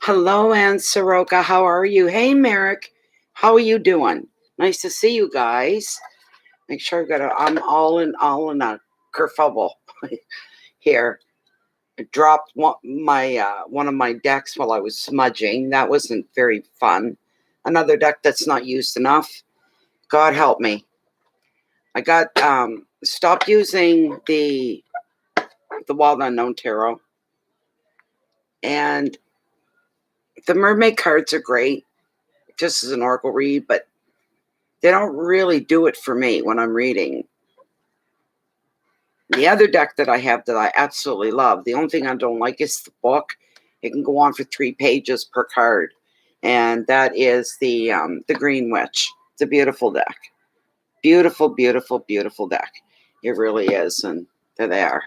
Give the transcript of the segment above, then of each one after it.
Hello, Ann Soroka. How are you? Hey, Merrick. How are you doing? Nice to see you guys. Make sure I'm all in a kerfuffle here. I dropped one of my decks while I was smudging. That wasn't very fun. Another deck that's not used enough. God help me. I got stopped using the Wild Unknown Tarot, and the mermaid cards are great, just as an oracle read, but they don't really do it for me when I'm reading. The other deck that I have that I absolutely love, the only thing I don't like is the book. It can go on for 3 pages per card, and that is the Green Witch. It's a beautiful deck. Beautiful, beautiful, beautiful deck. It really is, and there they are.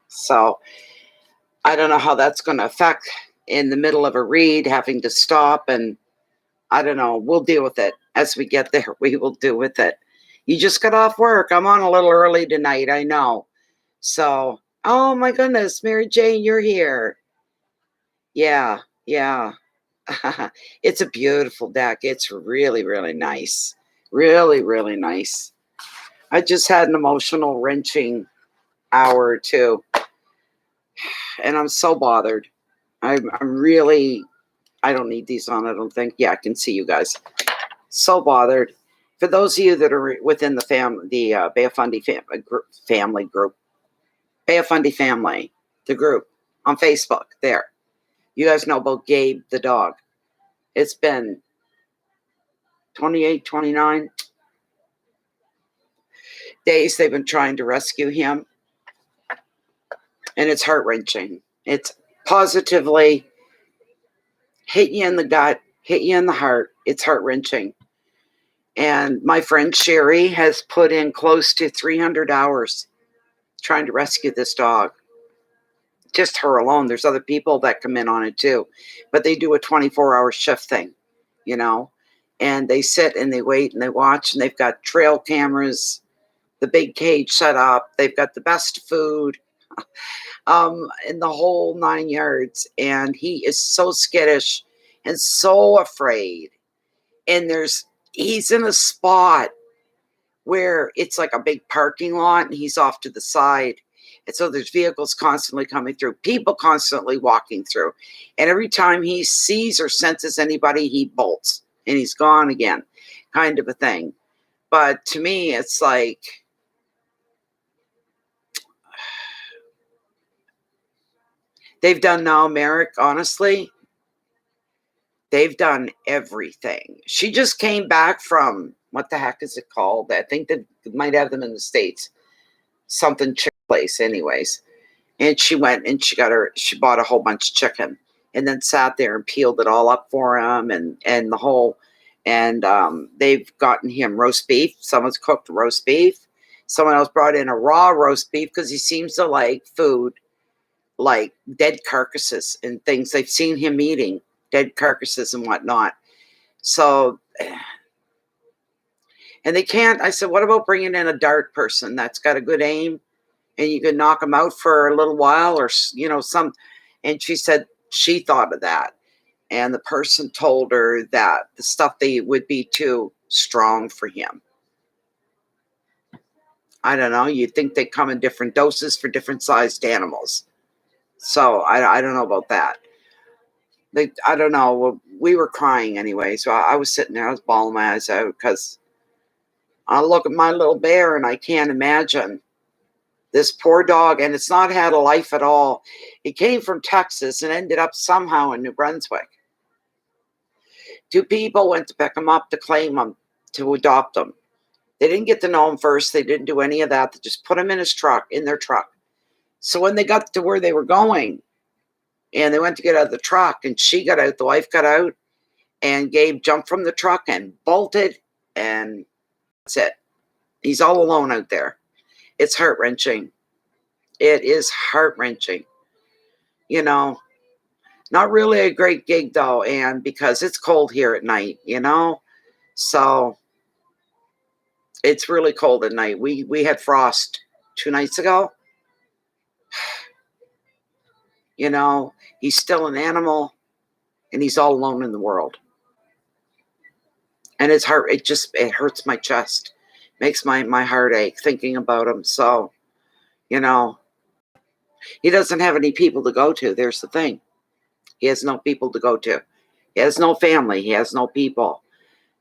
So I don't know how that's going to affect in the middle of a read, having to stop, and I don't know. We'll deal with it as we get there. We will deal with it. You just got off work. I'm on a little early tonight, I know. So, oh my goodness, Mary Jane, you're here. Yeah, yeah. It's a beautiful deck. It's really, really nice. Really, really nice. I just had an emotional, wrenching hour or two, and I'm so bothered. I'm really, I don't need these on, I don't think. Yeah, I can see you guys. So bothered. For those of you that are within the Beafundi family group, Beafundi family, the group on Facebook, there. You guys know about Gabe the dog. It's been 28, 29 days they've been trying to rescue him. And it's heart-wrenching. It's positively hit you in the gut, hit you in the heart. It's heart-wrenching. And my friend Sherry has put in close to 300 hours trying to rescue this dog. Just her alone. There's other people that come in on it too. But they do a 24-hour shift thing, you know. And they sit and they wait and they watch. And they've got trail cameras, the big cage set up. They've got the best food in the whole 9 yards. And he is so skittish and so afraid. And he's in a spot where it's like a big parking lot and he's off to the side. And so there's vehicles constantly coming through, people constantly walking through. And every time he sees or senses anybody, he bolts and he's gone again, kind of a thing. But to me, it's like, they've done now, Merrick, honestly, they've done everything. She just came back from, what the heck is it called? I think that might have them in the States. Something chick place, anyways. And she went and she bought a whole bunch of chicken and then sat there and peeled it all up for him and the whole, and they've gotten him roast beef. Someone's cooked roast beef. Someone else brought in a raw roast beef because he seems to like food like dead carcasses and things. They've seen him eating dead carcasses and whatnot. So, and they can't, I said, what about bringing in a dart person that's got a good aim and you can knock them out for a little while or, you know, and she said she thought of that. And the person told her that the stuff they would be too strong for him. I don't know. You'd think they come in different doses for different sized animals. So I don't know about that. I don't know. We were crying anyway. So I was sitting there. I was bawling my eyes out because I look at my little bear and I can't imagine this poor dog. And it's not had a life at all. It came from Texas and ended up somehow in New Brunswick. 2 people went to pick him up to claim him, to adopt him. They didn't get to know him first. They didn't do any of that. They just put him in their truck. So when they got to where they were going and they went to get out of the truck and she got out, the wife got out, and Gabe jumped from the truck and bolted, and that's it. He's all alone out there. It's heart-wrenching. It is heart-wrenching. You know, not really a great gig though, and because it's cold here at night, you know, so it's really cold at night. We had frost 2 nights ago. You know, he's still an animal. and he's all alone in the world. And his heart, it hurts my chest, makes my heart ache thinking about him. So, you know, he doesn't have any people to go to. There's the thing. He has no people to go to. He has no family. He has no people.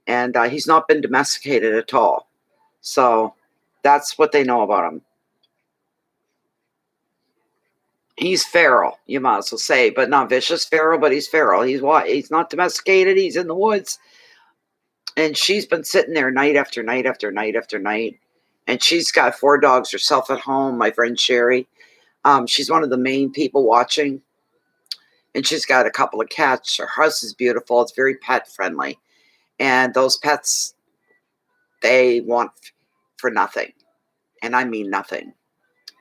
And he's not been domesticated at all. So that's what they know about him. He's feral, you might as well say, but not vicious feral, but he's feral. He's what? He's not domesticated. He's in the woods. And she's been sitting there night after night after night after night. And she's got 4 dogs herself at home, my friend Sherry. She's one of the main people watching. And she's got a couple of cats. Her house is beautiful. It's very pet friendly. And those pets, they want for nothing. And I mean nothing.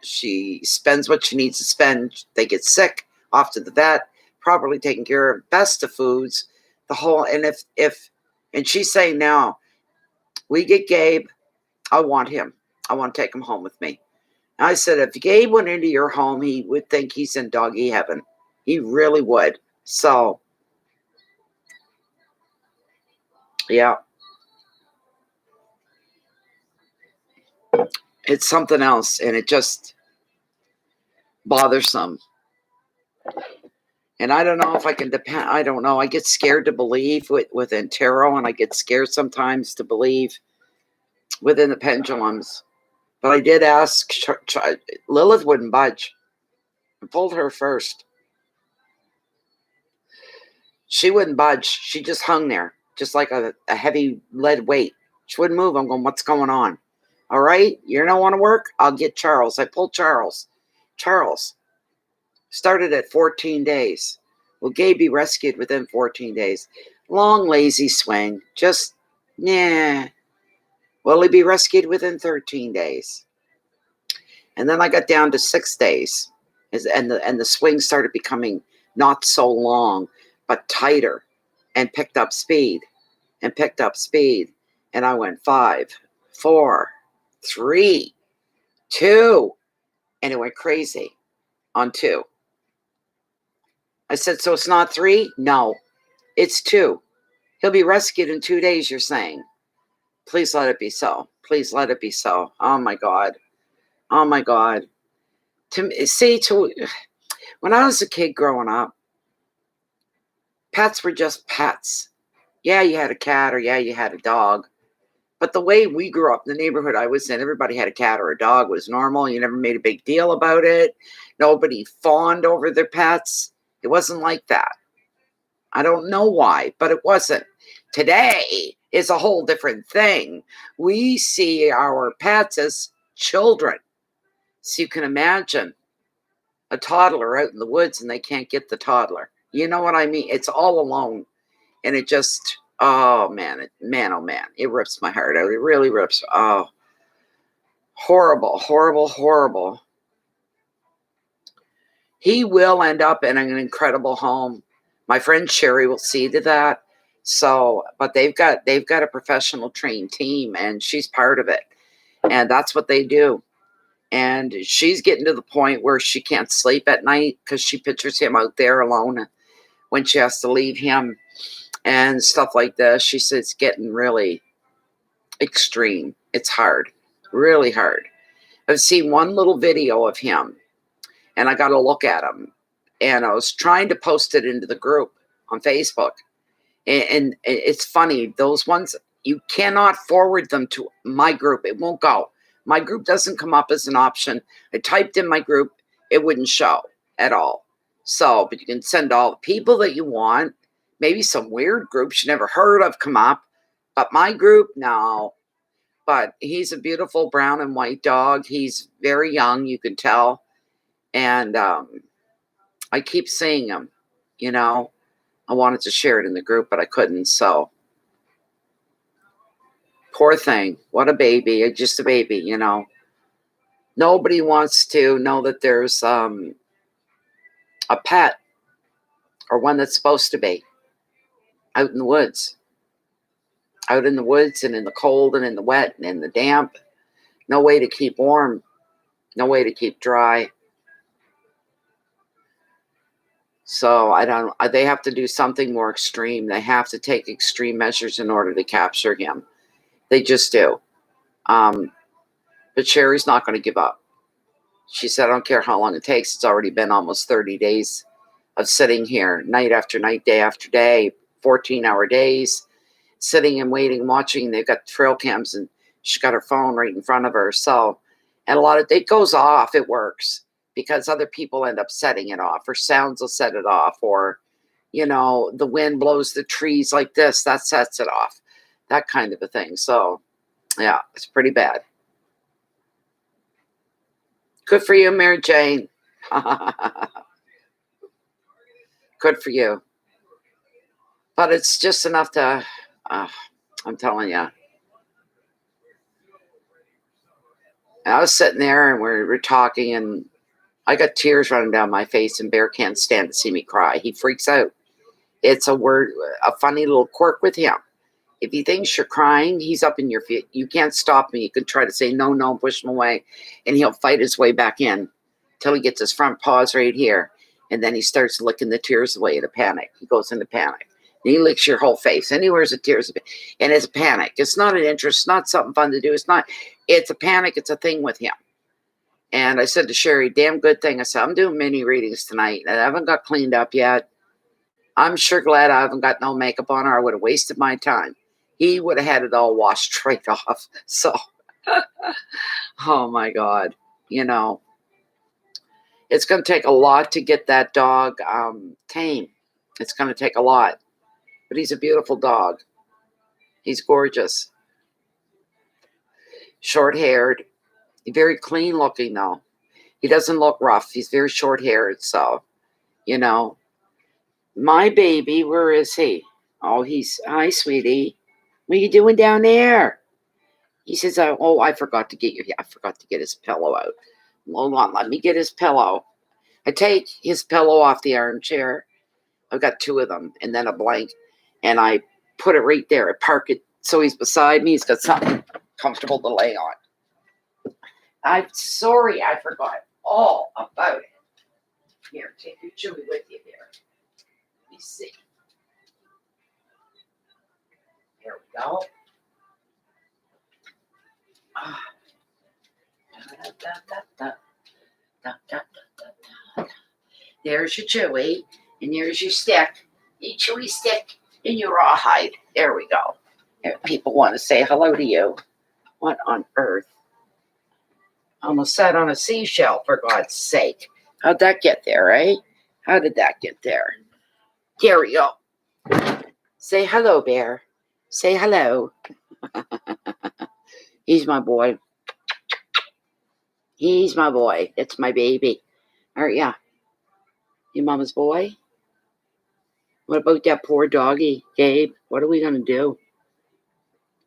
She spends what she needs to spend. They get sick, off to the vet, properly taken care of, best of foods, the whole. And and she's saying now, we get Gabe, I want him. I want to take him home with me. And I said, if Gabe went into your home, he would think he's in doggy heaven. He really would. So, yeah. It's something else, and it just bothersome. And I don't know if I can depend. I don't know. I get scared to believe within tarot, and I get scared sometimes to believe within the pendulums. But I did ask. Lilith wouldn't budge. I pulled her first. She wouldn't budge. She just hung there, just like a heavy lead weight. She wouldn't move. I'm going, what's going on? All right, you don't want to work? I'll get Charles. I pulled Charles. Charles started at 14 days. Will Gabe be rescued within 14 days? Long, lazy swing. Just, nah. Will he be rescued within 13 days? And then I got down to 6 days. And the swing started becoming not so long, but tighter, and picked up speed. And picked up speed. And I went 5, 4, 3, 2. And it went crazy on 2. I said, so it's not 3? No, it's 2. He'll be rescued in 2 days, you're saying. Please let it be so. Please let it be so. Oh, my God. Oh, my God. When I was a kid growing up, pets were just pets. Yeah, you had a cat, or yeah, you had a dog. But the way we grew up, the neighborhood I was in, everybody had a cat or a dog. It was normal. You never made a big deal about it. Nobody fawned over their pets. It wasn't like that. I don't know why, but it wasn't. Today is a whole different thing. We see our pets as children. So you can imagine a toddler out in the woods and they can't get the toddler. You know what I mean? It's all alone. And it just, oh man, oh man, it rips my heart out. It really rips. Oh, horrible, horrible, horrible. He will end up in an incredible home. My friend Sherry will see to that. So, but they've got a professional trained team, and she's part of it. And that's what they do. And she's getting to the point where she can't sleep at night because she pictures him out there alone when she has to leave him and stuff like this. She says it's getting really extreme. It's hard, really hard. I've seen one little video of him, and I got to look at him. And I was trying to post it into the group on Facebook. And it's funny, those ones, you cannot forward them to my group. It won't go. My group doesn't come up as an option. I typed in my group. It wouldn't show at all. So, but you can send all the people that you want. Maybe some weird groups you never heard of come up. But my group, no. But he's a beautiful brown and white dog. He's very young, you can tell. And I keep seeing him, you know. I wanted to share it in the group, but I couldn't. So, poor thing. What a baby. Just a baby, you know. Nobody wants to know that there's a pet or one that's supposed to be out in the woods. Out in the woods and in the cold and in the wet and in the damp. No way to keep warm. No way to keep dry. So I don't. They have to do something more extreme. They have to take extreme measures in order to capture him. They just do. But Sherry's not going to give up. She said, I don't care how long it takes. It's already been almost 30 days of sitting here night after night, day after day, 14-hour days, sitting and waiting, watching. They've got trail cams and she's got her phone right in front of her. So, and a lot of it goes off. It works because other people end up setting it off, or sounds will set it off, or, you know, the wind blows the trees like this, that sets it off, that kind of a thing. So, yeah, it's pretty bad. Good for you, Mary Jane. Good for you. But it's just enough to, I'm telling you. I was sitting there and we're talking, and I got tears running down my face, and Bear can't stand to see me cry. He freaks out. It's a funny little quirk with him. If he thinks you're crying, he's up in your feet. You can't stop him. You can try to say no, no, push him away, and he'll fight his way back in till he gets his front paws right here. And then he starts licking the tears away in a panic. He goes into panic. And he licks your whole face. And he wears the tears. And it's a panic. It's not an interest. It's not something fun to do. It's a panic. It's a thing with him. And I said to Sherry, damn good thing. I said, I'm doing mini readings tonight. And I haven't got cleaned up yet. I'm sure glad I haven't got no makeup on, or I would have wasted my time. He would have had it all washed straight off. So, oh my God. You know, it's going to take a lot to get that dog tame. It's going to take a lot. But he's a beautiful dog. He's gorgeous. Short-haired. Very clean looking, though. He doesn't look rough. He's very short-haired. So, you know. My baby, where is he? Oh, hi, sweetie. What are you doing down there? He says, oh, I forgot to get his pillow out. Hold on, let me get his pillow. I take his pillow off the armchair. I've got two of them, and then a blank, and I put it right there. I park it so he's beside me. He's got something comfortable to lay on. I'm sorry, I forgot all about it. Here, take your Chewy with you here. Let me see. There we go. There's your Chewy, and there's your stick, your Chewy stick, and your rawhide. There we go. People want to say hello to you. What on earth? Almost sat on a seashell, for God's sake. How'd that get there, right? How did that get there? There we go. Say hello, Bear. Say hello. He's my boy. He's my boy. It's my baby. Aren't ya? Your mama's boy? What about that poor doggy, Gabe? What are we going to do?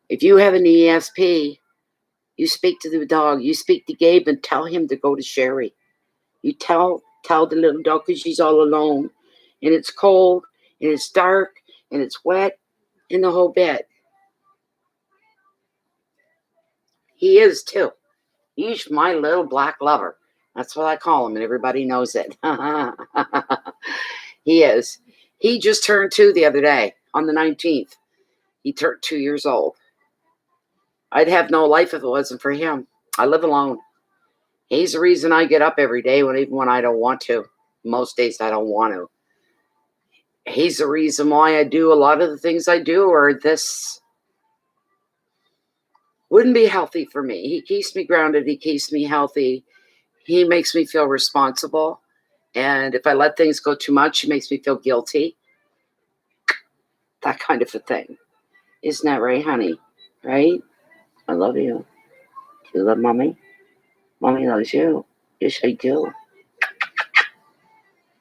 If you have an ESP, you speak to the dog. You speak to Gabe and tell him to go to Sherry. You tell the little dog, because she's all alone. And it's cold, and it's dark, and it's wet, and the whole bed. He is, too. He's my little black lover. That's what I call him, and everybody knows it. He is. He just turned 2 the other day, on the 19th. He turned 2 years old. I'd have no life if it wasn't for him. I live alone. He's the reason I get up every day, even when I don't want to. Most days I don't want to. He's the reason why I do a lot of the things I do, or this wouldn't be healthy for me. He keeps me grounded. He keeps me healthy. He makes me feel responsible. And if I let things go too much, he makes me feel guilty. That kind of a thing. Isn't that right, honey? Right? I love you. Do you love Mommy? Mommy loves you. Yes, I do.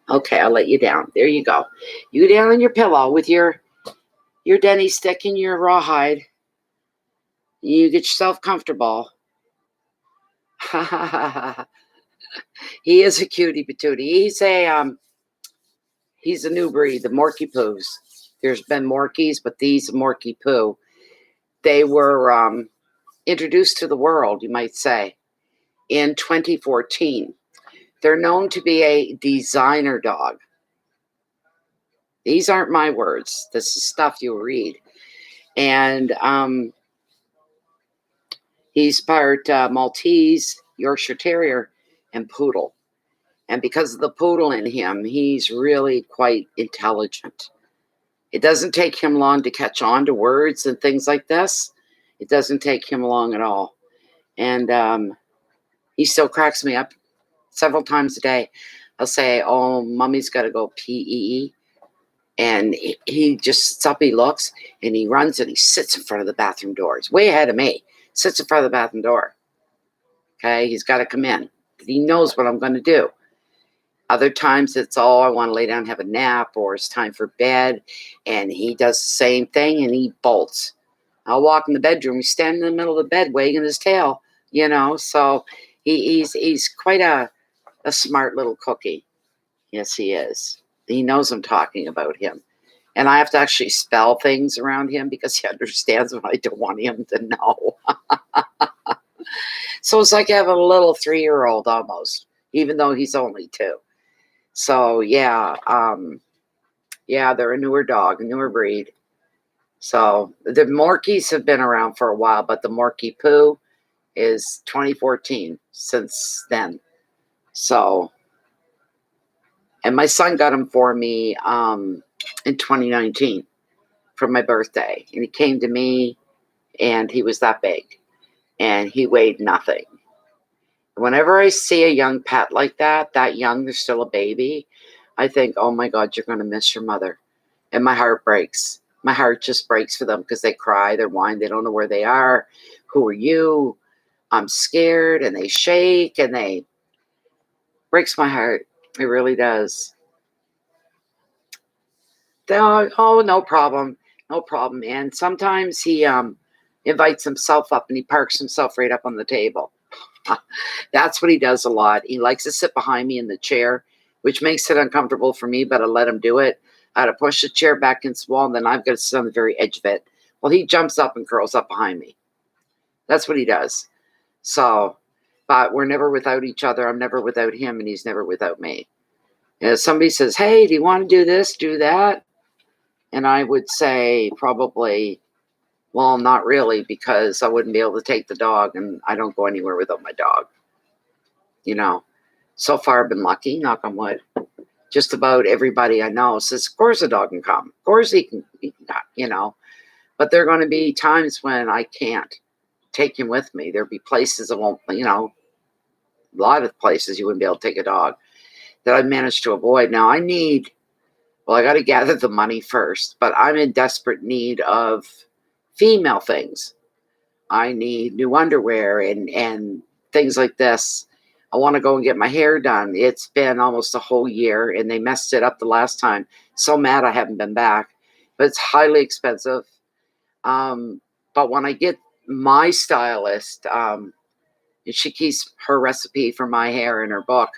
Okay, I'll let you down. There you go. You down on your pillow with your Denny stick and your rawhide. You get yourself comfortable. He is a cutie patootie. He's a new breed, the Morkie-poos. There's been Morkies, but these Morkie-poo. They were introduced to the world, you might say, in 2014. They're known to be a designer dog. These aren't my words. This is stuff you'll read. And he's part Maltese, Yorkshire Terrier, and Poodle. And because of the poodle in him, he's really quite intelligent. It doesn't take him long to catch on to words and things like this. It doesn't take him long at all. And he still cracks me up several times a day. I'll say, oh, mommy's got to go pee. And he just sits up, he looks, and he runs and he sits in front of the bathroom door. He's way ahead of me. Sits in front of the bathroom door. Okay, he's got to come in. He knows what I'm going to do. Other times it's, I want to lay down and have a nap, or it's time for bed. And he does the same thing and he bolts. I'll walk in the bedroom. He's standing in the middle of the bed wagging his tail, So he's quite a smart little cookie. Yes, he is. He knows I'm talking about him. And I have to actually spell things around him because he understands what I don't want him to know. So it's like having a little 3-year-old almost, even though he's only 2. So yeah, they're a newer dog, a newer breed. So the Morkies have been around for a while, but the Morkie-poo is 2014 since then. So, and my son got him for me in 2019 for my birthday. And he came to me and he was that big and he weighed nothing. Whenever I see a young pet like that young, they're still a baby, I think, oh my God, you're going to miss your mother. And my heart breaks. My heart just breaks for them because they cry, they whine, they don't know where they are. Who are you? I'm scared, and they shake, and they breaks my heart. It really does. Oh, no problem. No problem. And sometimes he invites himself up and he parks himself right up on the table. That's what he does a lot. He likes to sit behind me in the chair, which makes it uncomfortable for me, but I let him do it. I had to push the chair back against the wall, and then I've got to sit on the very edge of it. Well, he jumps up and curls up behind me. That's what he does. So, but we're never without each other. I'm never without him, and he's never without me. And if somebody says, hey, do you want to do this, do that? And I would say probably, well, not really, because I wouldn't be able to take the dog, and I don't go anywhere without my dog. So far I've been lucky, knock on wood. Just about everybody I know says, of course a dog can come. Of course he can, But there are going to be times when I can't take him with me. There'll be places I won't, a lot of places you wouldn't be able to take a dog that I've managed to avoid. Now I got to gather the money first, but I'm in desperate need of female things. I need new underwear and things like this. I want to go and get my hair done. It's been almost a whole year and they messed it up the last time. So mad I haven't been back, but it's highly expensive. But when I get my stylist, she keeps her recipe for my hair in her book.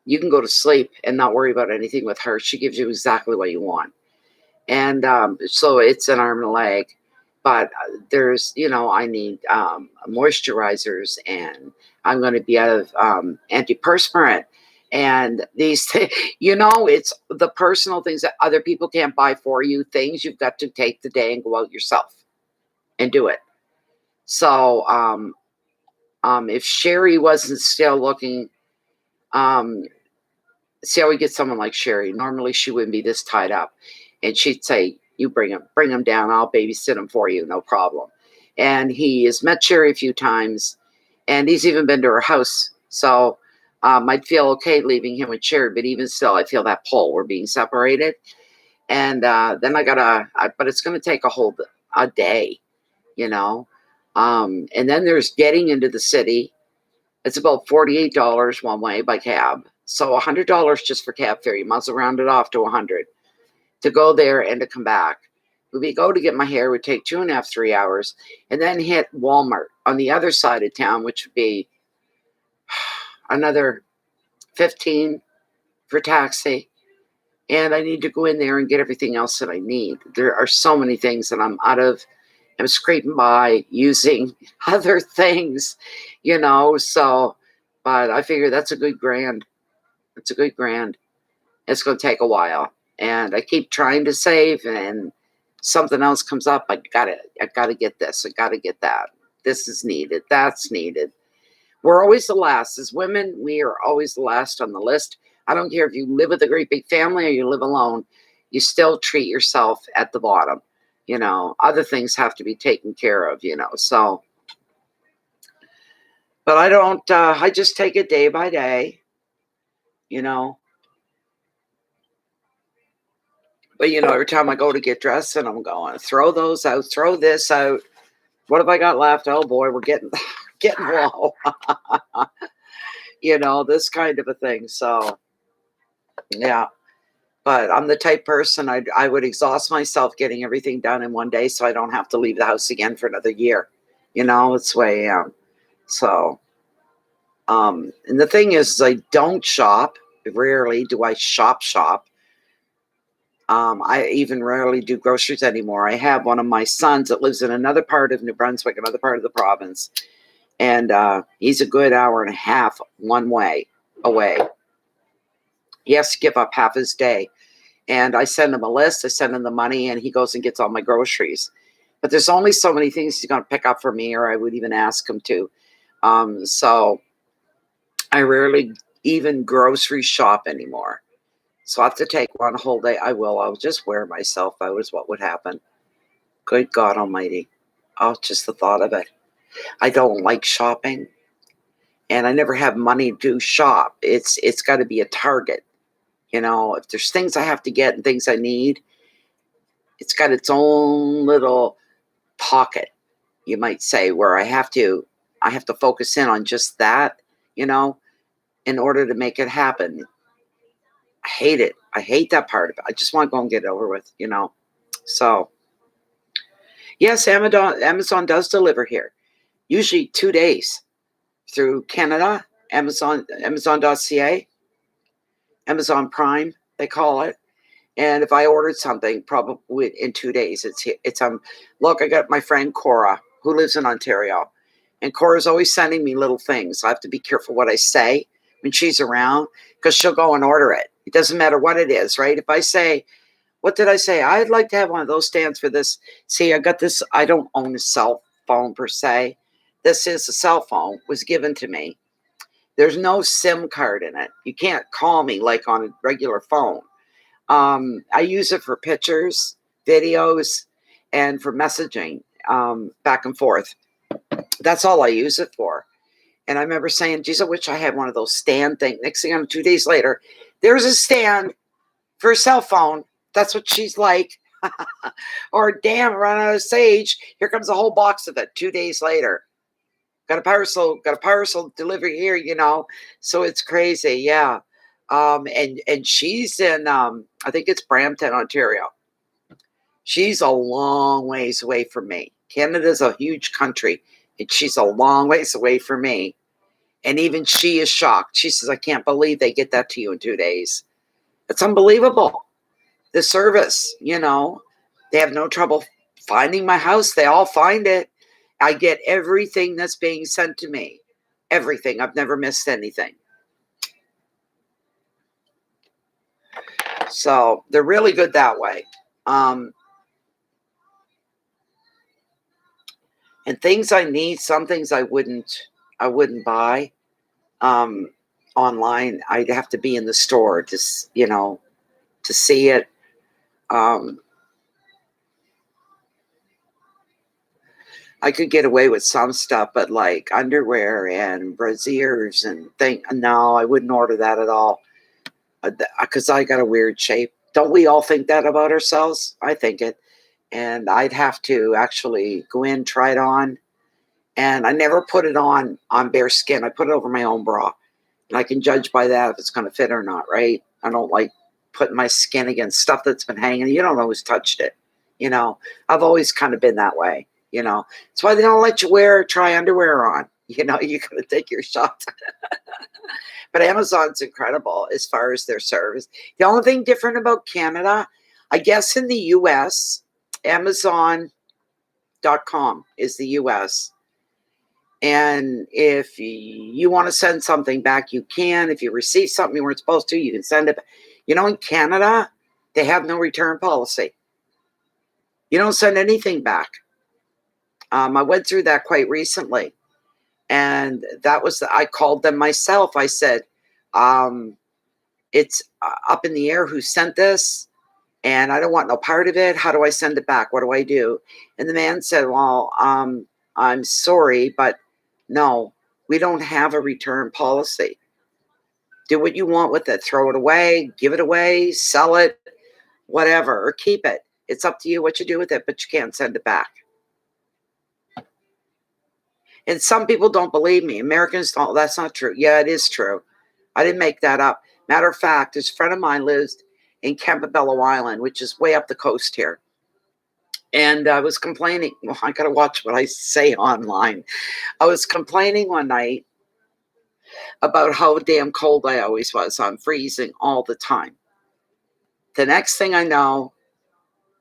You can go to sleep and not worry about anything with her. She gives you exactly what you want. And so it's an arm and a leg. But there's, I need moisturizers, and I'm going to be out of antiperspirant. And these, it's the personal things that other people can't buy for you. Things you've got to take the day and go out yourself and do it. So if Sherry wasn't still looking, see how we get someone like Sherry. Normally she wouldn't be this tied up. And she'd say, you bring him down. I'll babysit him for you. No problem. And he has met Sherry a few times, and he's even been to her house. So I'd feel okay leaving him with Sherry, but even still, I feel that pull. We're being separated. And then but it's going to take a day, and then there's getting into the city. It's about $48 one way by cab. So $100 just for cab fare. You must round it off to $100 to go there and to come back. If we go to get my hair, it would take 2.5, 3 hours, and then hit Walmart on the other side of town, which would be another $15 for taxi. And I need to go in there and get everything else that I need. There are so many things that I'm scraping by using other things, so, but I figure that's a good grand. It's a good grand. It's going to take a while. And I keep trying to save, and something else comes up. I gotta get this. I gotta get that. This is needed. That's needed. We're always the last. As women, we are always the last on the list. I don't care if you live with a great big family or you live alone. You still treat yourself at the bottom. Other things have to be taken care of, so. But I don't, I just take it day by day, But, every time I go to get dressed, and I'm going, throw those out, throw this out. What have I got left? Oh, boy, we're getting low. This kind of a thing. So, yeah. But I'm the type person, I would exhaust myself getting everything done in one day so I don't have to leave the house again for another year. It's the way I am. So, and the thing is I don't shop. Rarely do I shop. I even rarely do groceries anymore. I have one of my sons that lives in another part of New Brunswick, another part of the province. And he's a good hour and a half one way away. He has to give up half his day. And I send him a list, I send him the money, and he goes and gets all my groceries. But there's only so many things he's going to pick up for me, or I would even ask him to. So I rarely even grocery shop anymore. So I have to take one whole day. I'll just wear myself out is what would happen. Good God Almighty. Oh, just the thought of it. I don't like shopping. And I never have money to shop. It's got to be a Target. If there's things I have to get and things I need, it's got its own little pocket, you might say, where I have to focus in on just that, in order to make it happen. I hate it. I hate that part of it. I just want to go and get it over with, So, yes, Amazon does deliver here. Usually 2 days through Canada, Amazon.ca. Amazon Prime, they call it. And if I ordered something, probably in 2 days, it's look, I got my friend Cora, who lives in Ontario. And Cora's always sending me little things. So I have to be careful what I say when she's around, because she'll go and order it. It doesn't matter what it is, right? If I say, what did I say? I'd like to have one of those stands for this. See, I got this. I don't own a cell phone per se. This is a cell phone, was given to me. There's no SIM card in it. You can't call me like on a regular phone. I use it for pictures, videos, and for messaging back and forth. That's all I use it for. And I remember saying, geez, I wish I had one of those stand things. Next thing I know, 2 days later, there's a stand for a cell phone. That's what she's like. Or, damn, run out of sage. Here comes a whole box of it 2 days later. Got a parcel delivery here, So it's crazy, yeah. And she's in, I think it's Brampton, Ontario. She's a long ways away from me. Canada's a huge country, and she's a long ways away from me. And even she is shocked. She says, I can't believe they get that to you in 2 days. It's unbelievable. The service, they have no trouble finding my house. They all find it. I get everything that's being sent to me. Everything. I've never missed anything. So they're really good that way. And things I need, some things I wouldn't buy online. I'd have to be in the store to see it. I could get away with some stuff, but like underwear and brassieres and no, I wouldn't order that at all. Because I got a weird shape. Don't we all think that about ourselves? I think it. And I'd have to actually go in, try it on. And I never put it on bare skin. I put it over my own bra. And I can judge by that if it's going to fit or not, right? I don't like putting my skin against stuff that's been hanging. You don't know who's touched it. I've always kind of been that way. That's why they don't let you try underwear on. You got to take your shot. But Amazon's incredible as far as their service. The only thing different about Canada, I guess in the US, Amazon.com is the US. And if you want to send something back, you can. If you receive something you weren't supposed to, you can send it. You know, in Canada, they have no return policy. You don't send anything back. I went through that quite recently. And that was, I called them myself. I said, it's up in the air who sent this, and I don't want no part of it. How do I send it back? What do I do? And the man said, well, I'm sorry, but no, we don't have a return policy. Do what you want with it. Throw it away, give it away, sell it, whatever, or keep it. It's up to you what you do with it, but you can't send it back. And some people don't believe me. Americans don't. That's not true. Yeah, it is true. I didn't make that up. Matter of fact, this friend of mine lives in Campobello Island, which is way up the coast here. And I was complaining. Well, I got to watch what I say online. I was complaining one night about how damn cold I always was. I'm freezing all the time. The next thing I know,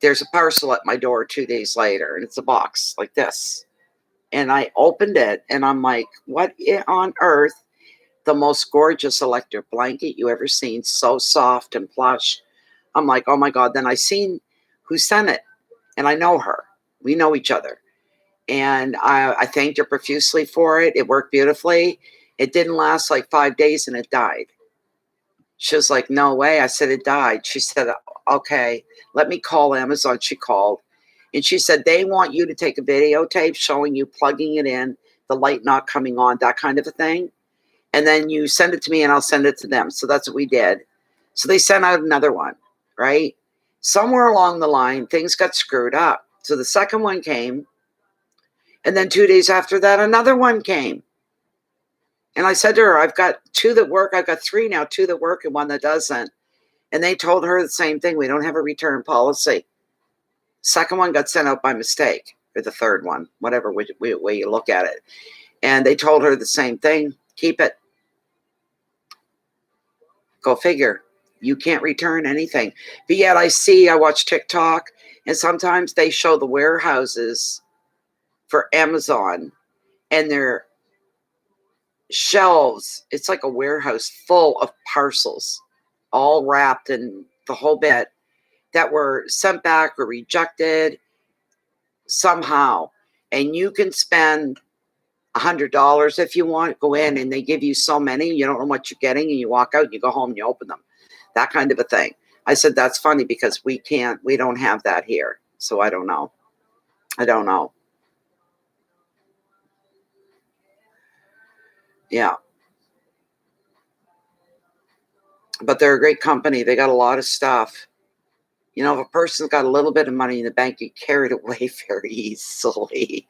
there's a parcel at my door 2 days later, and it's a box like this. And I opened it, and I'm like, what on earth? The most gorgeous electric blanket you ever seen, so soft and plush. I'm like, oh my God. Then I seen who sent it, and I know her. We know each other. And I thanked her profusely for it. It worked beautifully. It didn't last like 5 days, and it died. She was like, no way. I said, it died. She said, okay, let me call Amazon. She called. And she said, they want you to take a videotape showing you plugging it in, the light not coming on, that kind of a thing. And then you send it to me and I'll send it to them. So that's what we did. So they sent out another one, right? Somewhere along the line, things got screwed up. So the second one came. And then 2 days after that, another one came. And I said to her, I've got 2 that work. I've got 3 now, 2 that work and 1 that doesn't. And they told her the same thing. We don't have a return policy. Second one got sent out by mistake, or the third one, whatever way you look at it. And they told her the same thing. Keep it. Go figure. You can't return anything. But yet I watch TikTok, and sometimes they show the warehouses for Amazon, and their shelves, it's like a warehouse full of parcels, all wrapped in the whole bit, that were sent back or rejected somehow. And you can spend $100 if you want, go in, and they give you so many, you don't know what you're getting, and you walk out and you go home and you open them. That kind of a thing. I said, that's funny because we don't have that here. So I don't know. Yeah. But they're a great company. They got a lot of stuff. You know, if a person's got a little bit of money in the bank, you carry it away very easily.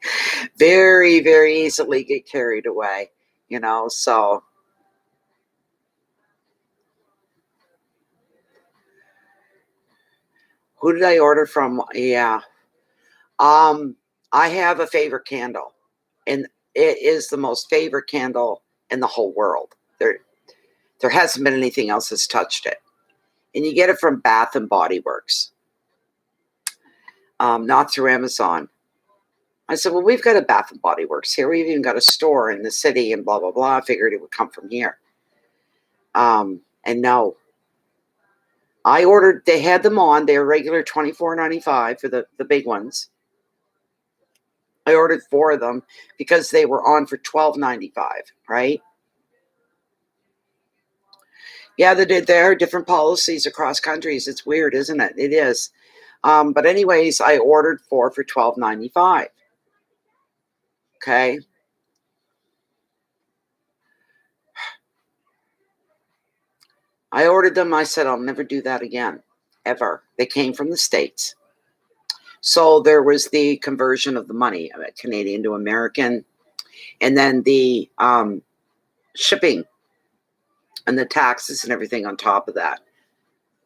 Very, very easily get carried away, you know, so. Who did I order from? Yeah. I have a favorite candle, and it is the most favorite candle in the whole world. There hasn't been anything else that's touched it. And you get it from Bath and Body Works, not through Amazon. I said, well, we've got a Bath and Body Works here. We've even got a store in the city and blah, blah, blah. I figured it would come from here. And no. I ordered, they had them on. They were regular $24.95 for the big ones. I ordered 4 of them because they were on for $12.95, right? Yeah, there are different policies across countries. It's weird, isn't it? It is. But anyways, I ordered 4 for $12.95. Okay. I ordered them. I said, I'll never do that again, ever. They came from the States. So there was the conversion of the money, Canadian to American, and then the shipping and the taxes and everything on top of that.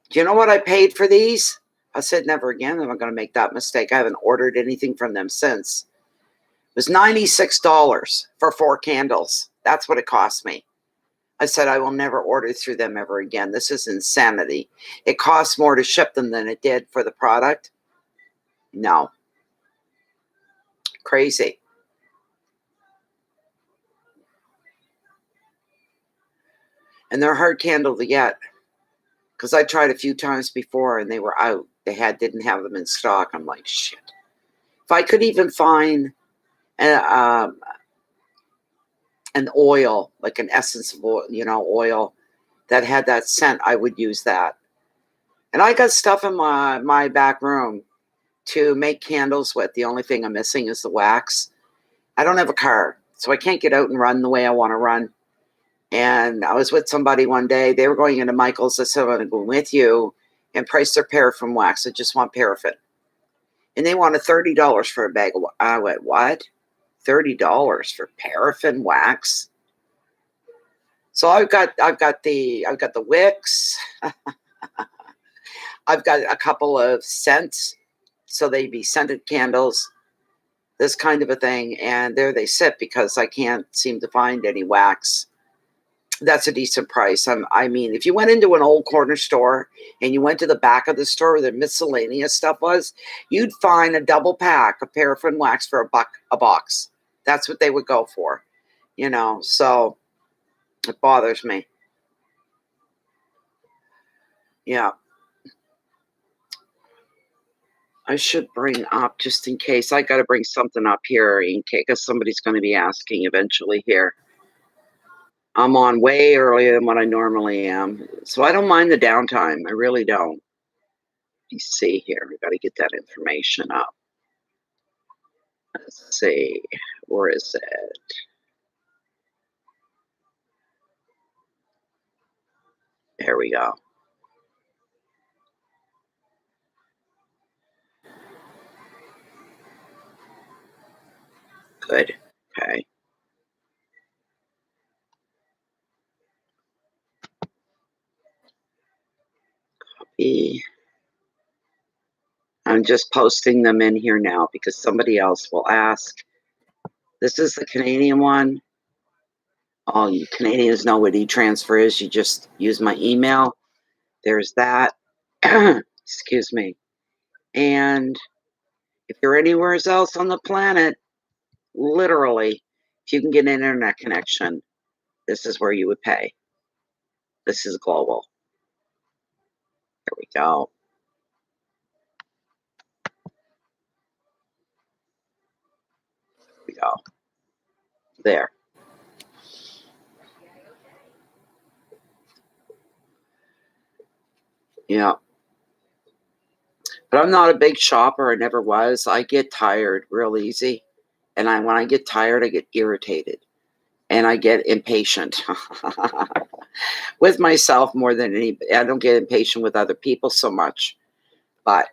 Do you know what I paid for these? I said, never again. I'm not going to make that mistake. I haven't ordered anything from them since. It was $96 for 4 candles. That's what it cost me. I said, I will never order through them ever again. This is insanity. It costs more to ship them than it did for the product. No. Crazy. And they're a hard candle to get. because I tried a few times before and they were out. They didn't have them in stock. I'm like, shit. If I could even find an, an oil, like an essence of oil, oil that had that scent, I would use that. And I got stuff in my back room to make candles with. The only thing I'm missing is the wax. I don't have a car, so I can't get out and run the way I want to run. And I was with somebody one day. They were going into Michael's. I said, I'm going to go with you and price their paraffin wax. I just want paraffin. And they wanted $30 for a bag of wax. I went, what? $30 for paraffin wax? So I've got the wicks. I've got a couple of scents. So they'd be scented candles, this kind of a thing. And there they sit because I can't seem to find any wax. That's a decent price. I mean, if you went into an old corner store and you went to the back of the store where the miscellaneous stuff was, you'd find a double pack of paraffin wax for $1 a box. That's what they would go for, so it bothers me. Yeah. I should bring up, just in case, I got to bring something up here in case, because somebody's going to be asking eventually here. I'm on way earlier than what I normally am, so I don't mind the downtime. I really don't. Let me see here. We got to get that information up. Let's see. Where is it? There we go. Good. Okay. Copy. I'm just posting them in here now because somebody else will ask. This is the Canadian one. All you Canadians know what e-transfer is. You just use my email. There's that. Excuse me. And if you're anywhere else on the planet, literally, if you can get an internet connection, this is where you would pay. This is global. There we go. There we go. There. Yeah. But I'm not a big shopper. I never was. I get tired real easy. And when I get tired, I get irritated. And I get impatient with myself more than anybody. I don't get impatient with other people so much. But,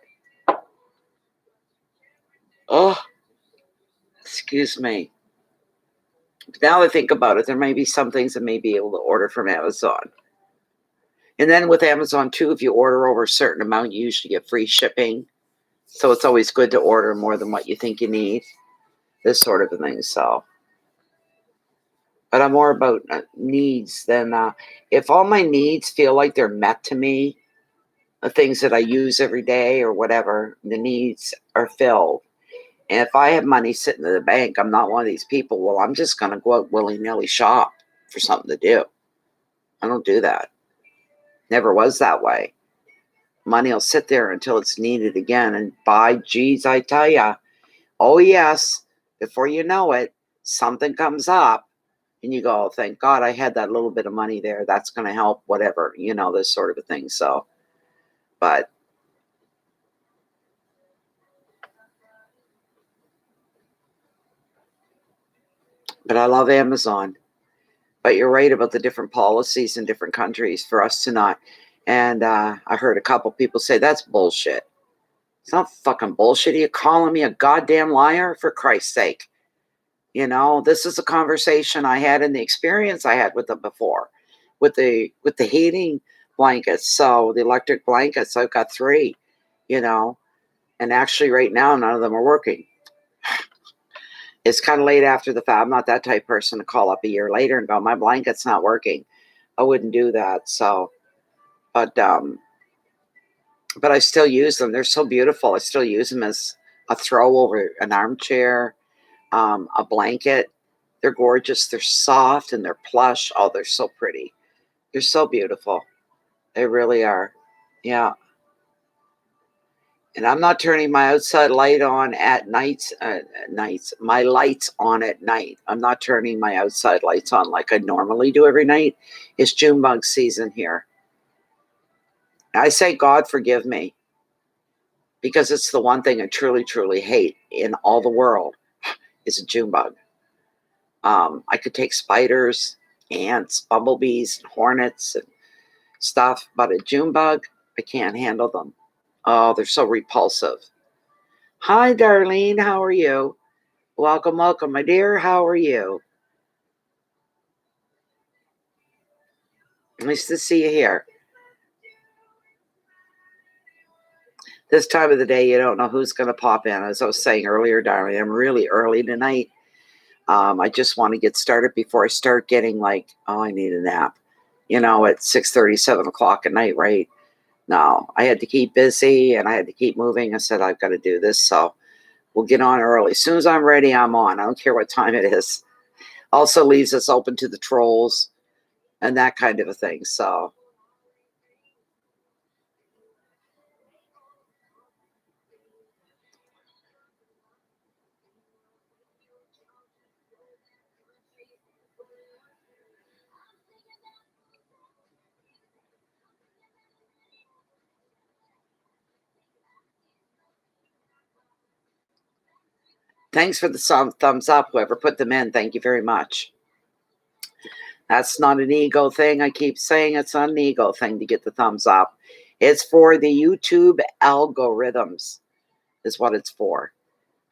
oh, excuse me. Now that I think about it, there may be some things I may be able to order from Amazon. And then with Amazon, too, if you order over a certain amount, you usually get free shipping. So it's always good to order more than what you think you need. This sort of a thing. So, but I'm more about needs than if all my needs feel like they're met to me, the things that I use every day or whatever, the needs are filled. And if I have money sitting in the bank, I'm not one of these people. Well, I'm just going to go out willy-nilly shop for something to do. I don't do that. Never was that way. Money will sit there until it's needed again. And by geez, I tell you, oh yes, before you know it, something comes up and you go, oh, thank God I had that little bit of money there. That's going to help, whatever, this sort of a thing. So, but I love Amazon. But you're right about the different policies in different countries for us to not. And I heard a couple people say that's bullshit. It's not fucking bullshit. Are you calling me a goddamn liar? For Christ's sake. This is a conversation I had and the experience I had with them before, with the heating blankets. So the electric blankets, I've got 3, and actually right now none of them are working. It's kind of late after the fact. I'm not that type of person to call up a year later and go, my blanket's not working. I wouldn't do that. So, but I still use them. They're so beautiful. I still use them as a throw over an armchair, a blanket. They're gorgeous. They're soft and they're plush. Oh, they're so pretty. They're so beautiful. They really are. Yeah. And I'm not turning my outside light on at nights. My lights on at night. I'm not turning my outside lights on like I normally do every night. It's June bug season here. I say, God forgive me, because it's the one thing I truly, truly hate in all the world is a June bug. I could take spiders, ants, bumblebees, hornets, and stuff, but a June bug, I can't handle them. Oh, they're so repulsive. Hi, Darlene. How are you? Welcome, welcome, my dear. How are you? Nice to see you here. This time of the day, you don't know who's going to pop in. As I was saying earlier, darling, I'm really early tonight. I just want to get started before I start getting like, oh, I need a nap. At 6:30, 7 o'clock at night, right? No, I had to keep busy and I had to keep moving. I said, I've got to do this. So we'll get on early. As soon as I'm ready, I'm on. I don't care what time it is. Also leaves us open to the trolls and that kind of a thing. So thanks for the thumbs up, whoever put them in. Thank you very much. That's not an ego thing. I keep saying it's not an ego thing to get the thumbs up. It's for the YouTube algorithms, is what it's for.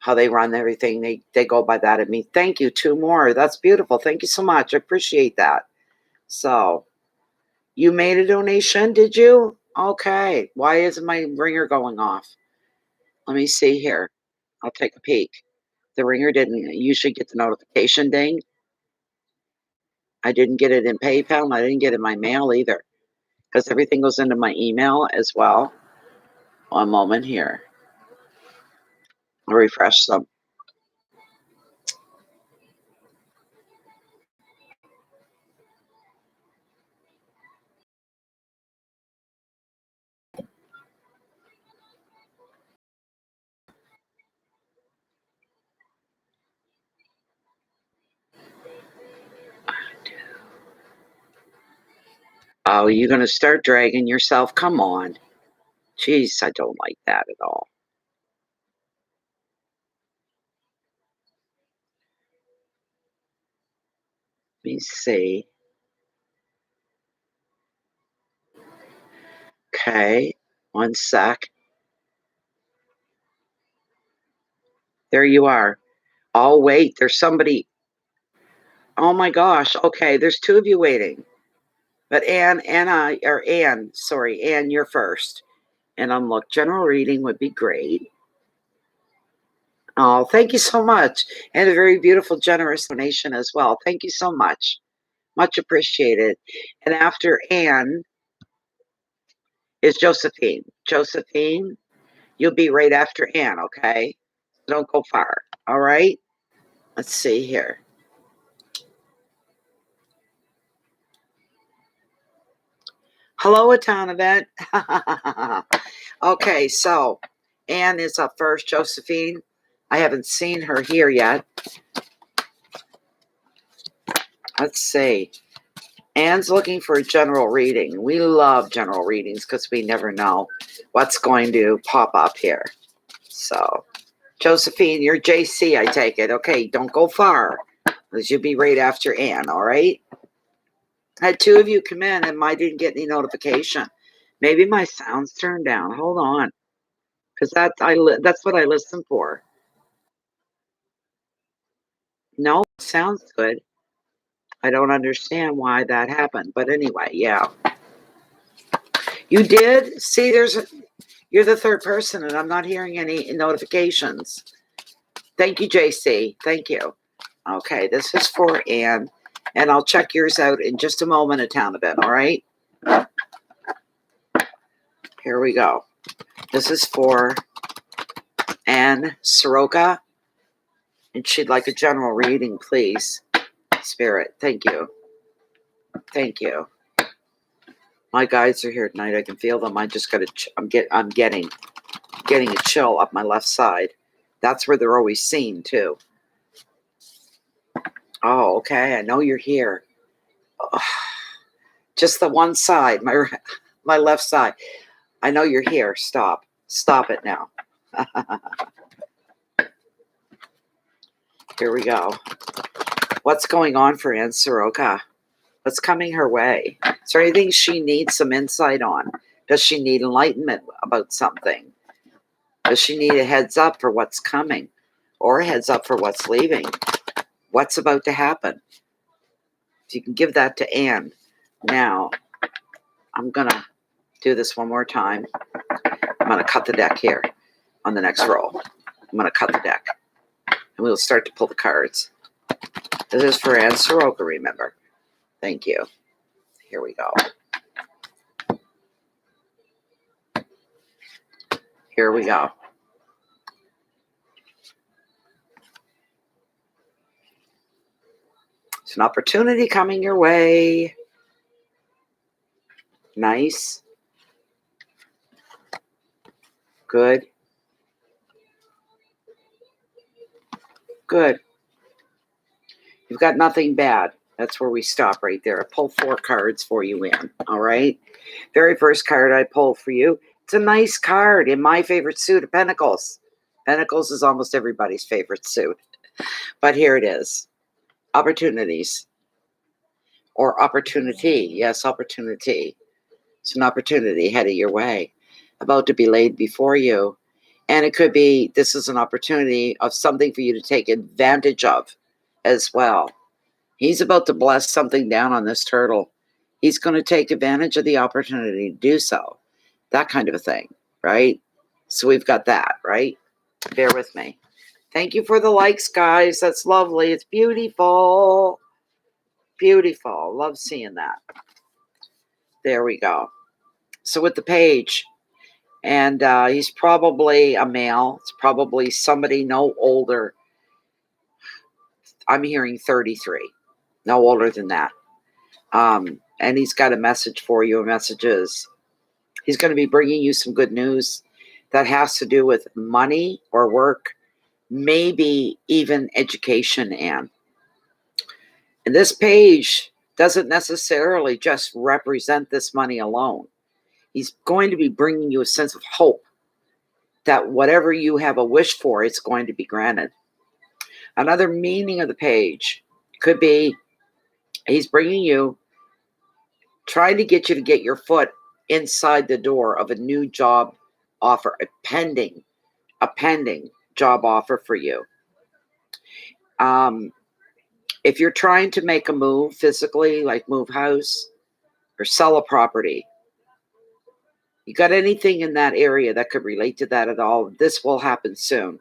How they run everything. They go by that at me. Thank you. 2 more. That's beautiful. Thank you so much. I appreciate that. So, you made a donation, did you? Okay. Why isn't my ringer going off? Let me see here. I'll take a peek. The ringer didn't usually get the notification ding. I didn't get it in PayPal, and I didn't get it in my mail either, because everything goes into my email as well. One moment here. I'll refresh them. Oh, you're going to start dragging yourself? Come on. Jeez, I don't like that at all. Let me see. Okay, one sec. There you are. Oh, wait, there's somebody. Oh my gosh. Okay, there's 2 of you waiting. But Anne, you're first. And look, general reading would be great. Oh, thank you so much. And a very beautiful, generous donation as well. Thank you so much. Much appreciated. And after Anne is Josephine. Josephine, you'll be right after Anne, okay? Don't go far. All right? Let's see here. Hello, a town event. Okay, so Anne is up first. Josephine, I haven't seen her here yet. Let's see. Anne's looking for a general reading. We love general readings because we never know what's going to pop up here. So, Josephine, you're JC, I take it. Okay, don't go far, because you'll be right after Anne, all right? I had 2 of you come in and I didn't get any notification. Maybe my sound's turned down. Hold on, because that's what I listen for. No, sounds good. I don't understand why that happened, but anyway, yeah. You did? See, you're the 3rd person, and I'm not hearing any notifications. Thank you, JC. Thank you. Okay, this is for Anne, and I'll check yours out in just a moment, a town event, all right? Here we go. This is for Anne Soroka, and she'd like a general reading, please. Spirit, thank you. Thank you. My guides are here tonight. I can feel them. I just got to. I'm getting a chill up my left side. That's where they're always seen too. Oh, okay. I know you're here. Oh, just the one side, my left side. I know you're here. Stop it now. Here we go. What's going on for Aunt Soroka? What's coming her way? Is there anything she needs some insight on? Does she need enlightenment about something? Does she need a heads up for what's coming? Or a heads up for what's leaving? What's about to happen? If you can give that to Anne. Now, I'm going to do this one more time. I'm going to cut the deck here on the next roll. I'm going to cut the deck. And we'll start to pull the cards. This is for Anne Soroka, remember. Thank you. Here we go. Here we go. It's an opportunity coming your way. Nice. Good. Good. You've got nothing bad. That's where we stop right there. I pull 4 cards for you in. All right. Very first card I pulled for you. It's a nice card in my favorite suit of Pentacles. Pentacles is almost everybody's favorite suit. But here it is. Opportunities. Or opportunity. Yes, opportunity. It's an opportunity headed your way. About to be laid before you. And it could be, this is an opportunity of something for you to take advantage of as well. He's about to bless something down on this turtle. He's going to take advantage of the opportunity to do so. That kind of a thing, right? So we've got that, right? Bear with me. Thank you for the likes, guys. That's lovely. It's beautiful. Beautiful. Love seeing that. There we go. So with the page, and he's probably a male. It's probably somebody no older. I'm hearing 33. No older than that. And he's got a message for you, messages. He's going to be bringing you some good news that has to do with money or work, maybe even education, Anne. And this page doesn't necessarily just represent this money alone. He's going to be bringing you a sense of hope that whatever you have a wish for, it's going to be granted. Another meaning of the page could be he's bringing you, trying to get you to get your foot inside the door of a new job offer, a pending job offer for you. If you're trying to make a move physically, like move house or sell a property, you got anything in that area that could relate to that at all, this will happen soon.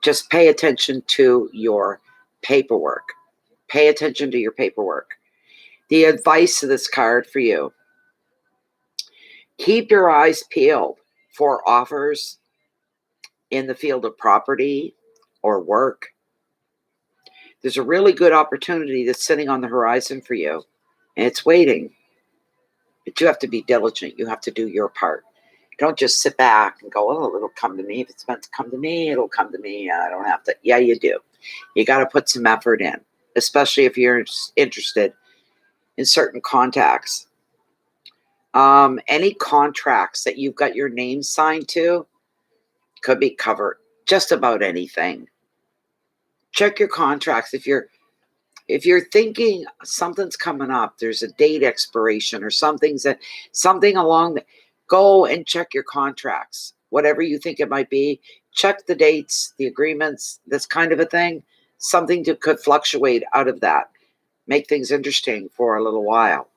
Just pay attention to your paperwork. Pay attention to your paperwork. The advice of this card for you: keep your eyes peeled for offers in the field of property or work. There's a really good opportunity that's sitting on the horizon for you, and it's waiting. But you have to be diligent. You have to do your part. Don't just sit back and go, oh, it'll come to me. If it's meant to come to me, it'll come to me. I don't have to. Yeah, you do. You got to put some effort in, especially if you're interested in certain contacts. Any contracts that you've got your name signed to could be covered. Just about anything. Check your contracts. If you're thinking something's coming up, there's a date expiration or something along the, go and check your contracts. Whatever you think it might be, check the dates, the agreements, this kind of a thing. Something could fluctuate out of that. Make things interesting for a little while.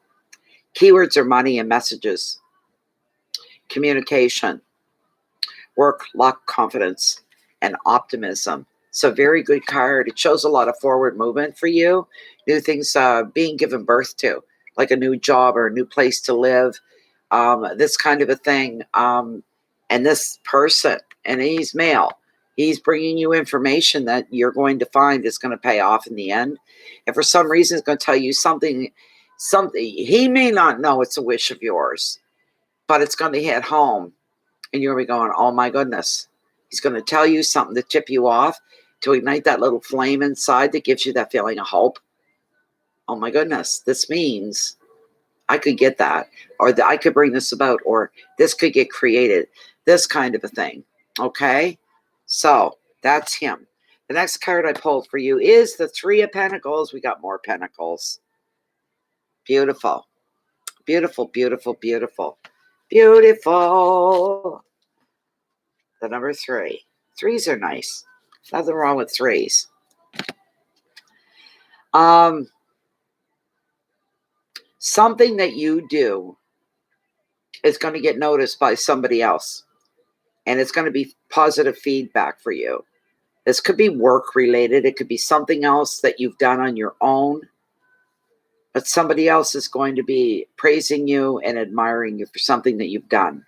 Keywords are money and messages. Communication. Work, luck, confidence, and optimism. So very good card. It shows a lot of forward movement for you. New things being given birth to, like a new job or a new place to live. This kind of a thing. And this person, and he's male, he's bringing you information that you're going to find is going to pay off in the end. And for some reason, it's going to tell you something Something he may not know it's a wish of yours, but it's going to hit home, and you're going to be going, oh my goodness. He's going to tell you something to tip you off, to ignite that little flame inside that gives you that feeling of hope. Oh my goodness, this means I could get that, or I could bring this about, or this could get created, this kind of a thing. Okay, so that's him. The next card I pulled for you is the Three of Pentacles. We got more pentacles. Beautiful, beautiful, beautiful, beautiful, beautiful. The number 3. Threes are nice. Nothing wrong with threes. Something that you do is going to get noticed by somebody else, and it's going to be positive feedback for you. This could be work related. It could be something else that you've done on your own, but somebody else is going to be praising you and admiring you for something that you've done.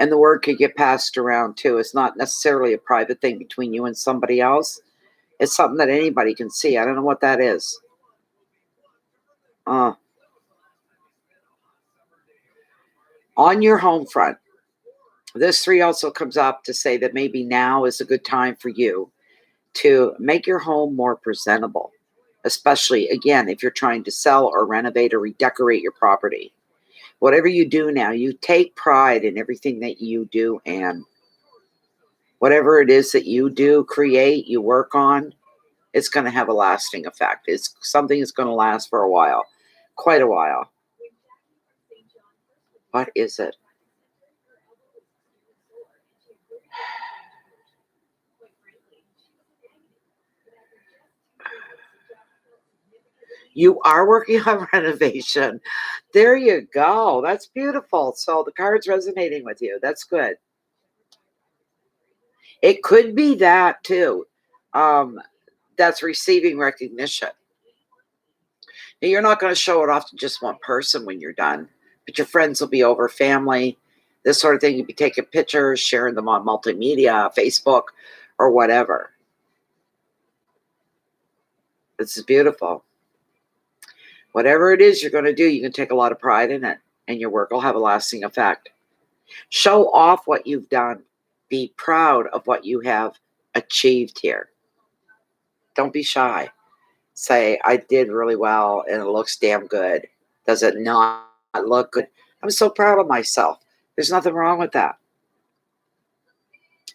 And the word could get passed around too. It's not necessarily a private thing between you and somebody else. It's something that anybody can see. I don't know what that is. On your home front, this 3 also comes up to say that maybe now is a good time for you to make your home more presentable, especially, again, if you're trying to sell or renovate or redecorate your property. Whatever you do now, you take pride in everything that you do, and whatever it is that you do, create, you work on, it's going to have a lasting effect. It's something that's going to last for a while, quite a while. What is it? You are working on renovation. There you go. That's beautiful. So the card's resonating with you. That's good. It could be that too. That's receiving recognition. Now, you're not going to show it off to just one person when you're done, but your friends will be over, family, this sort of thing. You'll be taking pictures, sharing them on multimedia, Facebook, or whatever. This is beautiful. Whatever it is you're going to do, you can take a lot of pride in it, and your work will have a lasting effect. Show off what you've done. Be proud of what you have achieved here. Don't be shy. Say, I did really well, and it looks damn good. Does it not look good? I'm so proud of myself. There's nothing wrong with that.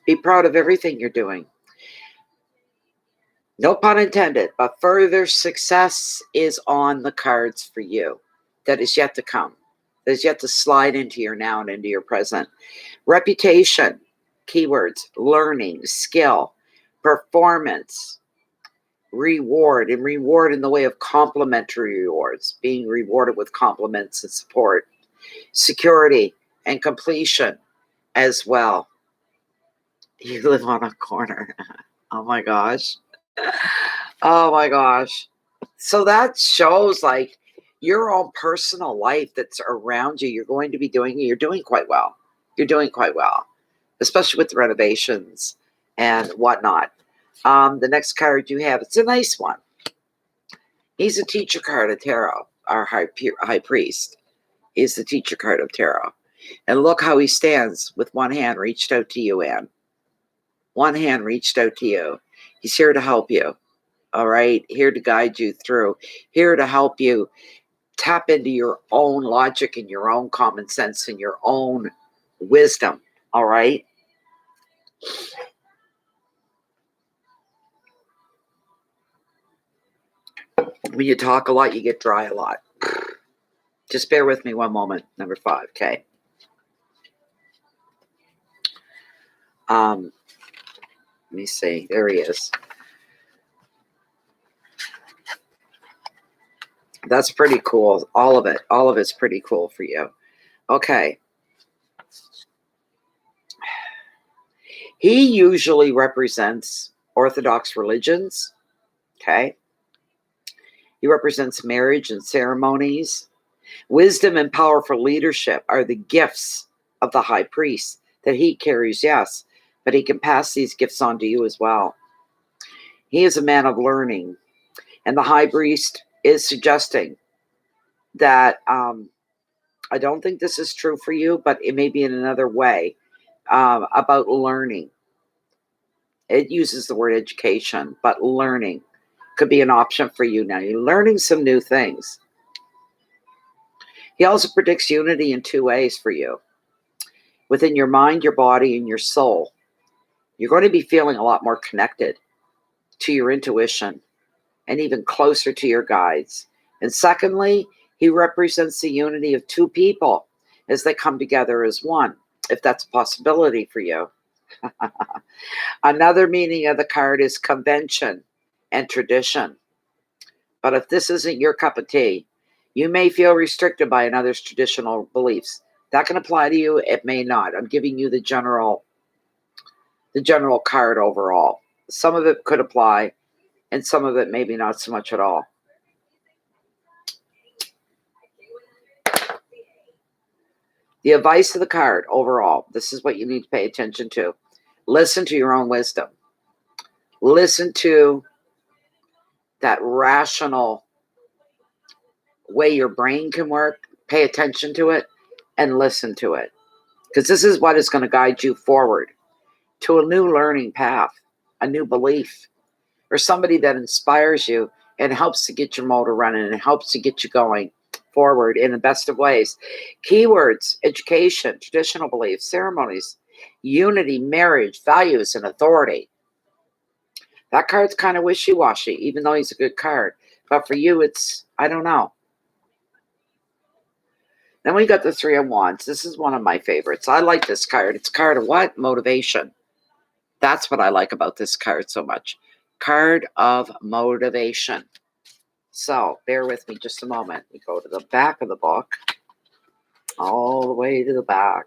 Be proud of everything you're doing. No pun intended, but further success is on the cards for you. That is yet to come. That is yet to slide into your now and into your present. Reputation, keywords, learning, skill, performance, reward, and reward in the way of complimentary rewards, being rewarded with compliments and support, security, and completion as well. You live on a corner. Oh my gosh. Oh my gosh. So that shows like your own personal life that's around you. You're going to be doing, you're doing quite well. You're doing quite well, especially with the renovations and whatnot. The next card you have, it's a nice one. He's a teacher card of tarot, our high priest. He's the teacher card of tarot. And look how he stands with one hand reached out to you, Anne. One hand reached out to you. He's here to help you. All right. Here to guide you through. Here to help you tap into your own logic and your own common sense and your own wisdom. All right. When you talk a lot, you get dry a lot. Just bear with me one moment. Number 5. Okay. Let me see. There he is. That's pretty cool. All of it. All of it's pretty cool for you. Okay. He usually represents Orthodox religions. Okay. He represents marriage and ceremonies. Wisdom and powerful leadership are the gifts of the high priest that he carries, yes. but he can pass these gifts on to you as well. He is a man of learning. And the High Priest is suggesting that I don't think this is true for you, but it may be in another way about learning. It uses the word education, but learning could be an option for you now. You're learning some new things. He also predicts unity in 2 ways for you. Within your mind, your body, and your soul. You're going to be feeling a lot more connected to your intuition and even closer to your guides. And secondly, he represents the unity of 2 people as they come together as one, if that's a possibility for you. Another meaning of the card is convention and tradition. But if this isn't your cup of tea, you may feel restricted by another's traditional beliefs. That can apply to you, it may not. I'm giving you the general card overall. Some of it could apply, and some of it maybe not so much at all. The advice of the card overall, this is what you need to pay attention to. Listen to your own wisdom. Listen to that rational way your brain can work. Pay attention to it and listen to it. Because this is what is going to guide you forward to a new learning path, a new belief, or somebody that inspires you and helps to get your motor running and helps to get you going forward in the best of ways. Keywords: education, traditional beliefs, ceremonies, unity, marriage, values, and authority. That card's kind of wishy-washy, even though he's a good card. But for you, it's, I don't know. Then we got the 3 of Wands. This is one of my favorites. I like this card. It's a card of what? Motivation. That's what I like about this card so much. Card of motivation. So bear with me just a moment. We go to the back of the book. All the way to the back.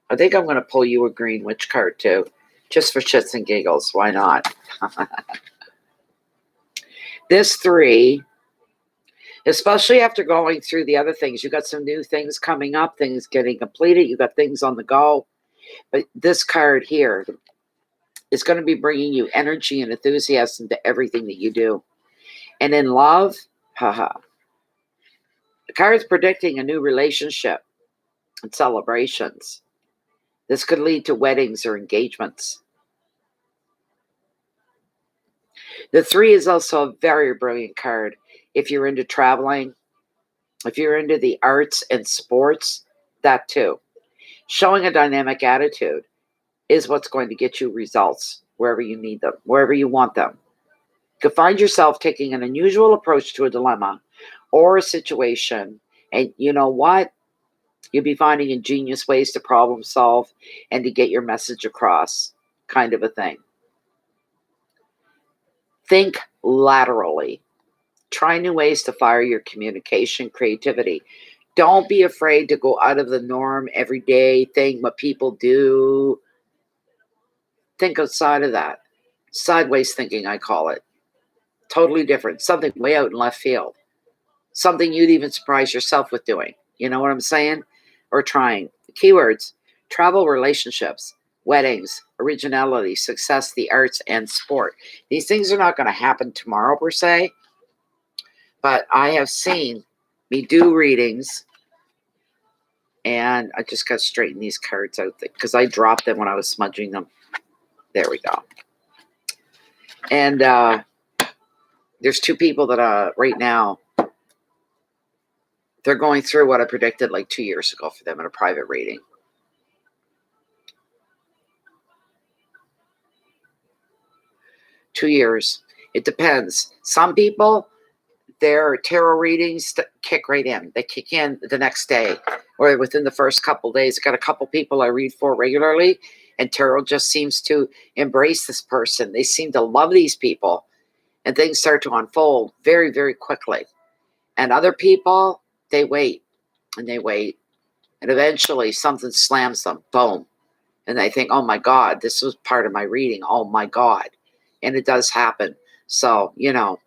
I think I'm going to pull you a Green Witch card too. Just for shits and giggles. Why not? This 3, especially after going through the other things, you got some new things coming up, things getting completed, you got things on the go. But this card here is going to be bringing you energy and enthusiasm to everything that you do. And in love, the card's predicting a new relationship and celebrations. This could lead to weddings or engagements. The 3 is also a very brilliant card if you're into traveling, if you're into the arts and sports, that too. Showing a dynamic attitude is what's going to get you results wherever you need them, wherever you want them. You could find yourself taking an unusual approach to a dilemma or a situation, and you know what? You'll be finding ingenious ways to problem solve and to get your message across, kind of a thing. Think laterally. Try new ways to fire your communication creativity. Don't be afraid to go out of the norm, everyday thing, what people do. Think outside of that. Sideways thinking, I call it. Totally different. Something way out in left field. Something you'd even surprise yourself with doing. You know what I'm saying? Or trying. Keywords: travel, relationships, weddings, originality, success, the arts, and sport. These things are not going to happen tomorrow per se, but I have seen me do readings, and I just got to straighten these cards out because I dropped them when I was smudging them. There we go. And there's 2 people that right now, they're going through what I predicted like 2 years ago for them in a private reading. Two years. It depends. Some people, their tarot readings kick right in. They kick in the next day or within the first couple of days. I got a couple people I read for regularly, and tarot just seems to embrace this person. They seem to love these people, and things start to unfold very, very quickly. And other people, they wait and they wait, and eventually something slams them. Boom. And they think, oh my God, this was part of my reading. Oh my God. And it does happen. So, you know.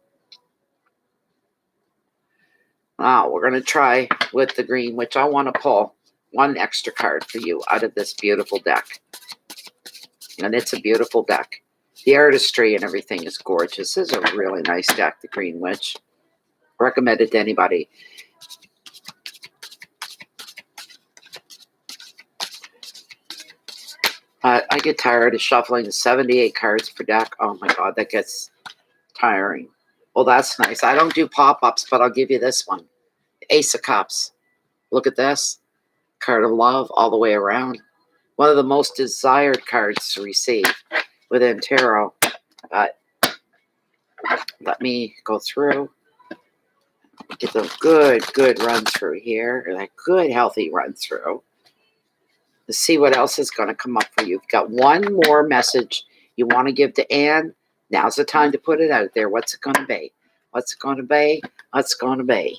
Now, we're going to try with the Green, which I want to pull one extra card for you out of this beautiful deck. And it's a beautiful deck. The artistry and everything is gorgeous. This is a really nice deck, the Green Witch. Recommend it to anybody. I get tired of shuffling 78 cards per deck. Oh my God, that gets tiring. Well, that's nice. I don't do pop-ups, but I'll give you this one. Ace of Cups. Look at this. Card of love all the way around. One of the most desired cards to receive within tarot. But let me go through. Get the good run through here. That good, healthy run through. Let's see what else is going to come up for you. You've got one more message you want to give to Anne. Now's the time to put it out there. What's it going to be? What's it going to be? What's it going to be?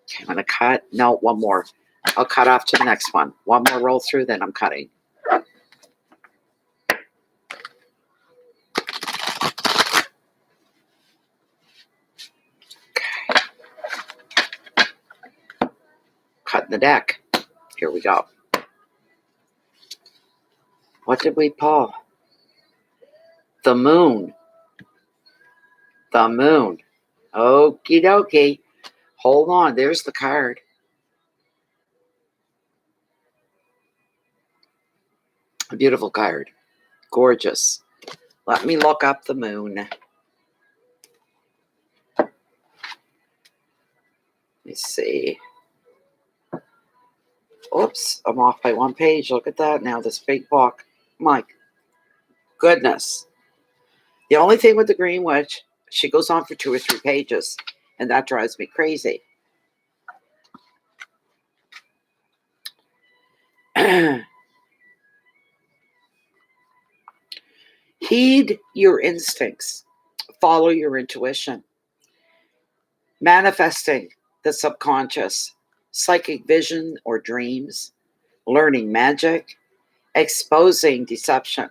Okay, I'm going to cut. No, one more. I'll cut off to the next one. One more roll through, then I'm cutting. Okay. Cutting the deck. Here we go. What did we pull? The moon. The moon. Okie dokie. Hold on. There's the card. A beautiful card. Gorgeous. Let me look up the moon. Let me see. Oops, I'm off by one page. Look at that now, this big book. My goodness. The only thing with the Green Witch, she goes on for 2 or 3 pages, and that drives me crazy. Heed your instincts. Follow your intuition. Manifesting the subconscious, psychic vision or dreams, learning magic, exposing deception.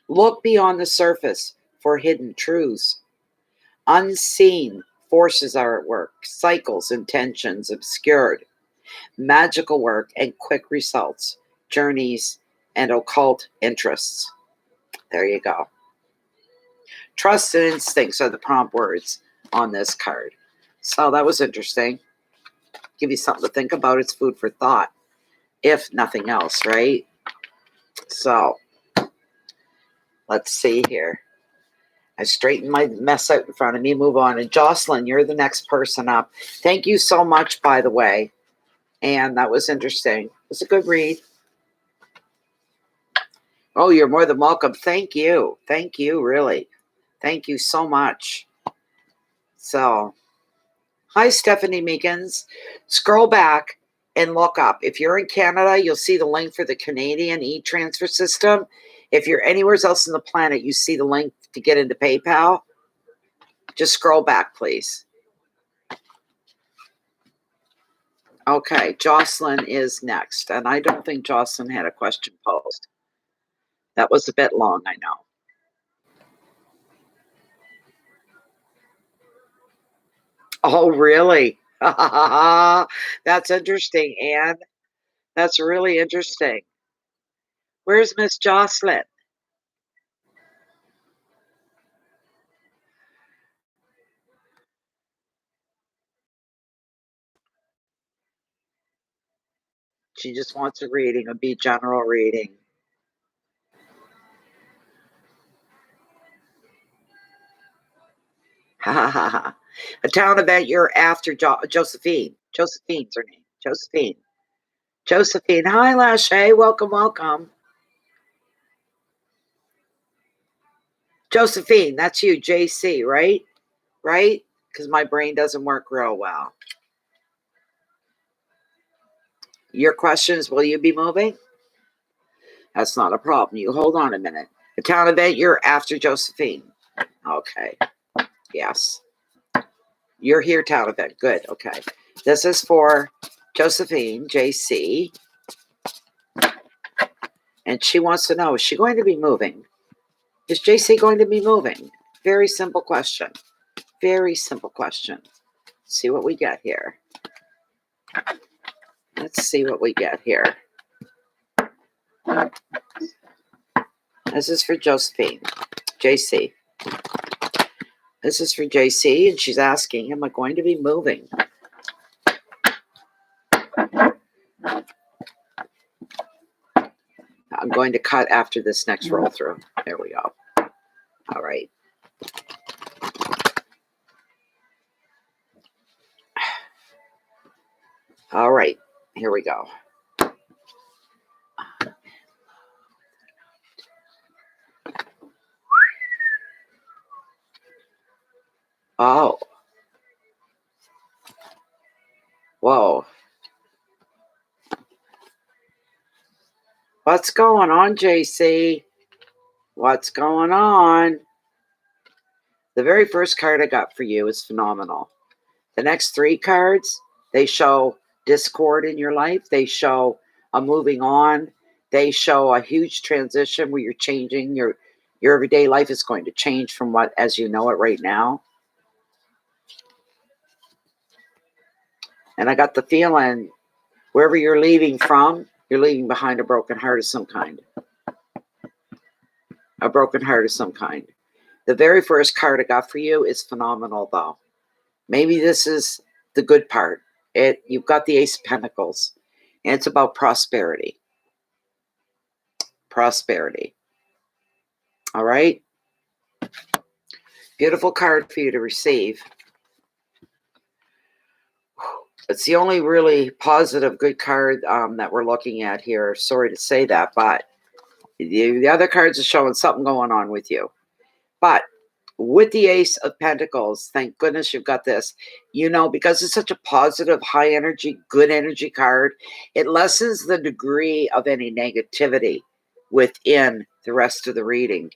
Look beyond the surface for hidden truths. Unseen forces are at work, cycles, intentions obscured, magical work and quick results, journeys and occult interests. There you go. Trust and instincts are the prompt words on this card. So that was interesting. Give you something to think about. It's food for thought, if nothing else, right? So let's see here. I straighten my mess out in front of me, move on. And Jocelyn, you're the next person up. Thank you so much, by the way. And that was interesting. It was a good read. Oh, you're more than welcome. Thank you. Thank you, really. Thank you so much. So, hi, Stephanie Meekins. Scroll back and look up. If you're in Canada, you'll see the link for the Canadian e-transfer system. If you're anywhere else on the planet, you see the link to get into PayPal. Just scroll back, please. Okay, Jocelyn is next. And I don't think Jocelyn had a question posed. That was a bit long, I know. Oh, really? That's interesting, Anne. That's really interesting. Where's Miss Jocelyn? She just wants a reading, a be general reading. A town event you're after Josephine. Josephine's her name. Josephine. Josephine. Hi, Lachey. Welcome, welcome. Josephine, that's you, JC, right? Right? Because my brain doesn't work real well. Your question is, will you be moving? That's not a problem. You hold on a minute. A town event you're after Josephine. Okay. Yes. You're here, town event. Good. Okay. This is for Josephine, JC. And she wants to know, is she going to be moving? Is JC going to be moving? Very simple question. Very simple question. Let's see what we get here. Let's see what we get here. This is for Josephine. JC. This is for JC, and she's asking, am I going to be moving? I'm going to cut after this next roll through. There we go. All right. All right. Here we go. Oh. Whoa. What's going on, JC? What's going on? The very first card I got for you is phenomenal. The next three cards, they show discord in your life. They show a moving on. They show a huge transition where you're changing. Your everyday life is going to change from what as you know it right now. And I got the feeling wherever you're leaving from, you're leaving behind a broken heart of some kind. A broken heart of some kind. The very first card I got for you is phenomenal, though. Maybe this is the good part. You've got the Ace of Pentacles, and it's about prosperity. Prosperity. All right? Beautiful card for you to receive. It's the only really positive, good card that we're looking at here. Sorry to say that, but the other cards are showing something going on with you. But with the Ace of Pentacles, thank goodness you've got this. You know, because it's such a positive, high energy, good energy card, it lessens the degree of any negativity within the rest of the reading.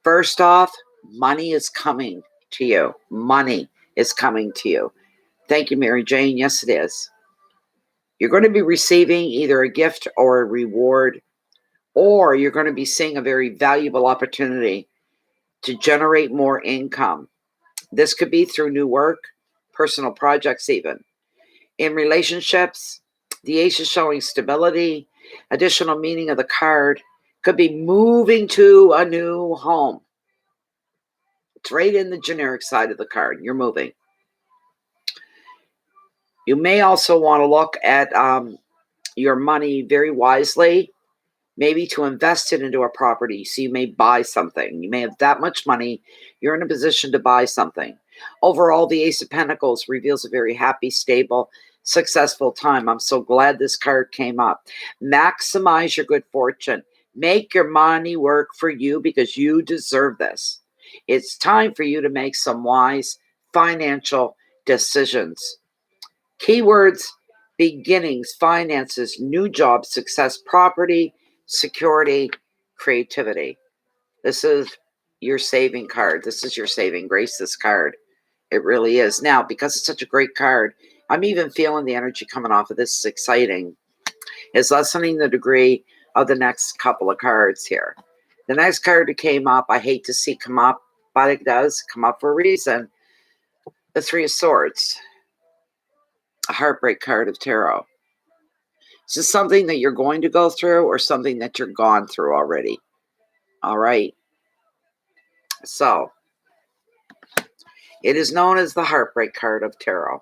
First off, money is coming to you. Money is coming to you. Thank you, Mary Jane. Yes, it is. You're going to be receiving either a gift or a reward, or you're going to be seeing a very valuable opportunity to generate more income. This could be through new work, personal projects even. In relationships, the Ace is showing stability. Additional meaning of the card could be moving to a new home. It's right in the generic side of the card. You're moving. You may also want to look at your money very wisely, maybe to invest it into a property. So you may buy something. You may have that much money. You're in a position to buy something. Overall, the Ace of Pentacles reveals a very happy, stable, successful time. I'm so glad this card came up. Maximize your good fortune. Make your money work for you because you deserve this. It's time for you to make some wise financial decisions. Keywords: beginnings, finances, new jobs, success, property, security, creativity. This is your saving card. This is your saving grace, this card. It really is. Now, because it's such a great card, I'm even feeling the energy coming off of this. It's exciting. It's lessening the degree of the next couple of cards here. The next card that came up, I hate to see come up, but it does come up for a reason. The Three of Swords. A heartbreak card of tarot. Is this something that you're going to go through or something that you're gone through already? All right. So, it is known as the heartbreak card of tarot.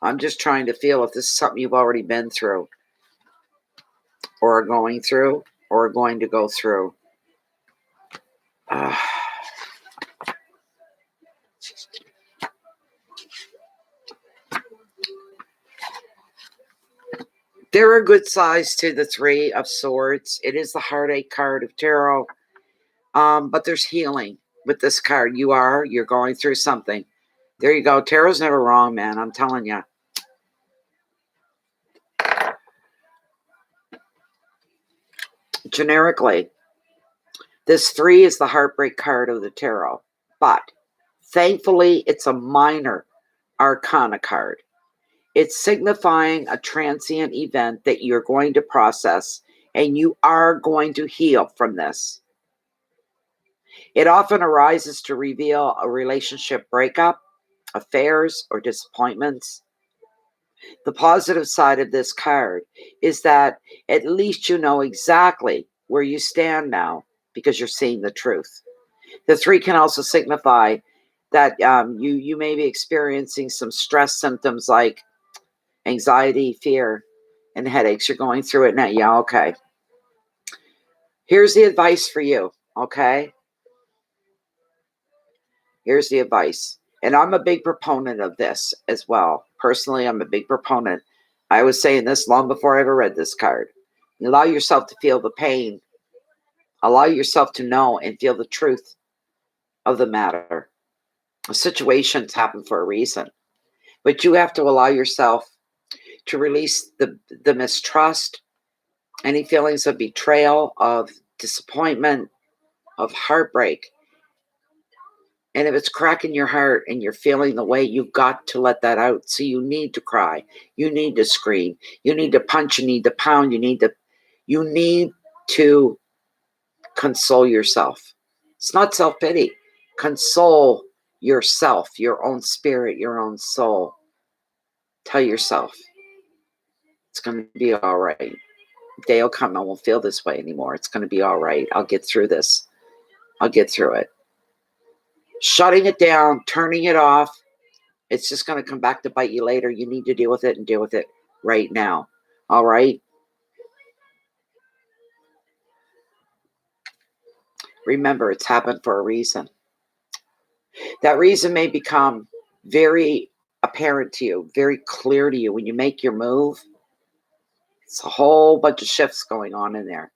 I'm just trying to feel if this is something you've already been through or are going through or are going to go through. There are good sides to the Three of Swords. It is the heartache card of tarot. But there's healing with this card. You're going through something. There you go. Tarot's never wrong, man. I'm telling you. Generically, this 3 is the heartbreak card of the tarot. But thankfully, it's a minor arcana card. It's signifying a transient event that you're going to process, and you are going to heal from this. It often arises to reveal a relationship breakup, affairs, or disappointments. The positive side of this card is that at least you know exactly where you stand now because you're seeing the truth. The 3 can also signify that you may be experiencing some stress symptoms like anxiety, fear, and headaches. You're going through it now. Yeah, okay. Here's the advice for you, okay? Here's the advice. And I'm a big proponent of this as well. Personally, I'm a big proponent. I was saying this long before I ever read this card. Allow yourself to feel the pain. Allow yourself to know and feel the truth of the matter. Situations happen for a reason. But you have to allow yourself to release the mistrust, any feelings of betrayal, of disappointment, of heartbreak. And if it's cracking your heart and you're feeling the way, you've got to let that out. So you need to cry. You need to scream. You need to punch. You need to pound. You need to console yourself. It's not self-pity. Console yourself, your own spirit, your own soul. Tell yourself it's going to be all right. Day will come. I won't feel this way anymore. It's going to be all right. I'll get through this. I'll get through it. Shutting it down, turning it off, it's just going to come back to bite you later. You need to deal with it and deal with it right now. All right? Remember, it's happened for a reason. That reason may become very apparent to you, very clear to you when you make your move. It's a whole bunch of shifts going on in there.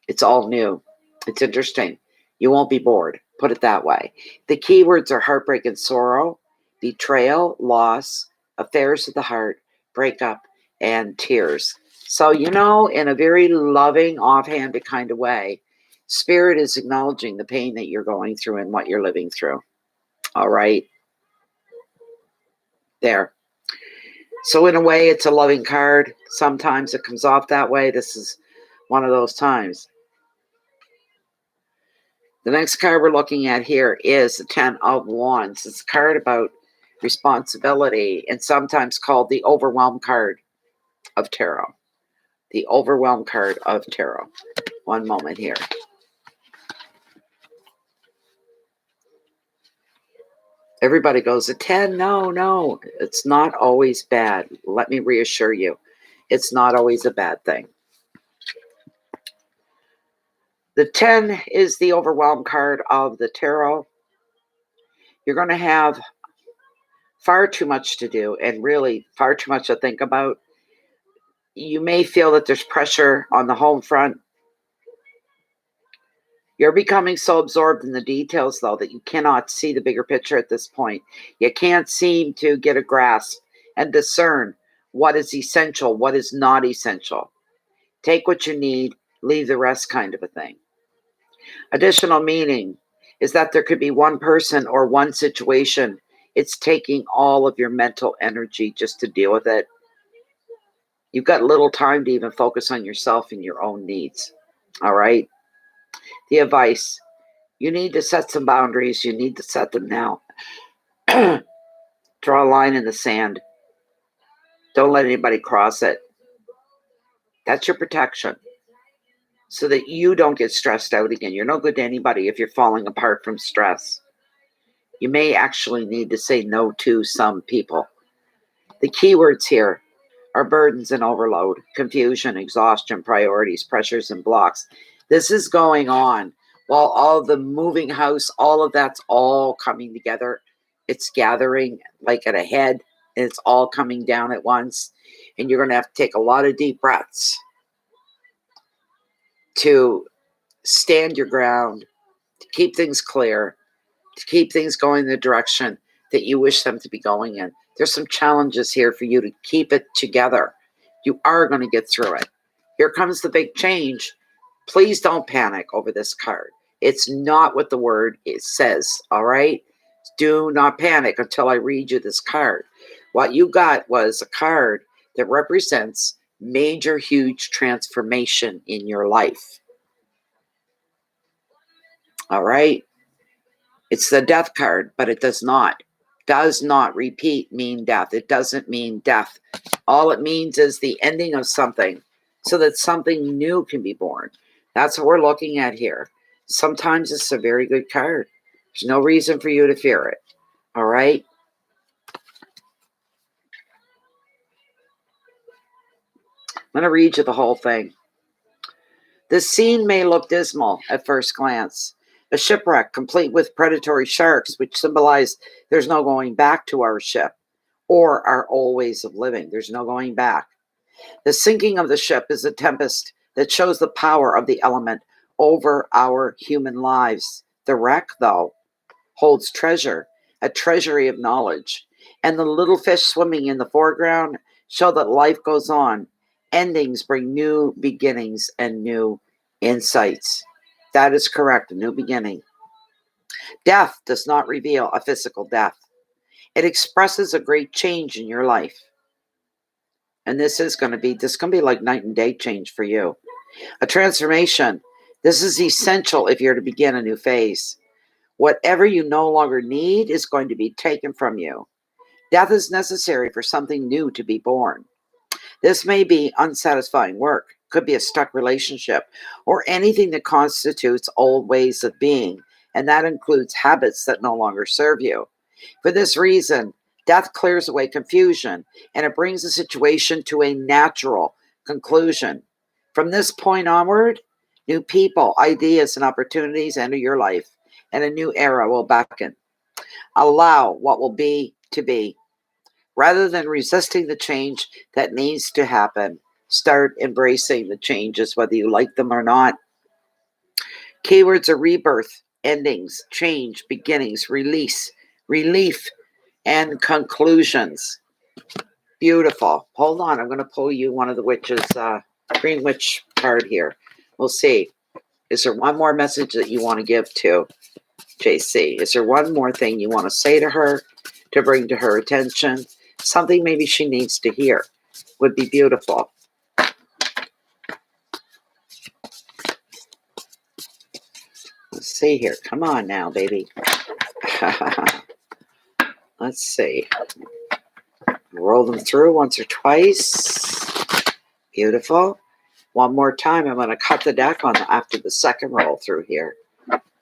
It's all new. It's interesting. You won't be bored. Put it that way. The keywords are heartbreak and sorrow, betrayal, loss, affairs of the heart, breakup, and tears. So, in a very loving, offhanded kind of way, Spirit is acknowledging the pain that you're going through and what you're living through. All right? There. So, in a way, it's a loving card. Sometimes it comes off that way. This is one of those times. The next card we're looking at here is the 10 of Wands. It's a card about responsibility and sometimes called the overwhelm card of tarot. The overwhelm card of tarot. One moment here. Everybody goes, a 10? No. It's not always bad. Let me reassure you. It's not always a bad thing. The 10 is the overwhelm card of the tarot. You're going to have far too much to do and really far too much to think about. You may feel that there's pressure on the home front. You're becoming so absorbed in the details, though, that you cannot see the bigger picture at this point. You can't seem to get a grasp and discern what is essential, what is not essential. Take what you need, leave the rest kind of a thing. Additional meaning is that there could be one person or one situation. It's taking all of your mental energy just to deal with it. You've got little time to even focus on yourself and your own needs. All right? The advice, you need to set some boundaries. You need to set them now. Draw a line in the sand. Don't let anybody cross it. That's your protection. So that you don't get stressed out again. You're no good to anybody if you're falling apart from stress. You may actually need to say no to some people. The keywords here are burdens and overload, confusion, exhaustion, priorities, pressures, and blocks. This is going on while all the moving house, all of that's all coming together. It's gathering like at a head, and it's all coming down at once. And you're going to have to take a lot of deep breaths to stand your ground, to keep things clear, to keep things going in the direction that you wish them to be going in. There's some challenges here for you to keep it together. You are going to get through it. Here comes the big change. Please don't panic over this card. It's not what the word says, all right? Do not panic until I read you this card. What you got was a card that represents major, huge transformation in your life. All right? It's the death card, but it does not does not repeat mean death. It doesn't mean death. All it means is the ending of something so that something new can be born. That's what we're looking at here. Sometimes it's a very good card. There's no reason for you to fear it. All right? I'm going to read you the whole thing. The scene may look dismal at first glance. A shipwreck complete with predatory sharks, which symbolize there's no going back to our ship or our old ways of living. There's no going back. The sinking of the ship is a tempest that shows the power of the element over our human lives. The wreck, though, holds treasure, a treasury of knowledge. And the little fish swimming in the foreground show that life goes on. Endings bring new beginnings and new insights. That is correct, a new beginning. Death does not reveal a physical death. It expresses a great change in your life. And this is going to be like night and day change for you. A transformation. This is essential if you're to begin a new phase. Whatever you no longer need is going to be taken from you. Death is necessary for something new to be born. This may be unsatisfying work, could be a stuck relationship, or anything that constitutes old ways of being, and that includes habits that no longer serve you. For this reason, death clears away confusion, and it brings the situation to a natural conclusion. From this point onward, new people, ideas, and opportunities enter your life, and a new era will beckon. Allow what will be to be. Rather than resisting the change that needs to happen, start embracing the changes, whether you like them or not. Keywords are rebirth, endings, change, beginnings, release, relief, and conclusions. Beautiful. Hold on. I'm going to pull you one of the witches, Green Witch card here. We'll see. Is there one more message that you want to give to JC? Is there one more thing you want to say to her to bring to her attention? Something maybe she needs to hear would be beautiful. Let's see here. Come on now, baby. Let's see. Roll them through once or twice. Beautiful. One more time. I'm going to cut the deck on after the second roll through here.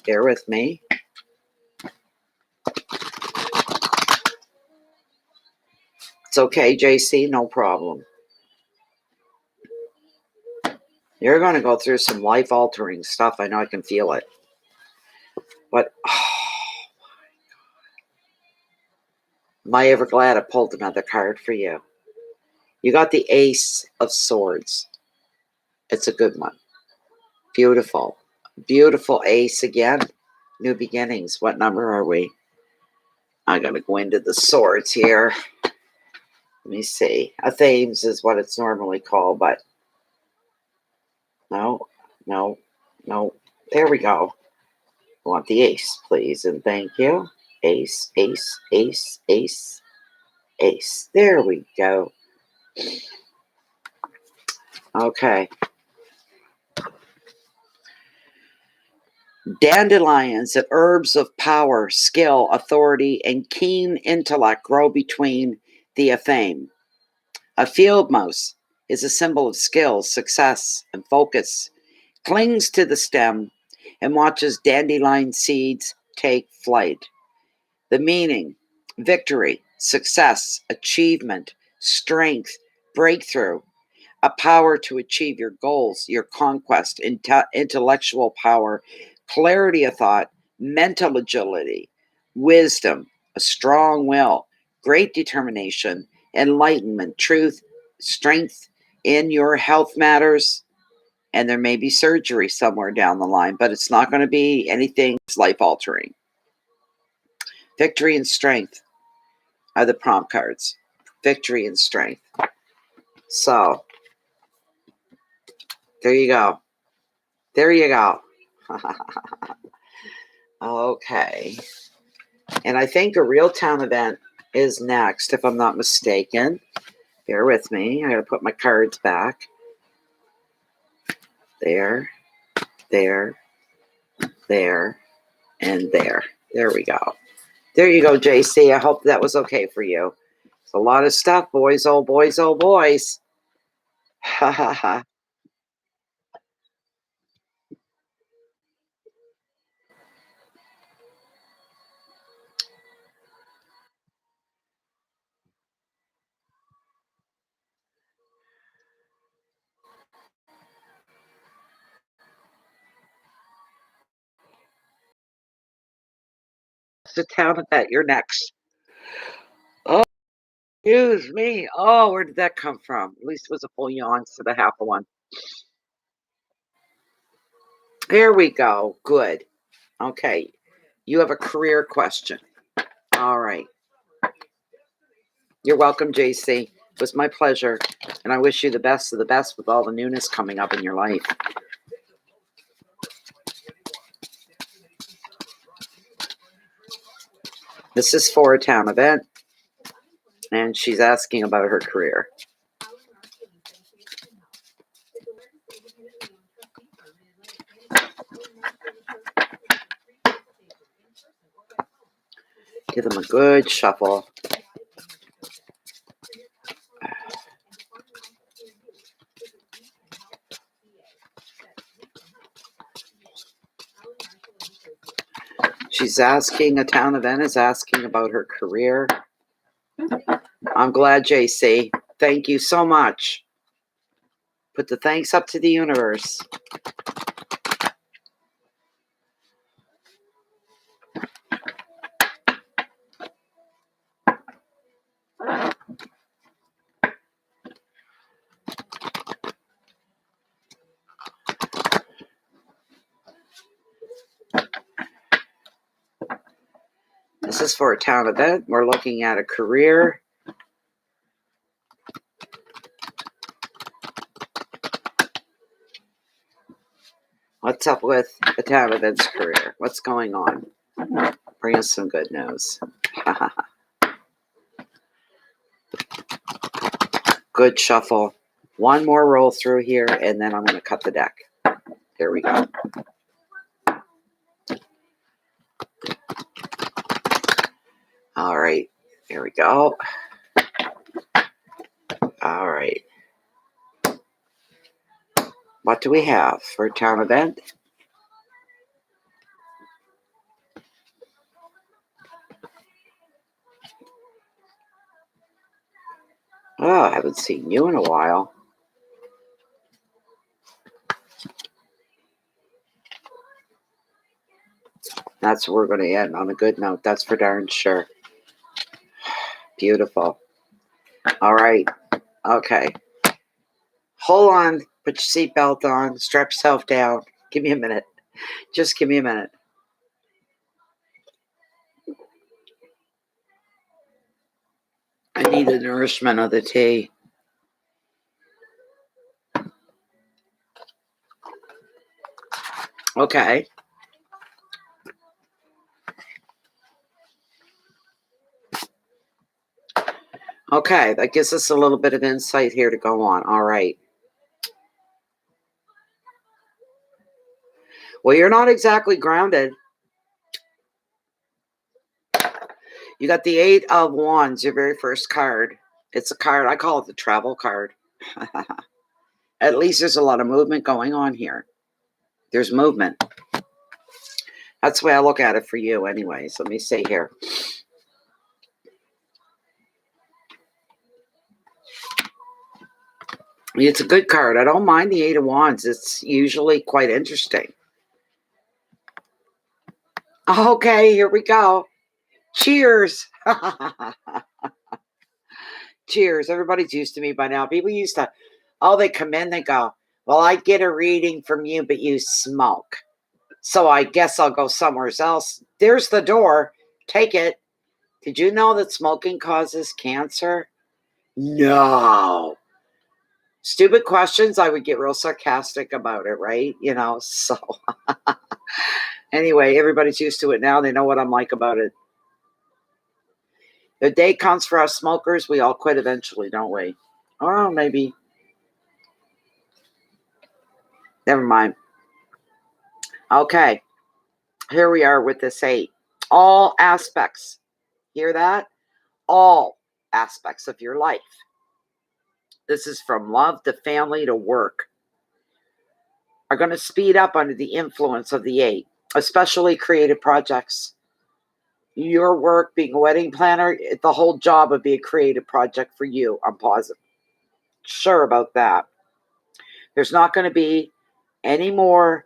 Bear with me. It's okay, JC. No problem. You're going to go through some life-altering stuff. I know I can feel it. But, am I ever glad I pulled another card for you? You got the Ace of Swords. It's a good one. Beautiful. Beautiful ace again. New beginnings. What number are we? I'm going to go into the swords here. Let me see. A Thames is what it's normally called, but no. There we go. I want the ace, please, and thank you. Ace, ace, ace, ace, ace. There we go. Okay. Dandelions and herbs of power, skill, authority, and keen intellect grow between the athame. A field mouse is a symbol of skill, success, and focus. Clings to the stem and watches dandelion seeds take flight. The meaning: victory, success, achievement, strength, breakthrough, a power to achieve your goals, your conquest, intellectual power, clarity of thought, mental agility, wisdom, a strong will, great determination, enlightenment, truth, strength in your health matters. And there may be surgery somewhere down the line, but it's not going to be anything life-altering. Victory and strength are the prompt cards. Victory and strength. So, there you go. There you go. Okay. And I think a real town event is next, if I'm not mistaken. Bear with me. I got to put my cards back. There, there, there, and there. There we go. There you go, JC. I hope that was okay for you. It's a lot of stuff, boys. Oh, boys. Oh, boys. Ha ha ha. Sit down and bet. You're next. Oh, excuse me. Oh, where did that come from? At least it was a full yawn instead of half a one. Here we go. Good. Okay. You have a career question. All right. You're welcome, JC. It was my pleasure. And I wish you the best of the best with all the newness coming up in your life. This is for a town event. And she's asking about her career. Give them a good shuffle. She's asking, a town event is asking about her career. I'm glad, JC. Thank you so much. Put the thanks up to the universe. This is for a town event. We're looking at a career. What's up with a town event's career? What's going on? Bring us some good news. Good shuffle. One more roll through here, and then I'm going to cut the deck. There we go. All right. There we go. All right. What do we have for a town event? Oh, I haven't seen you in a while. That's where we're going to end on a good note. That's for darn sure. Beautiful. All right. Okay. Hold on. Put your seatbelt on. Strap yourself down. Give me a minute. Just give me a minute. I need the nourishment of the tea. Okay. Okay, that gives us a little bit of insight here to go on. All right. Well, you're not exactly grounded. You got the 8 of Wands, your very first card. It's a card, I call it the travel card. At least there's a lot of movement going on here. There's movement. That's the way I look at it for you anyways. Let me see here. It's a good card. I don't mind the 8 of Wands. It's usually quite interesting. Okay, here we go. Cheers. Cheers. Everybody's used to me by now. People used to, they come in, they go, well, I get a reading from you, but you smoke. So I guess I'll go somewhere else. There's the door. Take it. Did you know that smoking causes cancer? No. Stupid questions. I would get real sarcastic about it, right? So anyway, everybody's used to it now. They know what I'm like about it. The day comes for us smokers, we all quit eventually, don't we? Or maybe. Never mind. Okay. Here we are with this 8. All aspects Hear that? All aspects of your life. This is from love to family to work. Are going to speed up under the influence of the 8, especially creative projects. Your work being a wedding planner, the whole job would be a creative project for you. I'm positive. Sure about that. There's not going to be any more.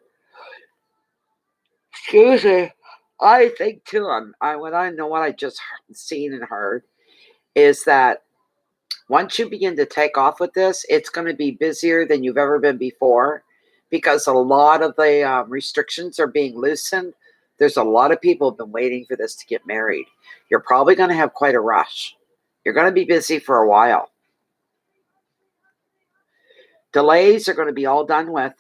Excuse me. I think too. What I know, what I just seen and heard is that once you begin to take off with this, it's going to be busier than you've ever been before, because a lot of the restrictions are being loosened. There's a lot of people who have been waiting for this to get married. You're probably going to have quite a rush. You're going to be busy for a while. Delays are going to be all done with.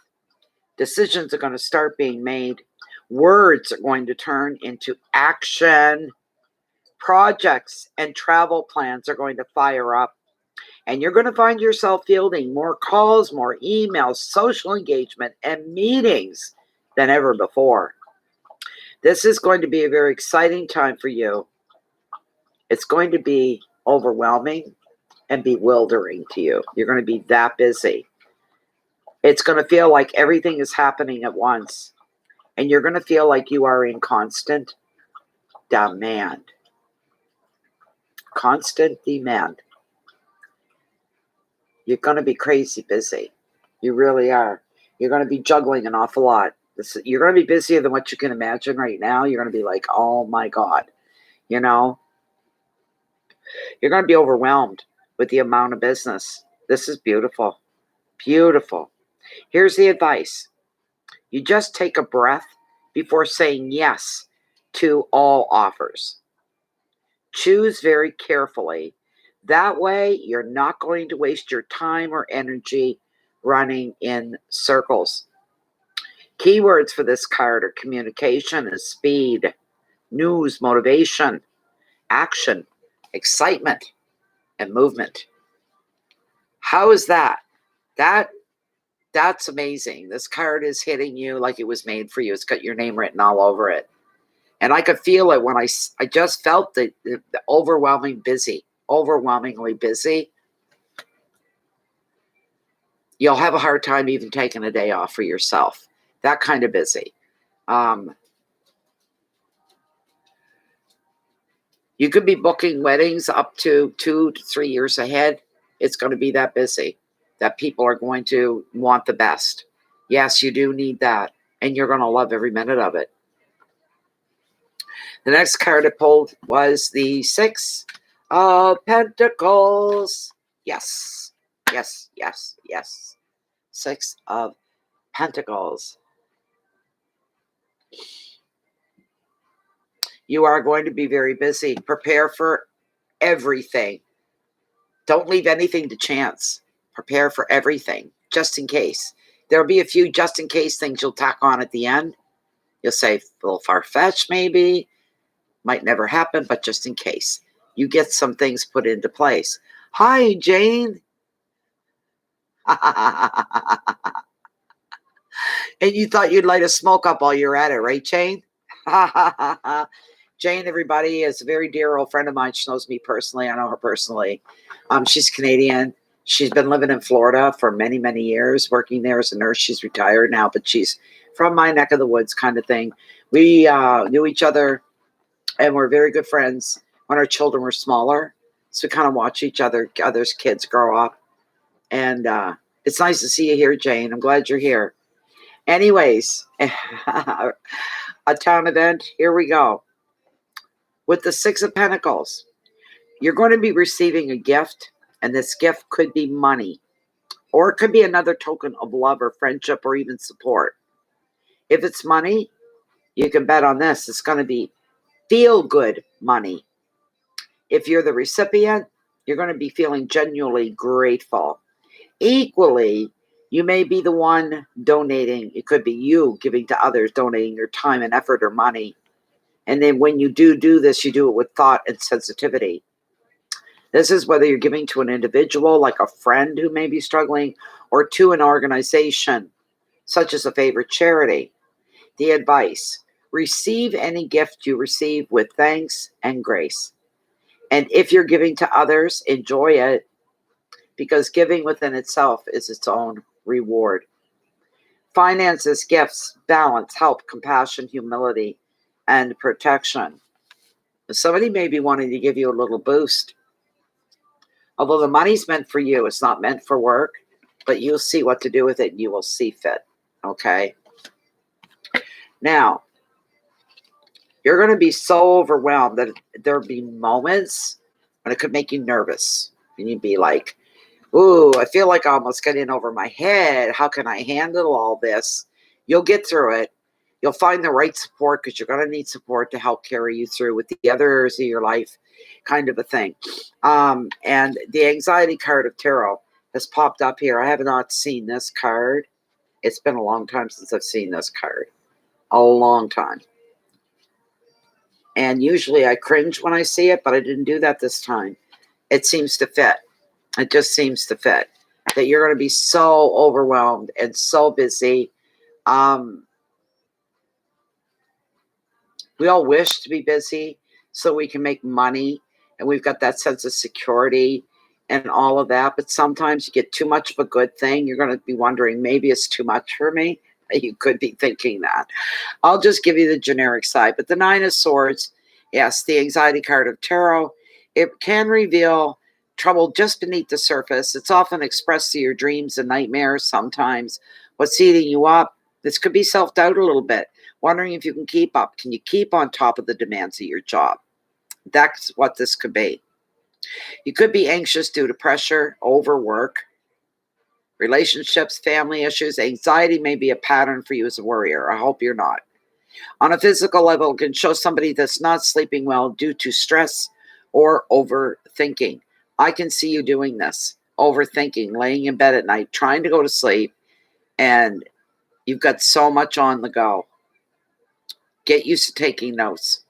Decisions are going to start being made. Words are going to turn into action. Projects and travel plans are going to fire up. And you're going to find yourself fielding more calls, more emails, social engagement, and meetings than ever before. This is going to be a very exciting time for you. It's going to be overwhelming and bewildering to you. You're going to be that busy. It's going to feel like everything is happening at once. And you're going to feel like you are in constant demand. Constant demand. You're going to be crazy busy. You really are. You're going to be juggling an awful lot. You're going to be busier than what you can imagine right now. You're going to be like, oh my God. You know, you're going to be overwhelmed with the amount of business. This is beautiful. Beautiful. Here's the advice. You just take a breath before saying yes to all offers. Choose very carefully. That way, you're not going to waste your time or energy running in circles. Keywords for this card are communication and speed, news, motivation, action, excitement, and movement. How is that? That's amazing. This card is hitting you like it was made for you. It's got your name written all over it. And I could feel it when I just felt the overwhelmingly busy. You'll have a hard time even taking a day off for yourself. That kind of busy. You could be booking weddings up to 2 to 3 years ahead. It's going to be that busy that people are going to want the best. Yes, you do need that. And you're going to love every minute of it. The next card I pulled was the 6 of Pentacles. Yes, yes, yes, yes. 6 of Pentacles. You are going to be very busy. Prepare for everything. Don't leave anything to chance. Prepare for everything, just in case. There'll be a few just in case things you'll tack on at the end. You'll say, a little far-fetched maybe. Might never happen, but just in case. You get some things put into place. Hi, Jane. And you thought you'd light a smoke up while you're at it, right, Jane? Jane, everybody, is a very dear old friend of mine. She knows me personally. I know her personally. She's Canadian. She's been living in Florida for many, many years, working there as a nurse. She's retired now, but she's from my neck of the woods kind of thing. We knew each other, and we're very good friends when our children were smaller. So we kind of watch other's kids grow up. And it's nice to see you here, Jane. I'm glad you're here. Anyways, a town event. Here we go. With the 6 of Pentacles, you're going to be receiving a gift, and this gift could be money, or it could be another token of love or friendship or even support. If it's money, you can bet on this. It's going to be feel-good money. If you're the recipient, you're going to be feeling genuinely grateful. Equally, you may be the one donating. It could be you giving to others, donating your time and effort or money. And then when you do this, you do it with thought and sensitivity. This is whether you're giving to an individual, like a friend who may be struggling, or to an organization, such as a favorite charity. The advice: receive any gift you receive with thanks and grace. And if you're giving to others, enjoy it, because giving within itself is its own reward. Finances, gifts, balance, help, compassion, humility, and protection. Somebody may be wanting to give you a little boost. Although the money's meant for you, it's not meant for work, but you'll see what to do with it and you will see fit. Okay? Now, you're going to be so overwhelmed that there'll be moments when it could make you nervous. And you'd be like, ooh, I feel like I almost got in over my head. How can I handle all this? You'll get through it. You'll find the right support, because you're going to need support to help carry you through with the other areas of your life, kind of a thing. And the anxiety card of tarot has popped up here. I have not seen this card. It's been a long time since I've seen this card. A long time. And usually I cringe when I see it, but I didn't do that this time. It seems to fit. It just seems to fit. That you're going to be so overwhelmed and so busy. We all wish to be busy so we can make money, and we've got that sense of security and all of that. But sometimes you get too much of a good thing. You're going to be wondering, maybe it's too much for me. You could be thinking that. I'll just give you the generic side. But the Nine of Swords, yes, the anxiety card of tarot, it can reveal trouble just beneath the surface. It's often expressed through your dreams and nightmares sometimes. What's eating you up? This could be self-doubt a little bit. Wondering if you can keep up. Can you keep on top of the demands of your job? That's what this could be. You could be anxious due to pressure, overwork, relationships, family issues. Anxiety may be a pattern for you as a worrier. I hope you're not. On a physical level, it can show somebody that's not sleeping well due to stress or overthinking. I can see you doing this. Overthinking, laying in bed at night, trying to go to sleep, and you've got so much on the go. Get used to taking notes.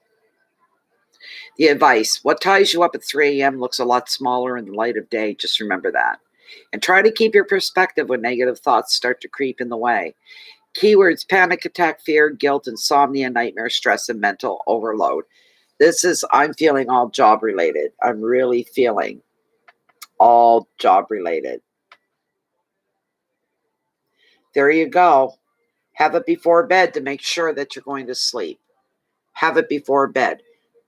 The advice: what ties you up at 3 a.m. looks a lot smaller in the light of day. Just remember that. And try to keep your perspective when negative thoughts start to creep in the way. Keywords: panic attack, fear, guilt, insomnia, nightmare, stress, and mental overload. I'm feeling all job related. I'm really feeling all job related. There you go. Have it before bed to make sure that you're going to sleep. Have it before bed.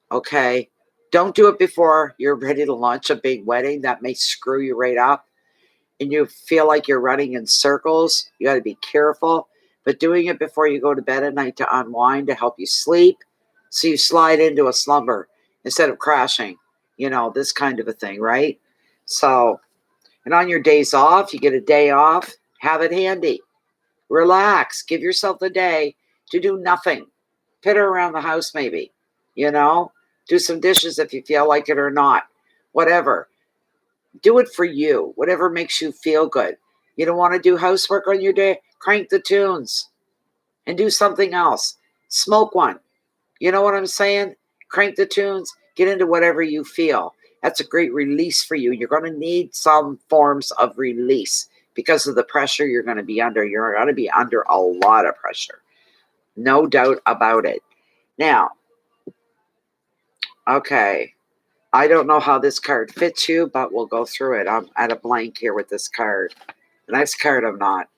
Okay? Don't do it before you're ready to launch a big wedding. That may screw you right up. And you feel like you're running in circles. You got to be careful. But doing it before you go to bed at night to unwind, to help you sleep, so you slide into a slumber instead of crashing. This kind of a thing, right? So, and on your days off, you get a day off, have it handy. Relax. Give yourself the day to do nothing. Pitter around the house maybe. Do some dishes if you feel like it or not. Whatever. Do it for you. Whatever makes you feel good. You don't want to do housework on your day? Crank the tunes and do something else. Smoke one. You know what I'm saying? Crank the tunes. Get into whatever you feel. That's a great release for you. You're going to need some forms of release because of the pressure you're going to be under. You're going to be under a lot of pressure. No doubt about it. Now, okay, I don't know how this card fits you, but we'll go through it. I'm at a blank here with this card. The next card I'm not,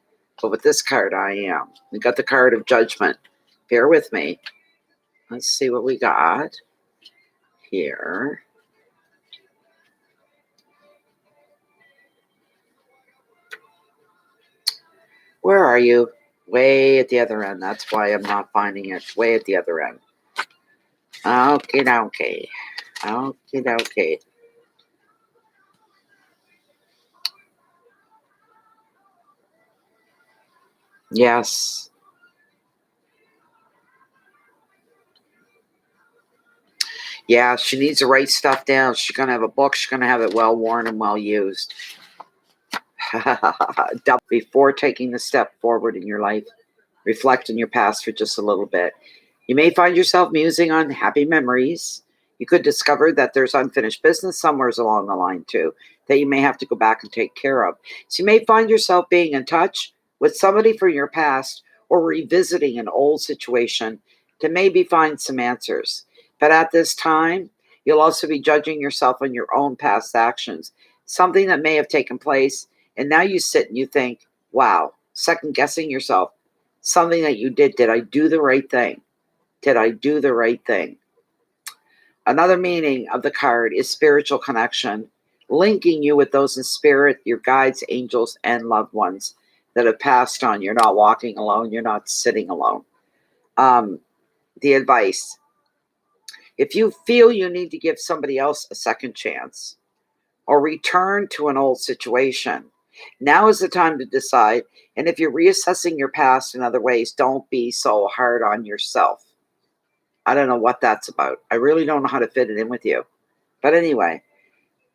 but with this card I am. We got the card of Judgment. Bear with me. Let's see what we got here. Where are you? Way at the other end. That's why I'm not finding it. Way at the other end. Okay. Okay. Yes. Yeah, she needs to write stuff down. She's going to have a book. She's going to have it well worn and well used. Before taking the step forward in your life, reflect on your past for just a little bit. You may find yourself musing on happy memories. You could discover that there's unfinished business somewhere along the line too, that you may have to go back and take care of. So you may find yourself being in touch with somebody from your past or revisiting an old situation to maybe find some answers. But at this time, You'll also be judging yourself on your own past actions, something that may have taken place. And now you sit and you think, wow, second guessing yourself, something that you did. Did I do the right thing? Did I do the right thing? Another meaning of the card is spiritual connection, linking you with those in spirit, your guides, angels, and loved ones that have passed on. You're not walking alone. You're not sitting alone. The advice: if you feel you need to give somebody else a second chance or return to an old situation, now is the time to decide. And if you're reassessing your past in other ways, don't be so hard on yourself. I don't know what that's about. I really don't know how to fit it in with you. But anyway,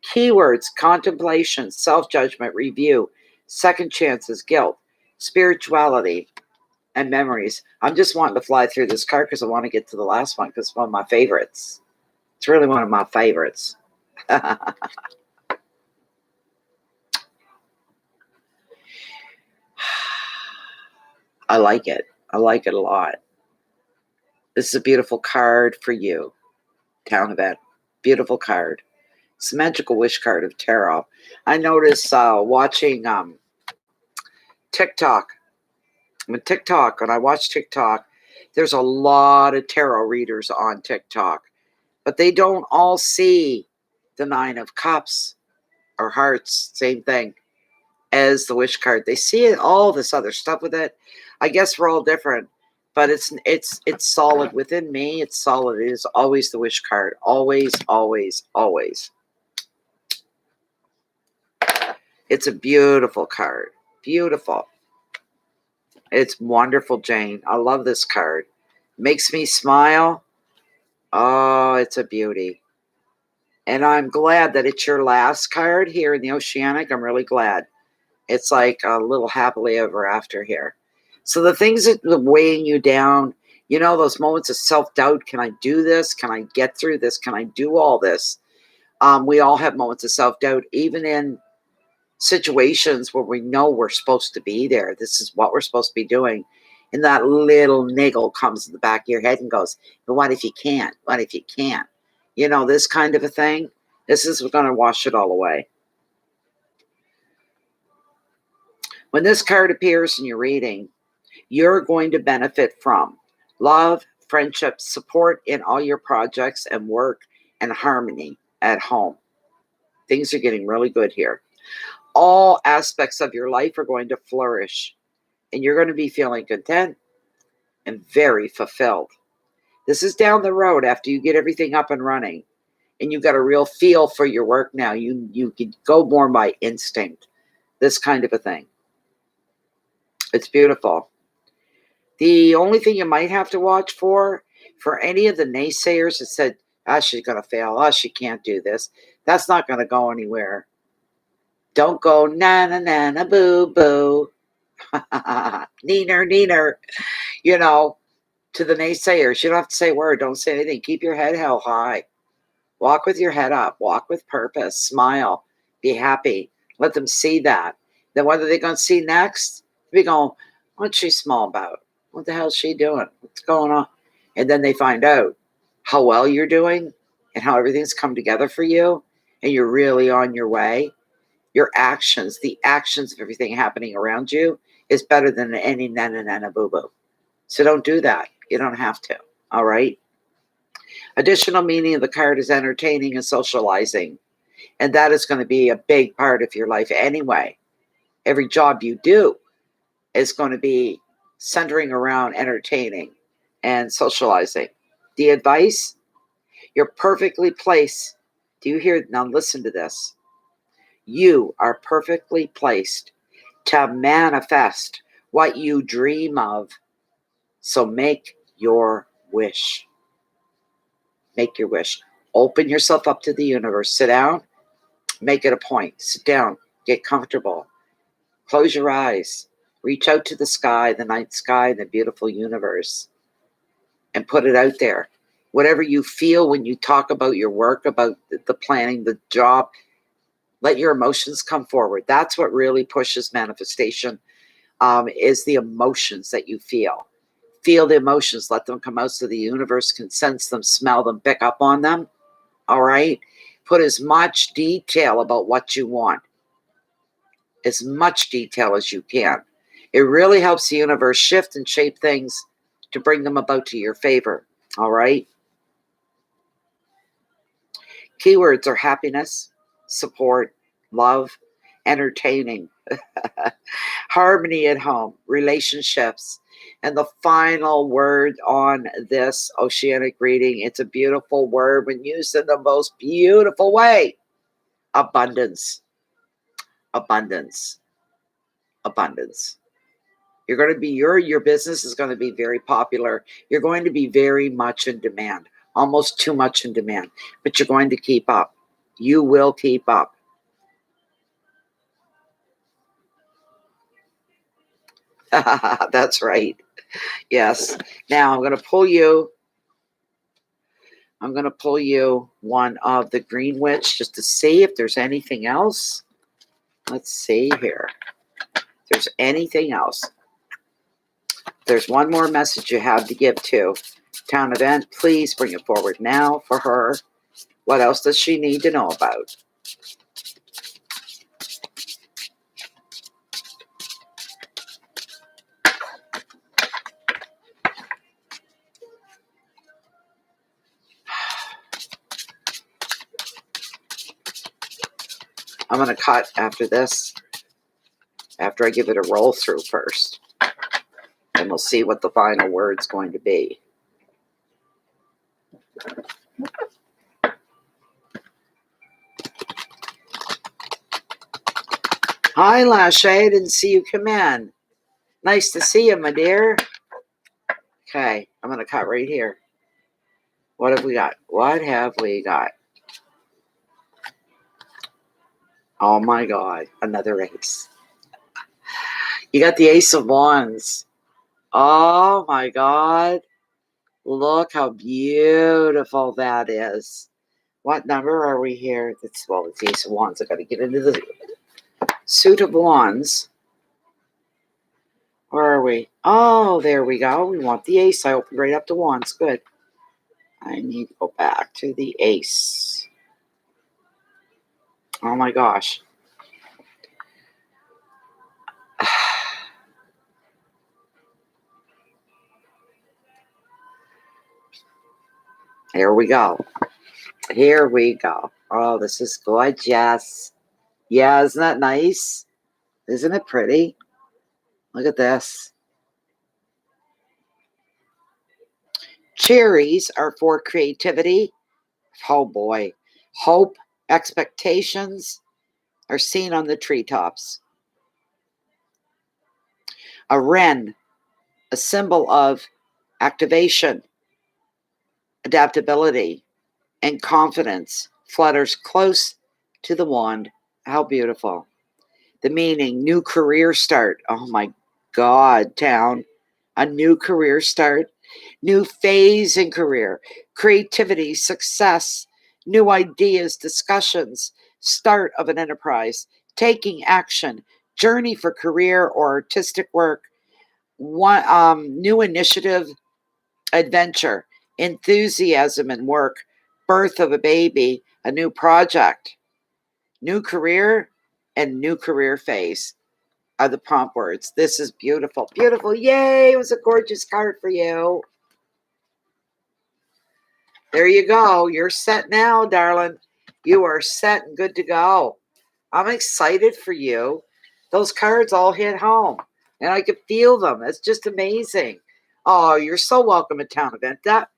keywords: contemplation, self-judgment, review, second chances, guilt, spirituality, and memories. I'm just wanting to fly through this card because I want to get to the last one because it's one of my favorites. It's really one of my favorites. I like it. I like it a lot. This is a beautiful card for you. Town event. Beautiful card. It's a magical wish card of tarot. I noticed watching TikTok. When I watch TikTok, there's a lot of tarot readers on TikTok, but they don't all see the Nine of Cups or Hearts, same thing as the wish card. They see it, all this other stuff with it. I guess we're all different, but it's solid within me. It's solid. It is always the wish card. Always, always, always. It's a beautiful card. Beautiful. It's wonderful, Jane. I love this card. Makes me smile. Oh, it's a beauty. And I'm glad that it's your last card here in the Oceanic. I'm really glad. It's like a little happily ever after here. So the things that are weighing you down, you know, those moments of self-doubt. Can I do this? Can I get through this? Can I do all this? We all have moments of self-doubt, even in situations where we know we're supposed to be there. This is what we're supposed to be doing. And that little niggle comes in the back of your head and goes, but what if you can't? What if you can't? You know, this kind of a thing. This is going to wash it all away. When this card appears in your reading, you're going to benefit from love, friendship, support in all your projects and work, and harmony at home. Things are getting really good here. All aspects of your life are going to flourish, and you're going to be feeling content and very fulfilled. This is down the road after you get everything up and running, and you've got a real feel for your work now. You can go more by instinct, this kind of a thing. It's beautiful. The only thing you might have to watch for any of the naysayers that said, she's going to fail, she can't do this, that's not going to go anywhere. Don't go na boo boo, neener, you know, to the naysayers. You don't have to say a word. Don't say anything. Keep your head held high. Walk with your head up. Walk with purpose. Smile. Be happy. Let them see that. Then what are they going to see next? Be going, what's she small about? What the hell is she doing? What's going on? And then they find out how well you're doing and how everything's come together for you, and you're really on your way. Your actions, the actions of everything happening around you, is better than any nana boo boo. So don't do that. You don't have to. All right. Additional meaning of the card is entertaining and socializing. And that is going to be a big part of your life anyway. Every job you do is going to be centering around entertaining and socializing. The advice: you're perfectly placed. Do you hear? Now listen to this. You are perfectly placed to manifest what you dream of. So make your wish. Make your wish. Open yourself up to the universe. Sit down. Make it a point. Sit down. Get comfortable. Close your eyes. Reach out to the sky, the night sky, the beautiful universe, and put it out there. Whatever you feel when you talk about your work, about the planning, the job, let your emotions come forward. That's what really pushes manifestation, is the emotions that you feel. Feel the emotions. Let them come out so the universe can sense them, smell them, pick up on them. All right? Put as much detail about what you want. As much detail as you can. It really helps the universe shift and shape things to bring them about to your favor. All right? Keywords are happiness, support, love, entertaining, harmony at home, relationships. And the final word on this oceanic reading, it's a beautiful word when used in the most beautiful way. Abundance. Abundance. Abundance. You're going to be, your business is going to be very popular. You're going to be very much in demand, almost too much in demand, but you're going to keep up. You will keep up. That's right. Yes. Now I'm going to pull you. I'm going to pull you one of the Green Witch just to see if there's anything else. Let's see here. If there's anything else. There's one more message you have to give to town event. Please bring it forward now for her. What else does she need to know about? I'm going to cut after this, after I give it a roll through first. And we'll see what the final word's going to be. Hi, Lashe. I didn't see you come in. Nice to see you, my dear. Okay, I'm going to cut right here. What have we got? What have we got? Oh, my God. Another ace. You got the Ace of Wands. Oh, my God. Look how beautiful that is. What number are we here? It's the Ace of Wands. I got to get into the Suit of Wands. Where are we? Oh, there we go. We want the ace. I opened right up to Wands. Good. I need to go back to the ace. Oh my gosh. Here we go. Here we go. Oh, this is gorgeous. Yeah, isn't that nice? Isn't it pretty? Look at this. Cherries are for creativity. Oh boy. Hope, expectations are seen on the treetops. A wren, a symbol of activation, adaptability, and confidence, flutters close to the wand. How beautiful. The meaning, new career start. Oh my God, town. A new career start, new phase in career, creativity, success, new ideas, discussions, start of an enterprise, taking action, journey for career or artistic work, new initiative, adventure, enthusiasm in work, birth of a baby, a new project, new career, and new career phase are the prompt words. This is beautiful. Beautiful. Yay. It was a gorgeous card for you. There you go. You're set now, darling. You are set and good to go. I'm excited for you. Those cards all hit home, and I could feel them. It's just amazing. Oh, you're so welcome at Town Event. That,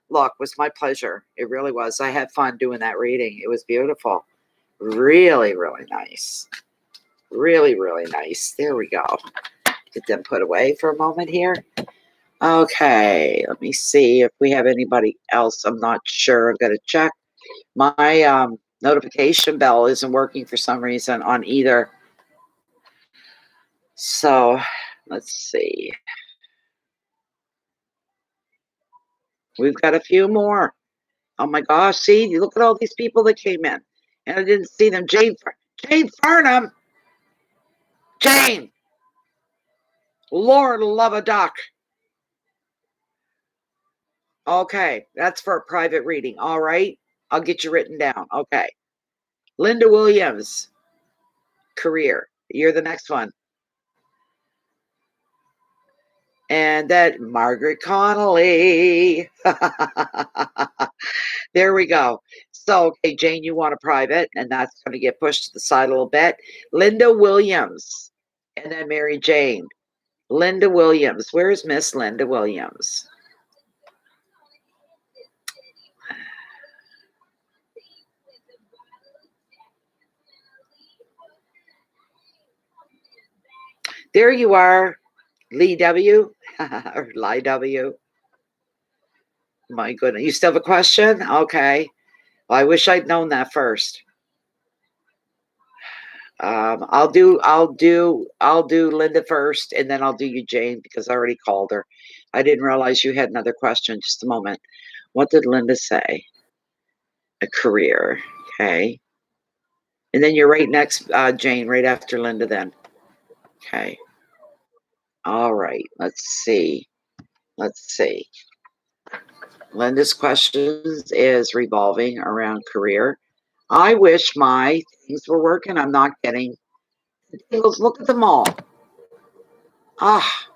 look, was my pleasure. It really was. I had fun doing that reading. It was beautiful. Really, really nice. Really, really nice. There we go. Get them put away for a moment here. Okay, let me see if we have anybody else. I'm not sure. I'm going to check. My notification bell isn't working for some reason on either. So let's see. We've got a few more. Oh my gosh, see, look at all these people that came in. And I didn't see them. Jane Farnham. Jane. Lord love a duck. Okay, that's for a private reading. All right. I'll get you written down. Okay. Linda Williams, career. You're the next one. And that Margaret Connolly. There we go. So, okay, Jane, you want a private, and that's going to get pushed to the side a little bit. Linda Williams, and then Mary Jane. Linda Williams. Where's Miss Linda Williams? There you are, Lee W. or Lie W. My goodness. You still have a question? Okay. Well, I wish I'd known that first. I'll do Linda first, and then I'll do you, Jane, because I already called her. I didn't realize you had another question. Just a moment. What did Linda say? A career. Okay. And then you're right next, Jane, right after Linda then. Okay. All right. Let's see. Linda's questions is revolving around career. I wish my things were working. I'm not getting the deals. Look at them all. Ah.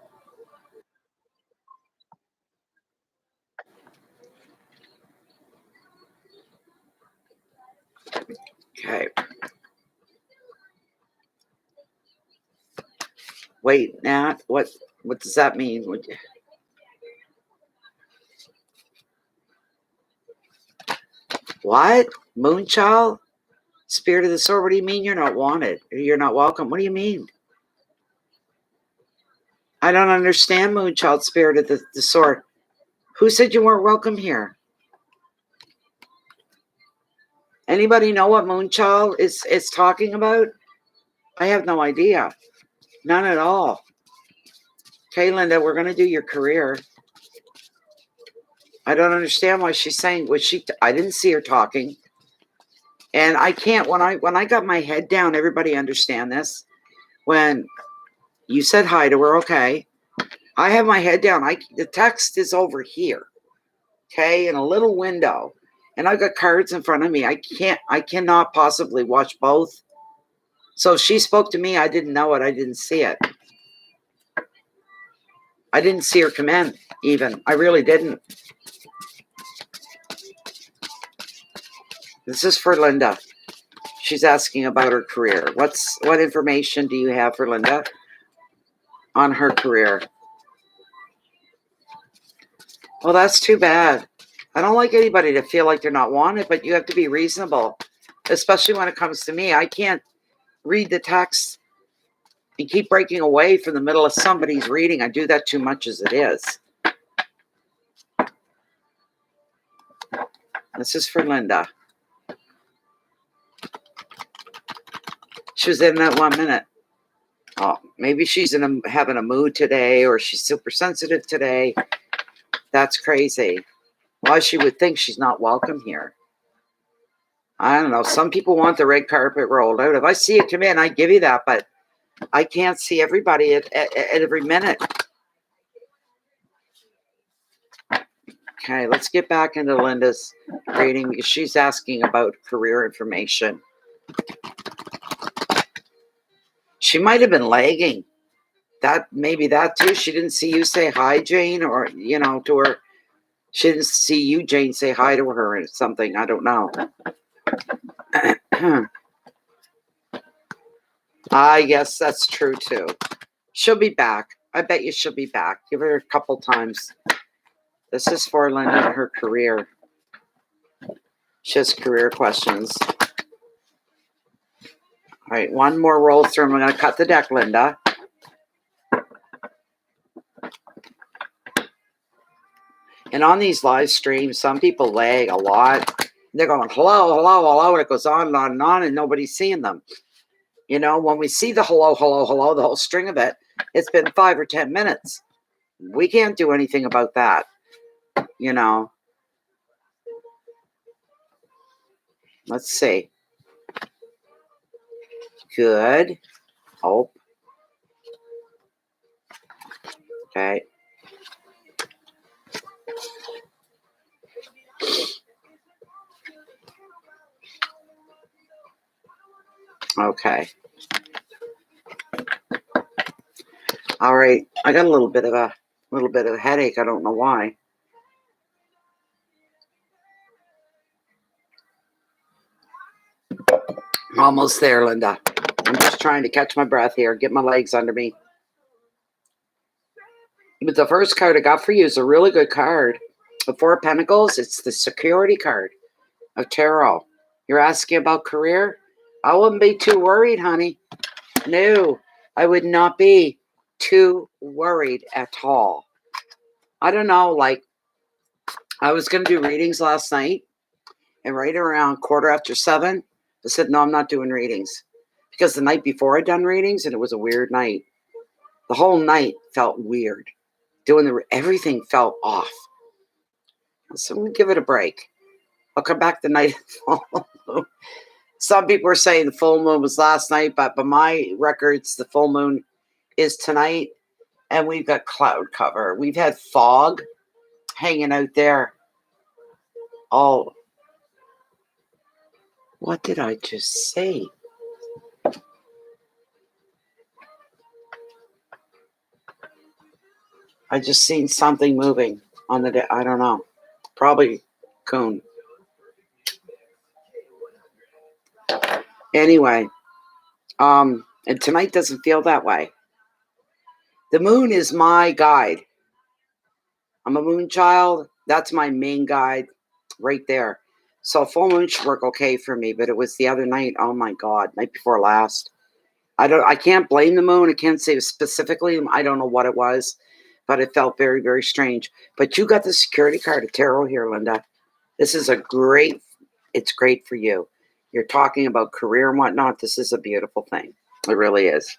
Okay. Wait, Nat, what does that mean? What? Moonchild? Spirit of the sword? What do you mean you're not wanted? You're not welcome? What do you mean? I don't understand, Moonchild, spirit of the sword. Who said you weren't welcome here? Anybody know what Moonchild is talking about? I have no idea. None at all. Okay, Linda, we're going to do your career. I don't understand why she's saying what I didn't see her talking. And I can't, when I got my head down, everybody understand this. When you said hi to her, okay. I have my head down. The text is over here. Okay, in a little window. And I've got cards in front of me. I cannot possibly watch both. So if she spoke to me, I didn't know it. I didn't see it. I didn't see her come in, even. I really didn't. This is for Linda. She's asking about her career. What information do you have for Linda on her career? Well, that's too bad. I don't like anybody to feel like they're not wanted, but you have to be reasonable, especially when it comes to me. I can't read the text and keep breaking away from the middle of somebody's reading. I do that too much as it is. This is for Linda. She was in that 1 minute. Oh, maybe she's having a mood today, or she's super sensitive today. That's crazy. Why she would think she's not welcome here. I don't know. Some people want the red carpet rolled out. If I see it come in, I give you that, but I can't see everybody at every minute. Okay, let's get back into Linda's reading because she's asking about career information. She might have been lagging. Maybe that too. She didn't see you say hi, Jane, or to her. She didn't see you, Jane, say hi to her or something. I don't know. I guess that's true too. She'll be back. I bet you she'll be back. Give her a couple times. This is for Linda and her career. She has career questions. All right, one more roll through. I'm going to cut the deck, Linda. And on these live streams, some people lag a lot. They're going, hello, hello, hello, and it goes on and on and on, and nobody's seeing them. When we see the hello, hello, hello, the whole string of it, it's been 5 or 10 minutes. We can't do anything about that, Let's see. Good. Hope. Okay. Okay. All right. I got a little bit of a headache. I don't know why. Almost there, Linda. I'm just trying to catch my breath here, get my legs under me. But the first card I got for you is a really good card. The Four of Pentacles, it's the security card of tarot. You're asking about career? I wouldn't be too worried, honey. No, I would not be too worried at all. I don't know, like, I was going to do readings last night, and right around 7:15, I said, no, I'm not doing readings. Because the night before I'd done readings, and it was a weird night. The whole night felt weird. Everything felt off. So I'm going to give it a break. I'll come back the night of the full moon. Some people are saying the full moon was last night, but by my records, the full moon is tonight. And we've got cloud cover. We've had fog hanging out there. Oh, what did I just say? I just seen something moving on the I don't know. Probably coon. Anyway, and tonight doesn't feel that way. The moon is my guide. I'm a moon child. That's my main guide right there. So full moon should work okay for me, but it was the other night. Oh my God, night before last. I can't blame the moon. I can't say specifically. I don't know what it was, but it felt very, very strange. But you got the security card of tarot here, Linda. This is it's great for you. You're talking about career and whatnot. This is a beautiful thing. It really is.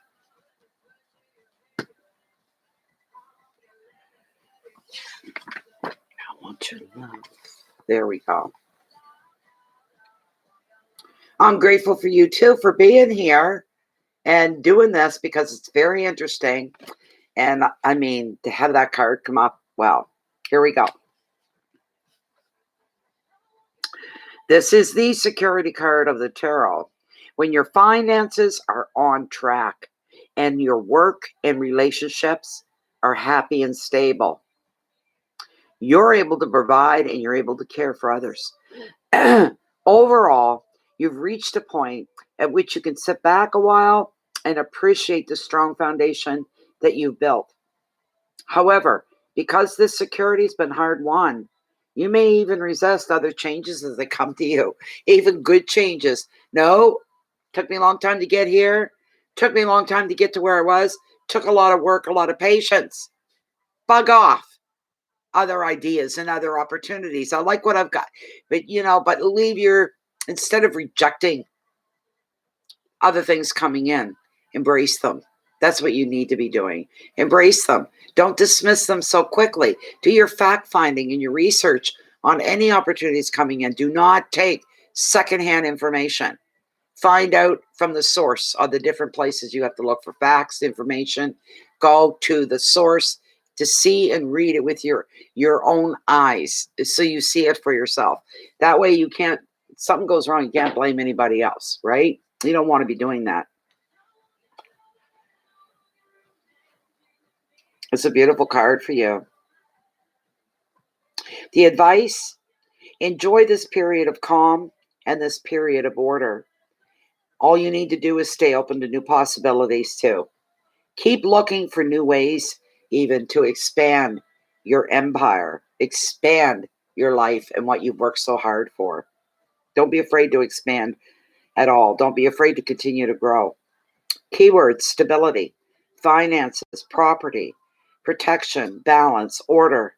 I want you to know. There we go. I'm grateful for you too for being here and doing this because it's very interesting. And I mean, to have that card come up, well, here we go. This is the security card of the tarot. When your finances are on track and your work and relationships are happy and stable, you're able to provide and you're able to care for others. Overall, you've reached a point at which you can sit back a while and appreciate the strong foundation that you've built. However, because this security has been hard won, you may even resist other changes as they come to you, even good changes. No, took me a long time to get here. Took me a long time to get to where I was. Took a lot of work, a lot of patience. Bug off other ideas and other opportunities. I like what I've got. But, instead of rejecting other things coming in, embrace them. That's what you need to be doing. Embrace them. Don't dismiss them so quickly. Do your fact finding and your research on any opportunities coming in. Do not take secondhand information. Find out from the source of the different places you have to look for facts, information. Go to the source to see and read it with your own eyes so you see it for yourself. That way you can't, something goes wrong, you can't blame anybody else, right? You don't want to be doing that. It's a beautiful card for you. The advice, enjoy this period of calm and this period of order. All you need to do is stay open to new possibilities too. Keep looking for new ways even to expand your empire, expand your life and what you've worked so hard for. Don't be afraid to expand at all. Don't be afraid to continue to grow. Keywords, stability, finances, property, protection, balance, order,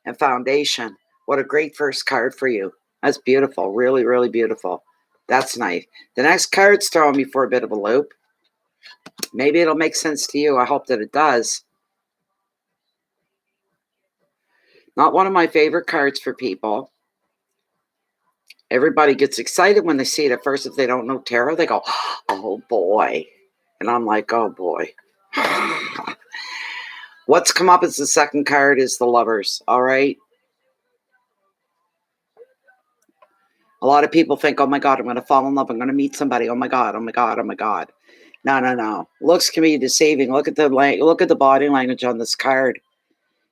and foundation. What a great first card for you. That's beautiful. Really, really beautiful. That's nice. The next card's throwing me for a bit of a loop. Maybe it'll make sense to you. I hope that it does. Not one of my favorite cards for people. Everybody gets excited when they see it at first. If they don't know tarot, they go, oh boy. And I'm like, oh boy. What's come up as the second card is the Lovers, all right? A lot of people think, oh my God, I'm going to fall in love. I'm going to meet somebody. Oh my God, oh my God, oh my God. No, no, no. Looks can be deceiving. Look at the body language on this card.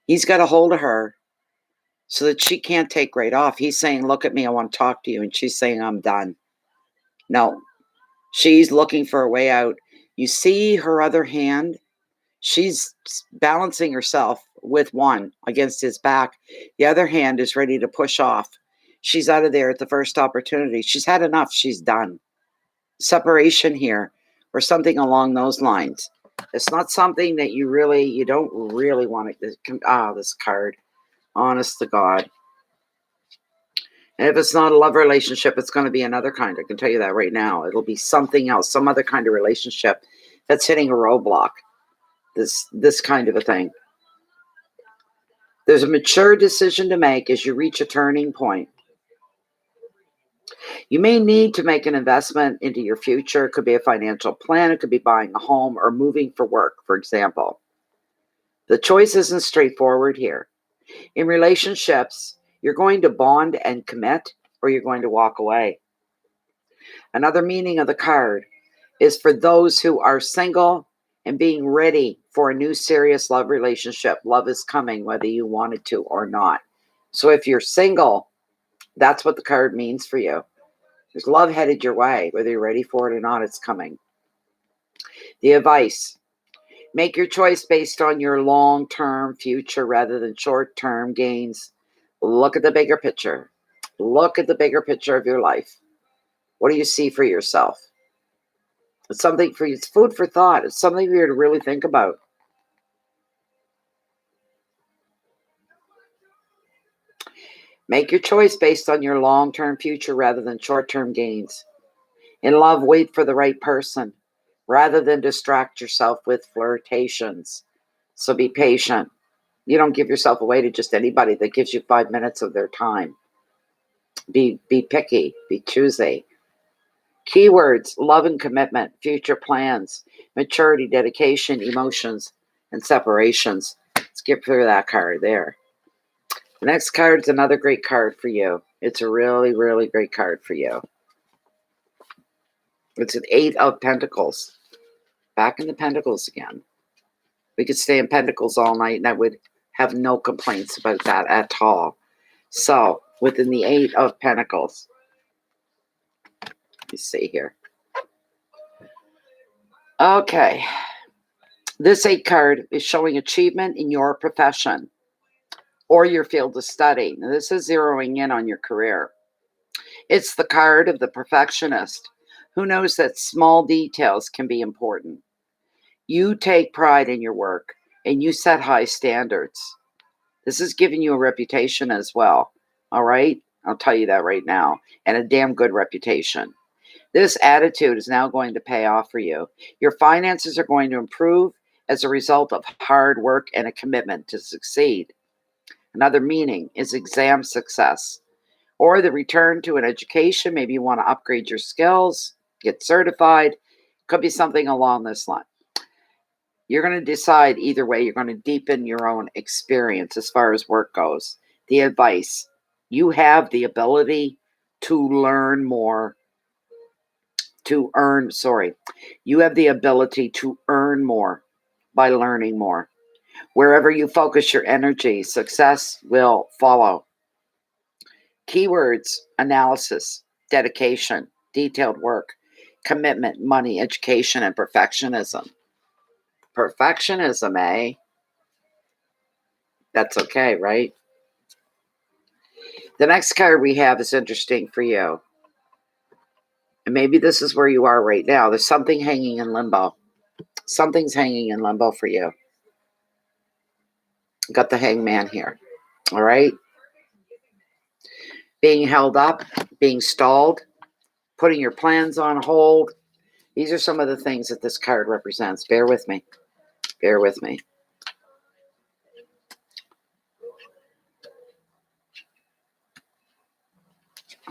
He's got a hold of her so that she can't take right off. He's saying, look at me, I want to talk to you. And she's saying, I'm done. No, she's looking for a way out. You see her other hand? She's balancing herself with one against his back. The other hand is ready to push off. She's out of there at the first opportunity. She's had enough. She's done. Separation here or something along those lines. It's not something that you don't really want to. This card. Honest to God. And if it's not a love relationship, it's going to be another kind. I can tell you that right now. It'll be something else, some other kind of relationship that's hitting a roadblock. This kind of a thing. There's a mature decision to make as you reach a turning point. You may need to make an investment into your future. It could be a financial plan. It could be buying a home or moving for work, for example. The choice isn't straightforward here. In relationships, you're going to bond and commit, or you're going to walk away. Another meaning of the card is for those who are single and being ready for a new serious love relationship. Love is coming, whether you want it to or not. So if you're single, that's what the card means for you. There's love headed your way. Whether you're ready for it or not, it's coming. The advice: make your choice based on your long-term future rather than short-term gains. Look at the bigger picture. Look at the bigger picture of your life. What do you see for yourself? It's something for you. It's food for thought. It's something for you to really think about. Make your choice based on your long-term future rather than short-term gains. In love, wait for the right person rather than distract yourself with flirtations. So be patient. You don't give yourself away to just anybody that gives you 5 minutes of their time. Be picky. Be choosy. Keywords: love and commitment, future plans, maturity, dedication, emotions, and separations. Let's get through that card there. The next card is another great card for you. It's a really, really great card for you. It's an 8 of Pentacles. Back in the Pentacles again. We could stay in Pentacles all night and I would have no complaints about that at all. So, within the 8 of Pentacles. Let me see here. Okay. This 8 card is showing achievement in your profession or your field of study. Now, this is zeroing in on your career. It's the card of the perfectionist who knows that small details can be important. You take pride in your work and you set high standards. This is giving you a reputation as well. All right? I'll tell you that right now. And a damn good reputation. This attitude is now going to pay off for you. Your finances are going to improve as a result of hard work and a commitment to succeed. Another meaning is exam success or the return to an education. Maybe you want to upgrade your skills, get certified. Could be something along this line. You're going to decide either way. You're going to deepen your own experience as far as work goes. The advice: you have the ability to learn more, you have the ability to earn more by learning more. Wherever you focus your energy, success will follow. Keywords: analysis, dedication, detailed work, commitment, money, education, and perfectionism. Perfectionism, eh? That's okay, right? The next card we have is interesting for you. And maybe this is where you are right now. There's something hanging in limbo. Something's hanging in limbo for you. Got the Hangman here. All right? Being held up, being stalled, putting your plans on hold. These are some of the things that this card represents. Bear with me. Bear with me.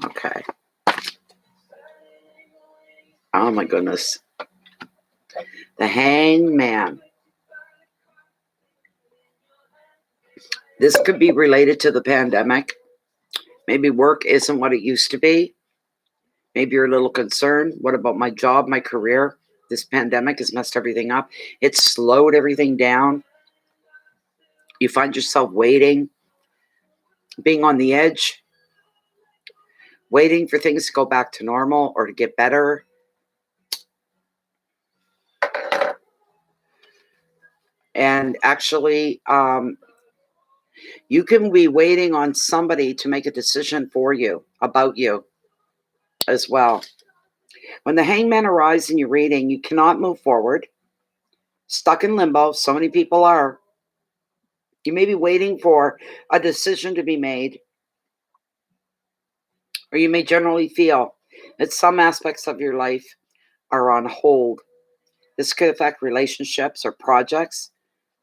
Okay. Oh my goodness. The Hangman. This could be related to the pandemic. Maybe work isn't what it used to be. Maybe you're a little concerned. What about my job, my career? This pandemic has messed everything up. It's slowed everything down. You find yourself waiting, being on the edge, waiting for things to go back to normal or to get better. And actually, you can be waiting on somebody to make a decision for you, about you as well. When the hangman arrives in your reading, you cannot move forward. Stuck in limbo. So many people are. You may be waiting for a decision to be made, or you may generally feel that some aspects of your life are on hold. This could affect relationships or projects.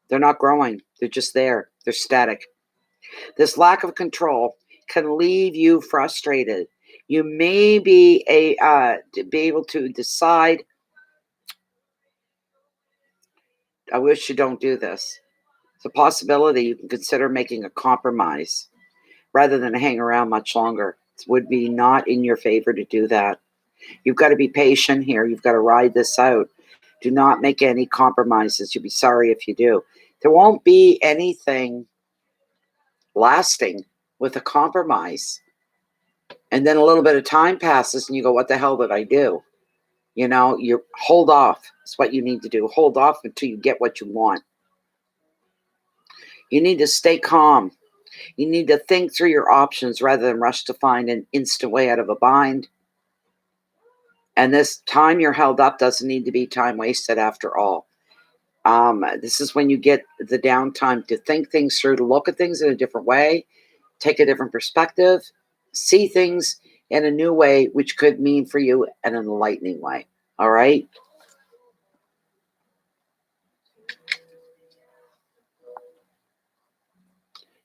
They're not growing. They're just there. They're static. This lack of control can leave you frustrated. You may be able to decide, I wish you don't do this. It's a possibility you can consider making a compromise rather than hang around much longer. It would be not in your favor to do that. You've got to be patient here. You've got to ride this out. Do not make any compromises. You'll be sorry if you do. There won't be anything lasting with a compromise. And then a little bit of time passes and you go, what the hell did I do? You know, you hold off. It's what you need to do. Hold off until you get what you want. You need to stay calm. You need to think through your options rather than rush to find an instant way out of a bind. And this time you're held up doesn't need to be time wasted after all. This is when you get the downtime to think things through, to look at things in a different way, take a different perspective, see things in a new way, which could mean for you an enlightening way. All right?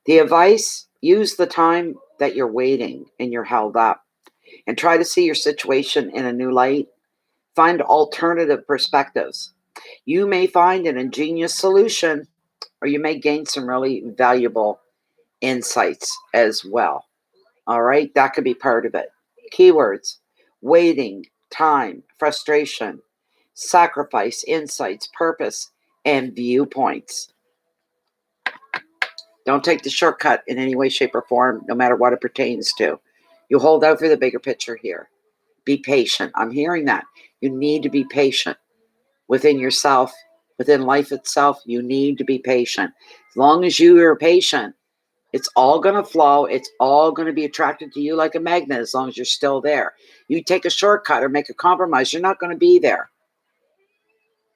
The advice, use the time that you're waiting and you're held up and try to see your situation in a new light. Find alternative perspectives. You may find an ingenious solution, or you may gain some really valuable insights as well. All right, that could be part of it. Keywords: waiting, time, frustration, sacrifice, insights, purpose, and viewpoints. Don't take the shortcut in any way, shape, or form, no matter what it pertains to. You hold out for the bigger picture here. Be patient. I'm hearing that. You need to be patient within yourself, within life itself. You need to be patient. As long as you are patient, it's all going to flow. It's all going to be attracted to you like a magnet as long as you're still there. You take a shortcut or make a compromise, you're not going to be there.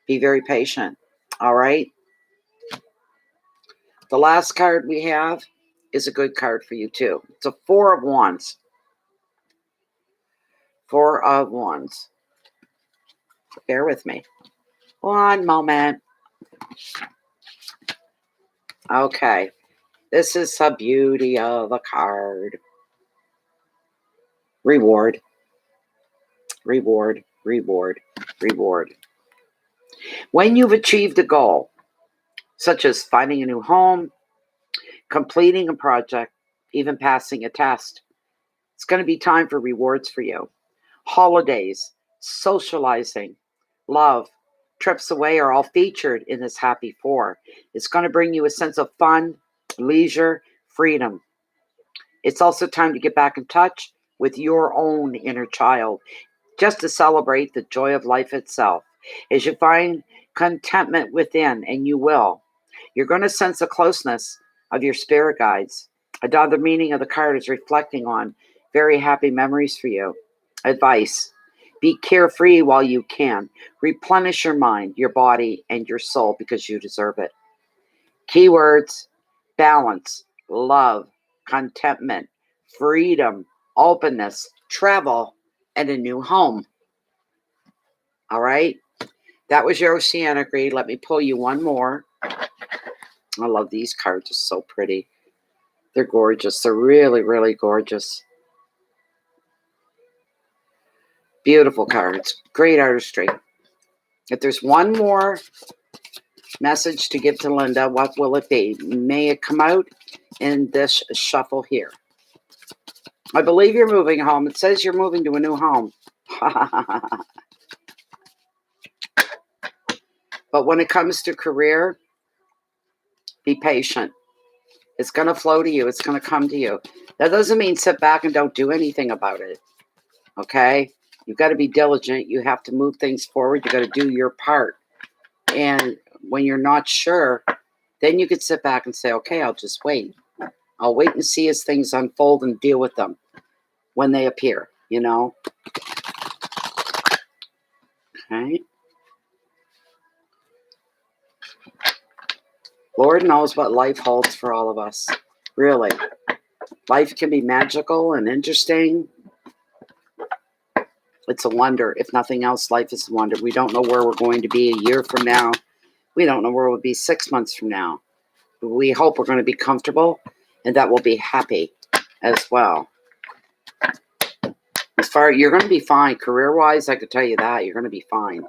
Be very patient. All right? The last card we have is a good card for you too. It's a Four of Wands. Four of Wands. Bear with me. One moment. Okay. This is the beauty of a card. Reward. Reward. Reward. Reward. When you've achieved a goal, such as finding a new home, completing a project, even passing a test, it's going to be time for rewards for you. Holidays, socializing, love, trips away are all featured in this happy four. It's going to bring you a sense of fun, leisure, freedom. It's also time to get back in touch with your own inner child, just to celebrate the joy of life itself. As you find contentment within, and you will, you're going to sense a closeness of your spirit guides. Another meaning of the card is reflecting on very happy memories for you. Advice: be carefree while you can. Replenish your mind, your body, and your soul because you deserve it. Keywords: balance, love, contentment, freedom, openness, travel, and a new home. All right? That was your Oceanic read. Let me pull you one more. I love these cards. They're so pretty. They're gorgeous. They're really, really gorgeous. Beautiful cards. Great artistry. If there's one more message to give to Linda, what will it be? May it come out in this shuffle here. I believe you're moving home. It says you're moving to a new home. But when it comes to career, be patient. It's going to flow to you. It's going to come to you. That doesn't mean sit back and don't do anything about it. Okay? You've got to be diligent. You have to move things forward. You got to do your part. And when you're not sure, then you could sit back and say, okay, I'll just wait. I'll wait and see as things unfold and deal with them when they appear, you know? Okay? Lord knows what life holds for all of us. Really. Life can be magical and interesting. It's a wonder. If nothing else, life is a wonder. We don't know where we're going to be a year from now. We don't know where we'll be 6 months from now. We hope we're going to be comfortable and that we'll be happy as well. You're going to be fine. Career-wise, I could tell you that. You're going to be fine.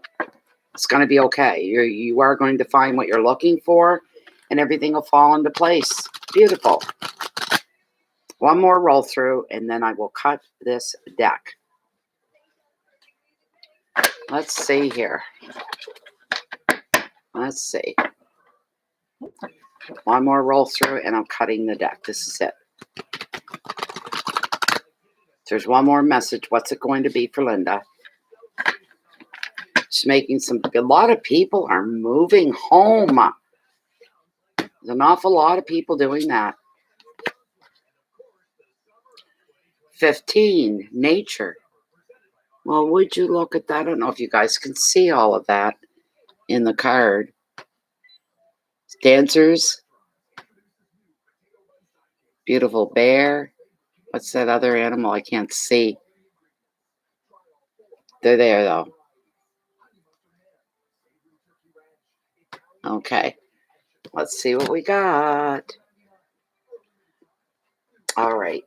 It's going to be okay. You are going to find what you're looking for and everything will fall into place. Beautiful. One more roll through and then I will cut this deck. Let's see here. Let's see. One more roll through and I'm cutting the deck. This is it. There's one more message. What's it going to be for Linda? She's making a lot of people are moving home. There's an awful lot of people doing that. 15, nature. Well, would you look at that? I don't know if you guys can see all of that in the card. Dancers. Beautiful bear. What's that other animal? I can't see. They're there, though. Okay. Let's see what we got. All right.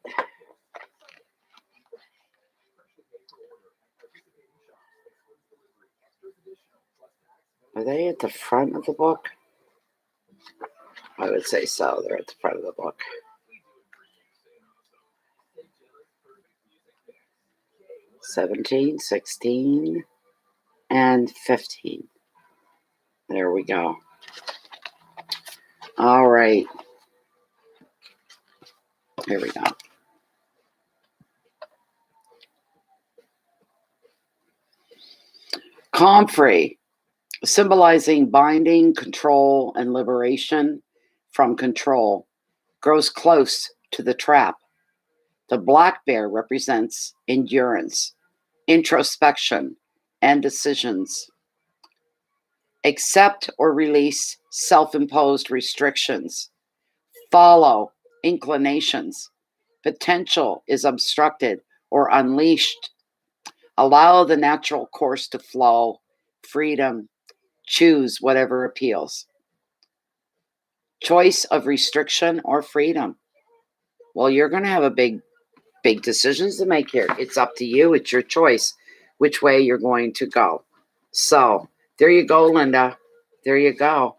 Are they at the front of the book? I would say so. They're at the front of the book. 17, 16, and 15. There we go. All right. Here we go. Comfrey, symbolizing binding, control, and liberation from control, grows close to the trap. The black bear represents endurance, introspection, and decisions. Accept or release self-imposed restrictions. Follow inclinations. Potential is obstructed or unleashed. Allow the natural course to flow. Freedom. Choose whatever appeals. Choice of restriction or freedom. Well, you're going to have a big decisions to make here. It's up to you. It's your choice which way you're going to go. So there you go, Linda. There you go.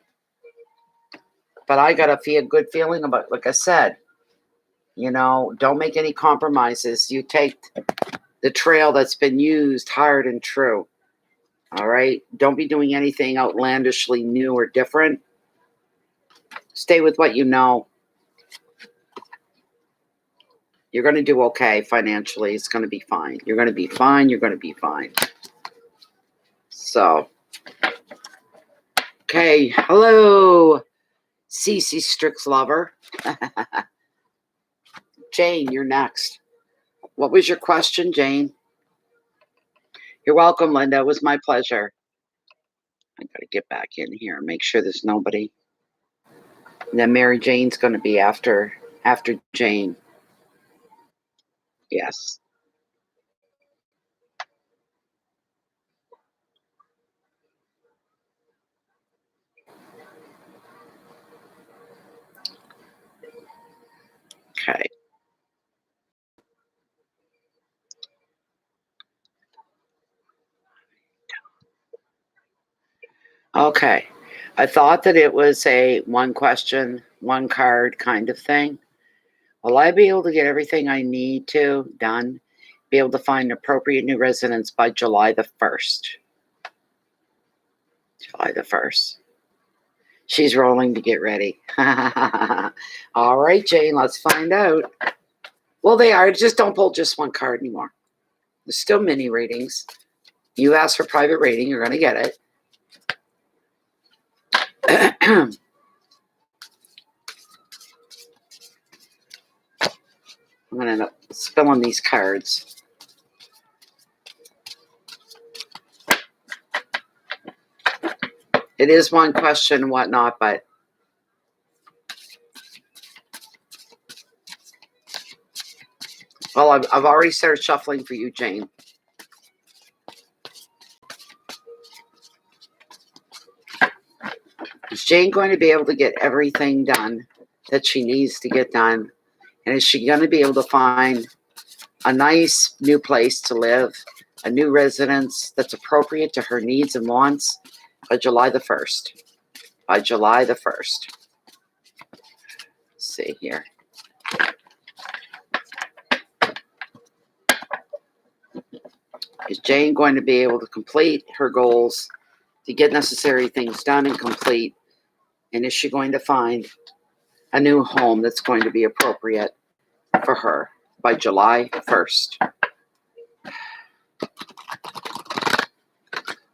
But I got a good feeling about, like I said, you know, don't make any compromises. You take the trail that's been used hard and true. All right. Don't be doing anything outlandishly new or different. Stay with what you know. You're going to do okay financially. It's going to be fine. You're going to be fine. You're going to be fine. So, okay. Hello, Cece Strix lover. Jane, you're next. What was your question, Jane? You're welcome, Linda. It was my pleasure. I got to get back in here and make sure there's nobody. And then Mary Jane's going to be after Jane. Yes. Okay. Okay. I thought that it was a one question, one card kind of thing. Will I be able to get everything I need to done be able to find an appropriate new residence by July the 1st. July the 1st. She's rolling to get ready. All right, Jane, let's find out. Well, they are. Just don't pull just one card anymore. There's still mini readings. You ask for private reading, you're going to get it. I'm going to end up spilling these cards. It is one question and whatnot, but well, I've already started shuffling for you, Jane. Is Jane going to be able to get everything done that she needs to get done? And is she going to be able to find a nice new place to live, a new residence that's appropriate to her needs and wants by July the 1st? By July the 1st. Let's see here. Is Jane going to be able to complete her goals, to get necessary things done and complete? And is she going to find a new home that's going to be appropriate for her by July 1st?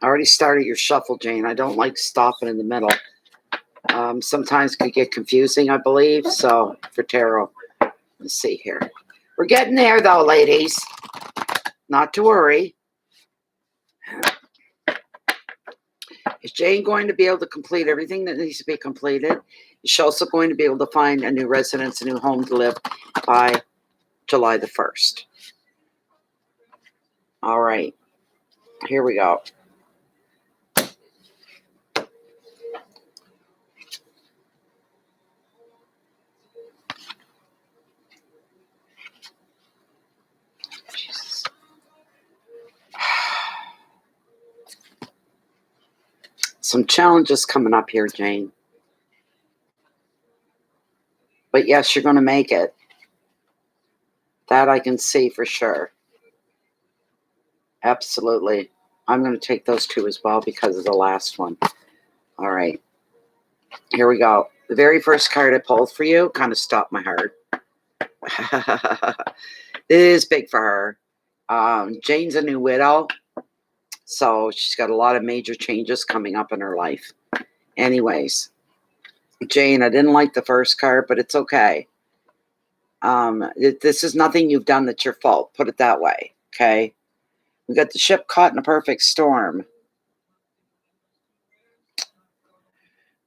I already started your shuffle, Jane. I don't like stopping in the middle. Sometimes it could get confusing, I believe. So for tarot, let's see here. We're getting there, though, ladies. Not to worry. Is Jane going to be able to complete everything that needs to be completed? Is she also going to be able to find a new residence, a new home to live by July the 1st? All right. Here we go. Jesus. Some challenges coming up here, Jane. But yes, you're going to make it. That I can see for sure. Absolutely. I'm going to take those two as well because of the last one. All right. Here we go. The very first card I pulled for you kind of stopped my heart. It is big for her. Jane's a new widow. So she's got a lot of major changes coming up in her life. Anyways, Jane, I didn't like the first card, but it's okay. This is nothing you've done that's your fault. Put it that way. Okay. We got the ship caught in a perfect storm.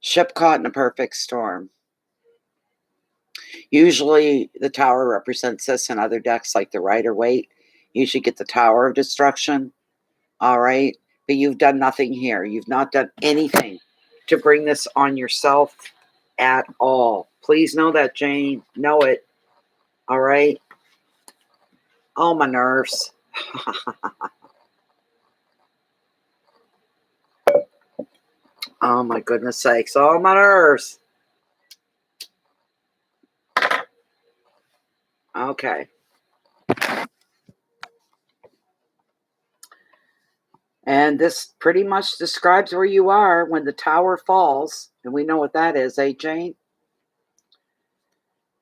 Ship caught in a perfect storm. Usually the tower represents this, and other decks like the Rider-Waite usually get the Tower of Destruction. All right. But you've done nothing here. You've not done anything to bring this on yourself at all. Please know that, Jane. Know it. All right. Oh, my nerves. Oh, my goodness sakes. Oh, my nerves. Okay. And this pretty much describes where you are when the tower falls. And we know what that is, eh, Jane?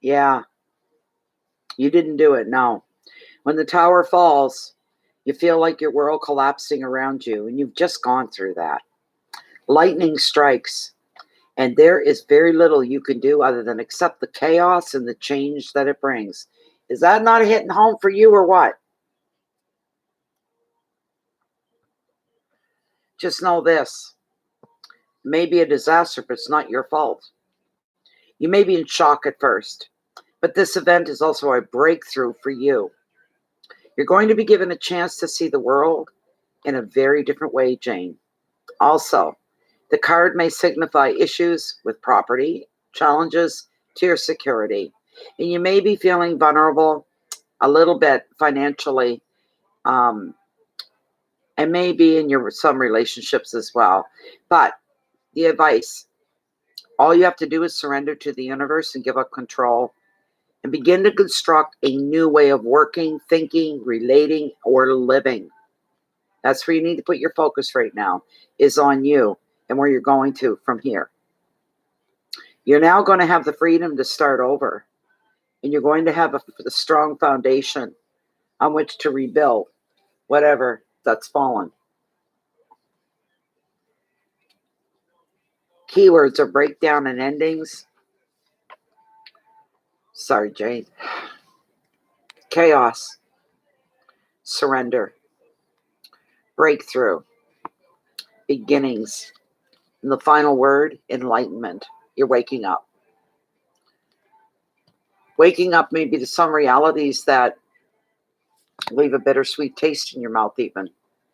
Yeah. You didn't do it, no. When the tower falls, you feel like your world collapsing around you. And you've just gone through that. Lightning strikes. And there is very little you can do other than accept the chaos and the change that it brings. Is that not hitting home for you or what? Just know this. It may be a disaster, but it's not your fault. You may be in shock at first, but this event is also a breakthrough for you. You're going to be given a chance to see the world in a very different way, Jane. Also, the card may signify issues with property, challenges to your security, and you may be feeling vulnerable a little bit financially, and maybe in some relationships as well. But the advice, all you have to do is surrender to the universe and give up control, and begin to construct a new way of working, thinking, relating, or living. That's where you need to put your focus right now, is on you and where you're going to from here. You're now going to have the freedom to start over, and you're going to have a strong foundation on which to rebuild whatever that's fallen. Keywords are breakdown and endings. Sorry, Jane. Chaos, surrender, breakthrough, beginnings, and the final word, enlightenment. You're waking up. Waking up maybe to some realities that leave a bittersweet taste in your mouth even.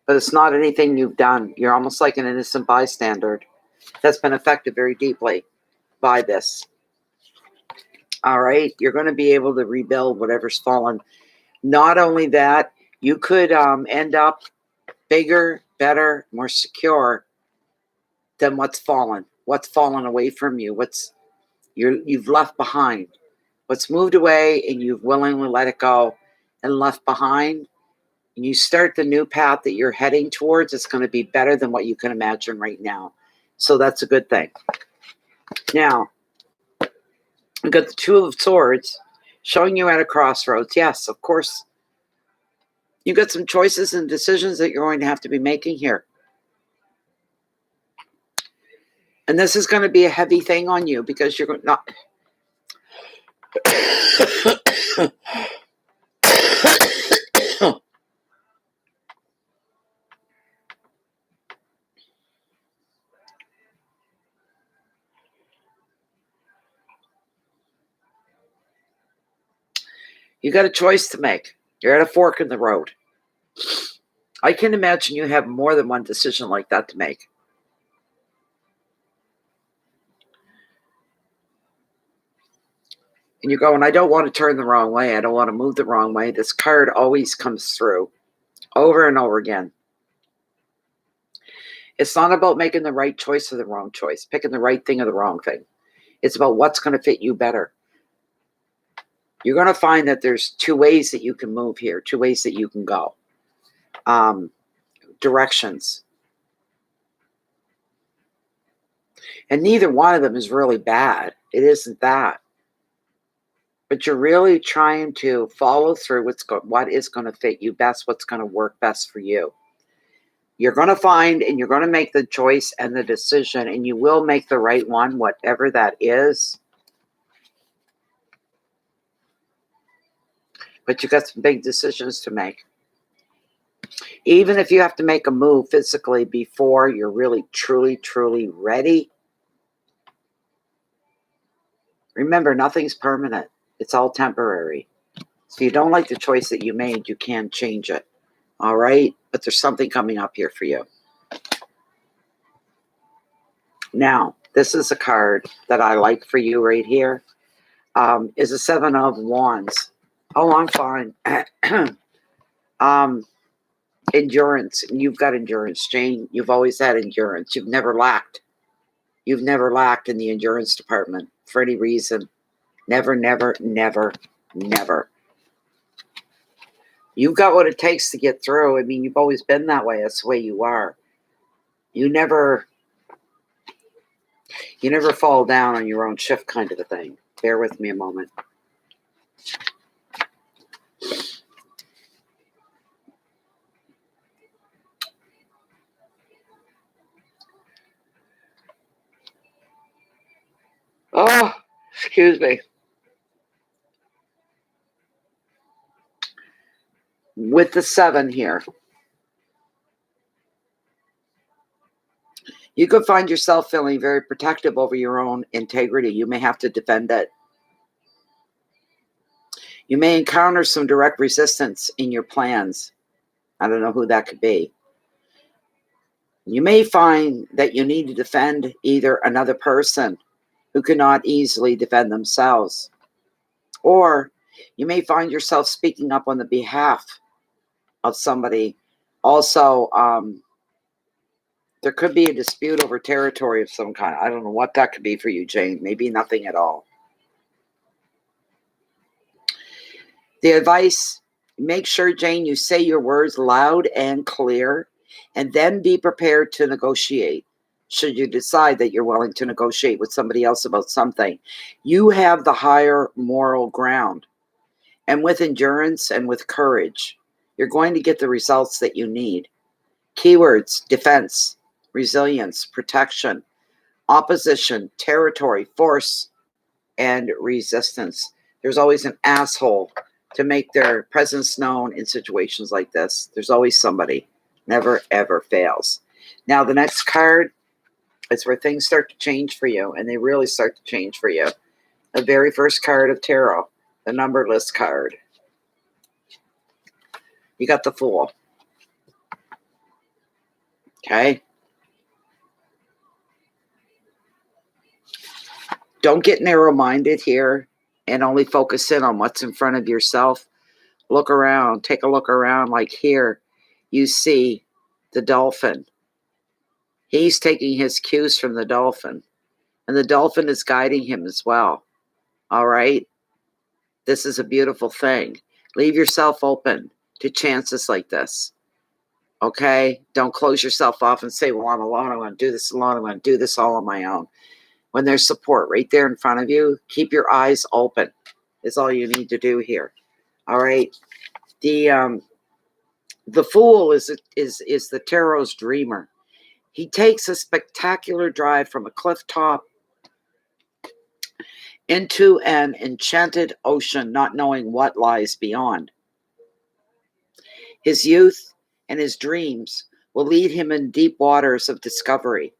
But it's not anything you've done. You're almost like an innocent bystander that's been affected very deeply by this. All right? You're going to be able to rebuild whatever's fallen. Not only that, you could end up bigger, better, more secure than what's fallen away from you, you've left behind, what's moved away and you've willingly let it go and left behind, and you start the new path that you're heading towards. It's going to be better than what you can imagine right now. So that's a good thing. Now, we've got the Two of Swords showing you at a crossroads. Yes, of course, you got some choices and decisions that you're going to have to be making here. And this is going to be a heavy thing on you because you're not... You got a choice to make. You're at a fork in the road. I can imagine you have more than one decision like that to make. And you're going, I don't want to turn the wrong way. I don't want to move the wrong way. This card always comes through over and over again. It's not about making the right choice or the wrong choice, picking the right thing or the wrong thing. It's about what's going to fit you better. You're going to find that there's two ways that you can move here, two ways that you can go. Directions. And neither one of them is really bad. It isn't that. But you're really trying to follow through what is going to fit you best, what's going to work best for you. You're going to find and you're going to make the choice and the decision, and you will make the right one, whatever that is. But you've got some big decisions to make. Even if you have to make a move physically before you're really, truly, truly ready. Remember, nothing's permanent. It's all temporary. So if you don't like the choice that you made, you can change it. All right? But there's something coming up here for you. Now, this is a card that I like for you right here. Is a Seven of Wands. Oh, I'm fine. Endurance. You've got endurance, Jane. You've always had endurance. You've never lacked. You've never lacked in the endurance department for any reason. Never, never, never, never. You've got what it takes to get through. I mean, you've always been that way. That's the way you are. You never fall down on your own shift kind of a thing. Bear with me a moment. Oh, excuse me. With the 7 here, you could find yourself feeling very protective over your own integrity. You may have to defend it. You may encounter some direct resistance in your plans. I don't know who that could be. You may find that you need to defend either another person who cannot easily defend themselves, or you may find yourself speaking up on the behalf of somebody. Also, there could be a dispute over territory of some kind. I don't know what that could be for you, Jane. Maybe nothing at all. The advice, make sure, Jane, you say your words loud and clear, and then be prepared to negotiate. Should you decide that you're willing to negotiate with somebody else about something, you have the higher moral ground. And with endurance and with courage, you're going to get the results that you need. Keywords: defense, resilience, protection, opposition, territory, force, and resistance. There's always an asshole to make their presence known in situations like this. There's always somebody. Never, ever fails. Now, the next card is where things start to change for you, and they really start to change for you. The very first card of tarot, the numberless card. You got the Fool. Okay? Don't get narrow-minded here and only focus in on what's in front of yourself. Look around. Take a look around. Like here, you see the dolphin. He's taking his cues from the dolphin, and the dolphin is guiding him as well. All right? This is a beautiful thing. Leave yourself open to chances like this. Okay? Don't close yourself off and say, well, I'm alone. I'm going to do this alone. I'm going to do this all on my own. When there's support right there in front of you, keep your eyes open is all you need to do here. All right? The Fool is the tarot's dreamer. He takes a spectacular drive from a cliff top into an enchanted ocean, not knowing what lies beyond. His youth and his dreams will lead him in deep waters of discovery.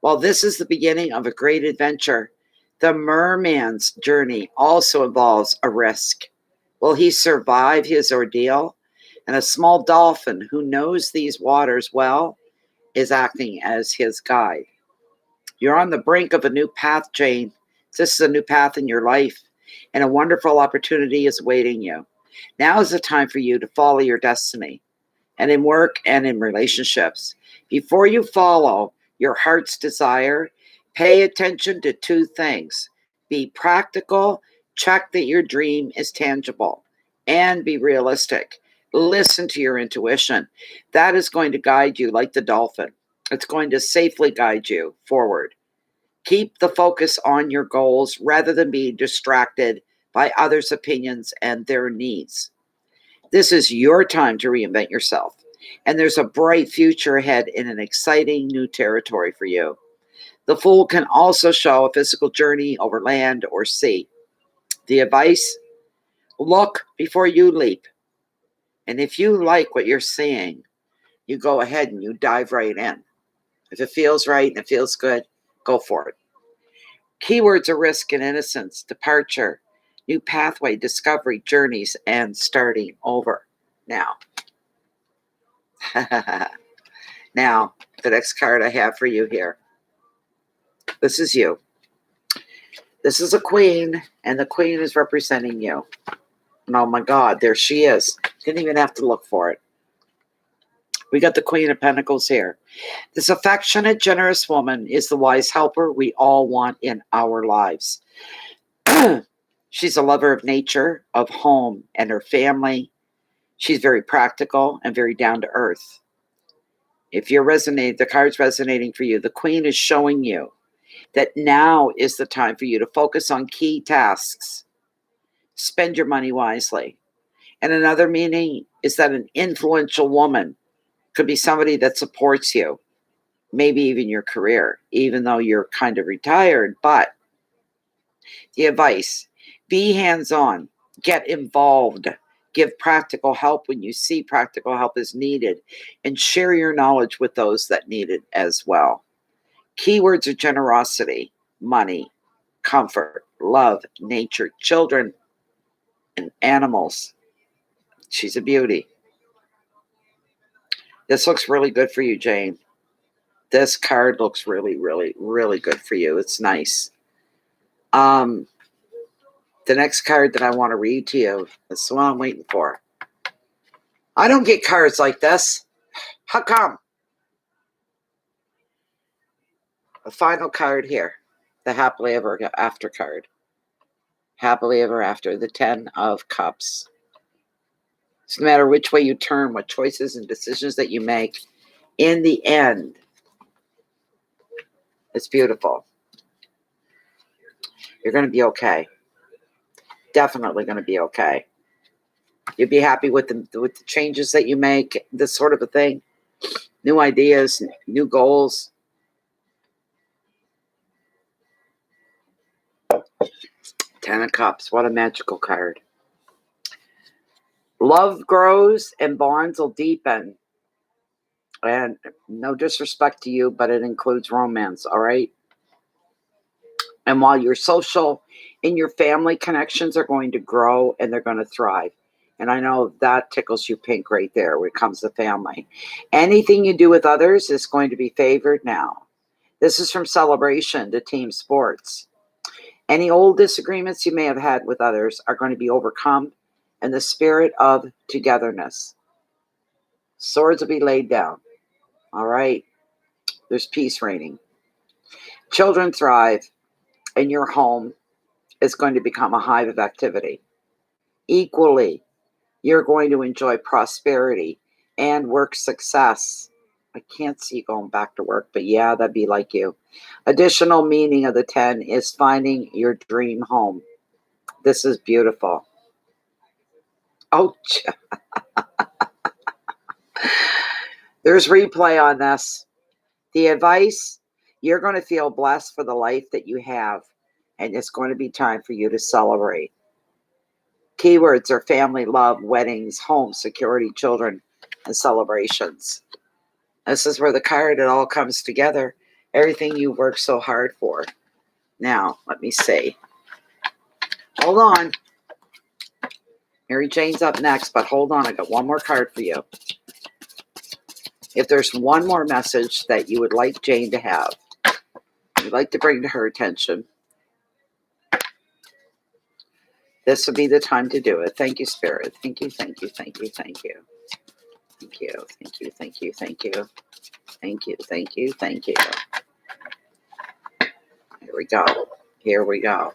While this is the beginning of a great adventure, the merman's journey also involves a risk. Will he survive his ordeal? And a small dolphin who knows these waters well is acting as his guide. You're on the brink of a new path, Jane. This is a new path in your life, and a wonderful opportunity is awaiting you. Now is the time for you to follow your destiny, and in work and in relationships. Before you follow your heart's desire, pay attention to two things. Be practical, check that your dream is tangible, and be realistic. Listen to your intuition. That is going to guide you like the dolphin. It's going to safely guide you forward. Keep the focus on your goals rather than being distracted by others' opinions and their needs. This is your time to reinvent yourself, and there's a bright future ahead in an exciting new territory for you. The Fool can also show a physical journey over land or sea. The advice: look before you leap. And if you like what you're seeing, you go ahead and you dive right in. If it feels right and it feels good, go for it. Keywords are risk and innocence, departure, new pathway, discovery, journeys, and starting over. Now, now, the next card I have for you here. This is you. This is a queen, and the queen is representing you. And oh my God, there she is. Didn't even have to look for it. We got the Queen of Pentacles here. This affectionate, generous woman is the wise helper we all want in our lives. She's a lover of nature, of home, and her family. She's very practical and very down to earth. If you're resonating, the card's resonating for you, the Queen is showing you that now is the time for you to focus on key tasks. Spend your money wisely. And another meaning is that an influential woman could be somebody that supports you, maybe even your career, even though you're kind of retired. But the advice: be hands-on, get involved, give practical help when you see practical help is needed, and share your knowledge with those that need it as well. Keywords are generosity, money, comfort, love, nature, children, and animals. She's a beauty. This looks really good for you, Jane. This card looks really, really, really good for you. It's nice. The next card that I want to read to you, that's the one I'm waiting for. I don't get cards like this. How come? The final card here, the happily ever after card. Happily ever after. The 10 of Cups. So no matter which way you turn, what choices and decisions that you make, in the end, it's beautiful. You're going to be okay. Definitely going to be okay. You'll be happy with the changes that you make, this sort of a thing. New ideas, new goals. 10 of Cups. What a magical card. Love grows and bonds will deepen. And no disrespect to you, but it includes romance, all right? And while your social and your family connections are going to grow and they're going to thrive. And I know that tickles you pink right there when it comes to family. Anything you do with others is going to be favored now. This is from celebration to team sports. Any old disagreements you may have had with others are going to be overcome in the spirit of togetherness. Swords will be laid down. All right. There's peace reigning. Children thrive, and your home is going to become a hive of activity. Equally, you're going to enjoy prosperity and work success. I can't see you going back to work, but yeah, that'd be like you. Additional meaning of the 10 is finding your dream home. This is beautiful. Oh, there's replay on this. The advice, you're going to feel blessed for the life that you have, and it's going to be time for you to celebrate. Keywords are family, love, weddings, home, security, children, and celebrations. This is where the card, it all comes together. Everything you worked so hard for. Now, let me see. Hold on. Mary Jane's up next, but hold on. I got one more card for you. If there's one more message that you would like Jane to have, you'd like to bring to her attention, this would be the time to do it. Thank you, Spirit. Thank you, thank you, thank you, thank you. Thank you, thank you, thank you, thank you. Thank you, thank you, thank you. Here we go. Here we go.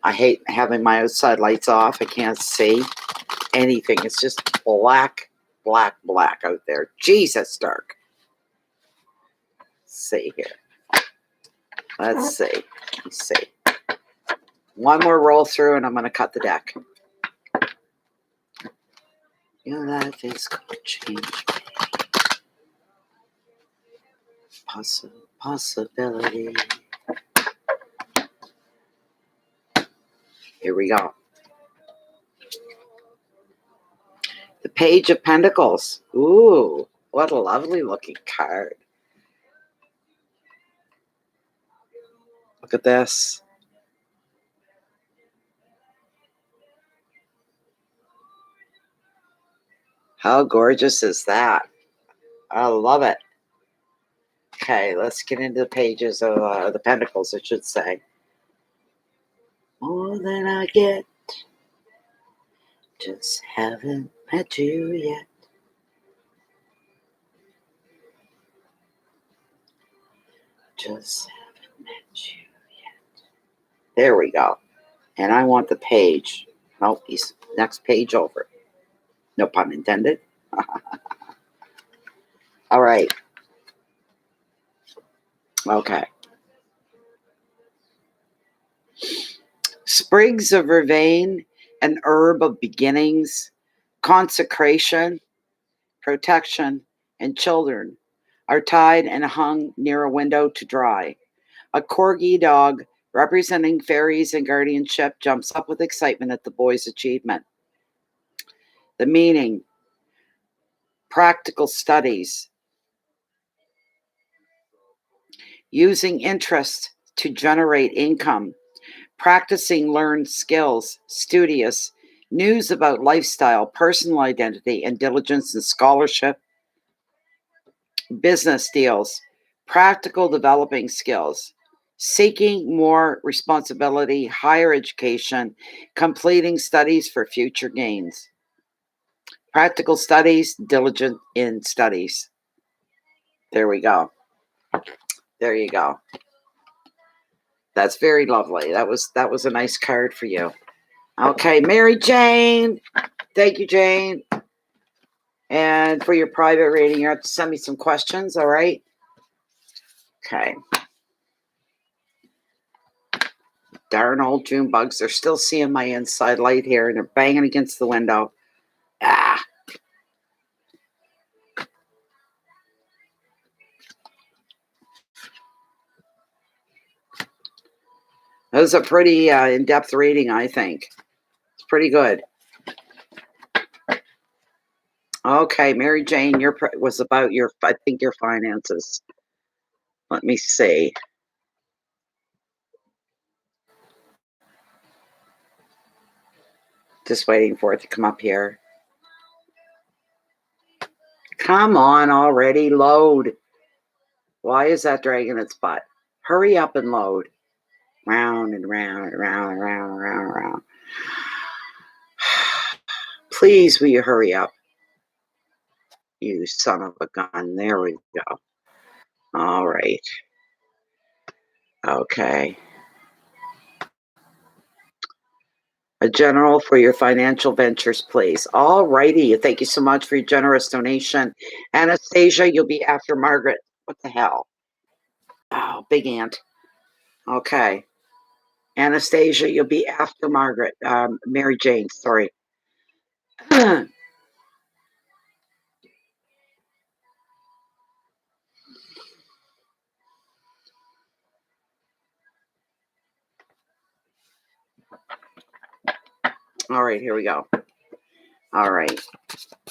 I hate having my outside lights off. I can't see anything. It's just black, black, black out there. Jesus, dark. Let's see here. Let's see. Let's see. One more roll through and I'm going to cut the deck. Your life is going to change. Possibility. Here we go. The Page of Pentacles. Ooh, what a lovely looking card. Look at this. How gorgeous is that? I love it. Okay, let's get into the pages of the Pentacles, I should say. More than I get. Just haven't met you yet. Just haven't met you yet. There we go. And I want the page. Nope, next page over. No pun intended. All right. Okay. Sprigs of vervain, an herb of beginnings, consecration, protection, and children are tied and hung near a window to dry. A corgi dog representing fairies and guardianship jumps up with excitement at the boy's achievement. The meaning, practical studies, using interest to generate income, practicing learned skills, studious, news about lifestyle, personal identity, and diligence and scholarship, business deals, practical developing skills, seeking more responsibility, higher education, completing studies for future gains. Practical studies, diligent in studies. There we go. There you go. That's very lovely. That was a nice card for you. Okay, Mary Jane. Thank you, Jane. And for your private reading, you have to send me some questions, all right? Okay. Darn old June bugs. They're still seeing my inside light here, and they're banging against the window. Ah. That was a pretty in-depth reading, I think. It's pretty good. Okay, Mary Jane, was about your finances. Let me see. Just waiting for it to come up here. Come on already, load. Why is that dragging its butt? Hurry up and load. Round and round and round and round and round and round. Please, will you hurry up? You son of a gun. There we go. All right. Okay. A general for your financial ventures, please. All righty. Thank you so much for your generous donation. Anastasia, you'll be after Margaret. What the hell? Oh, big ant. Okay. Anastasia, you'll be after Margaret. Mary Jane, sorry. All right, here we go. All right.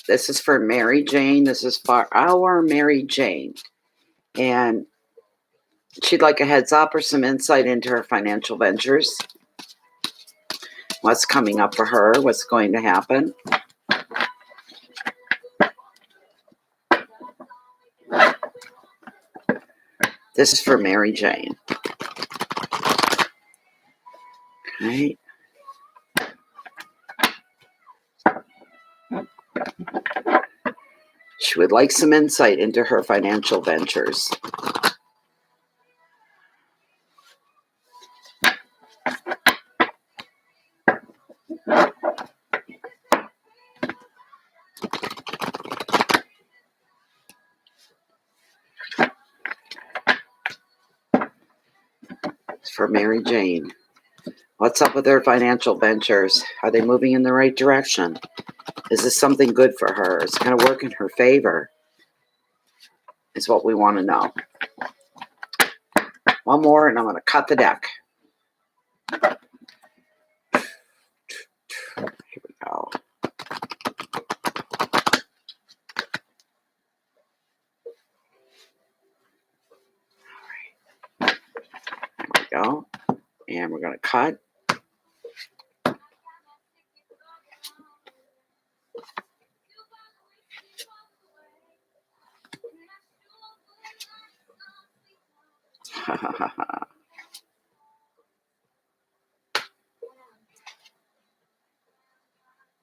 This is for Mary Jane. This is for our Mary Jane. And she'd like a heads up or some insight into her financial ventures. What's coming up for her? What's going to happen? This is for Mary Jane. Okay. She would like some insight into her financial ventures. It's for Mary Jane. What's up with her financial ventures? Are they moving in the right direction? Is this something good for her? Is it going to work in her favor? Is what we want to know. One more, and I'm going to cut the deck. Here we go. All right. There we go. And we're going to cut.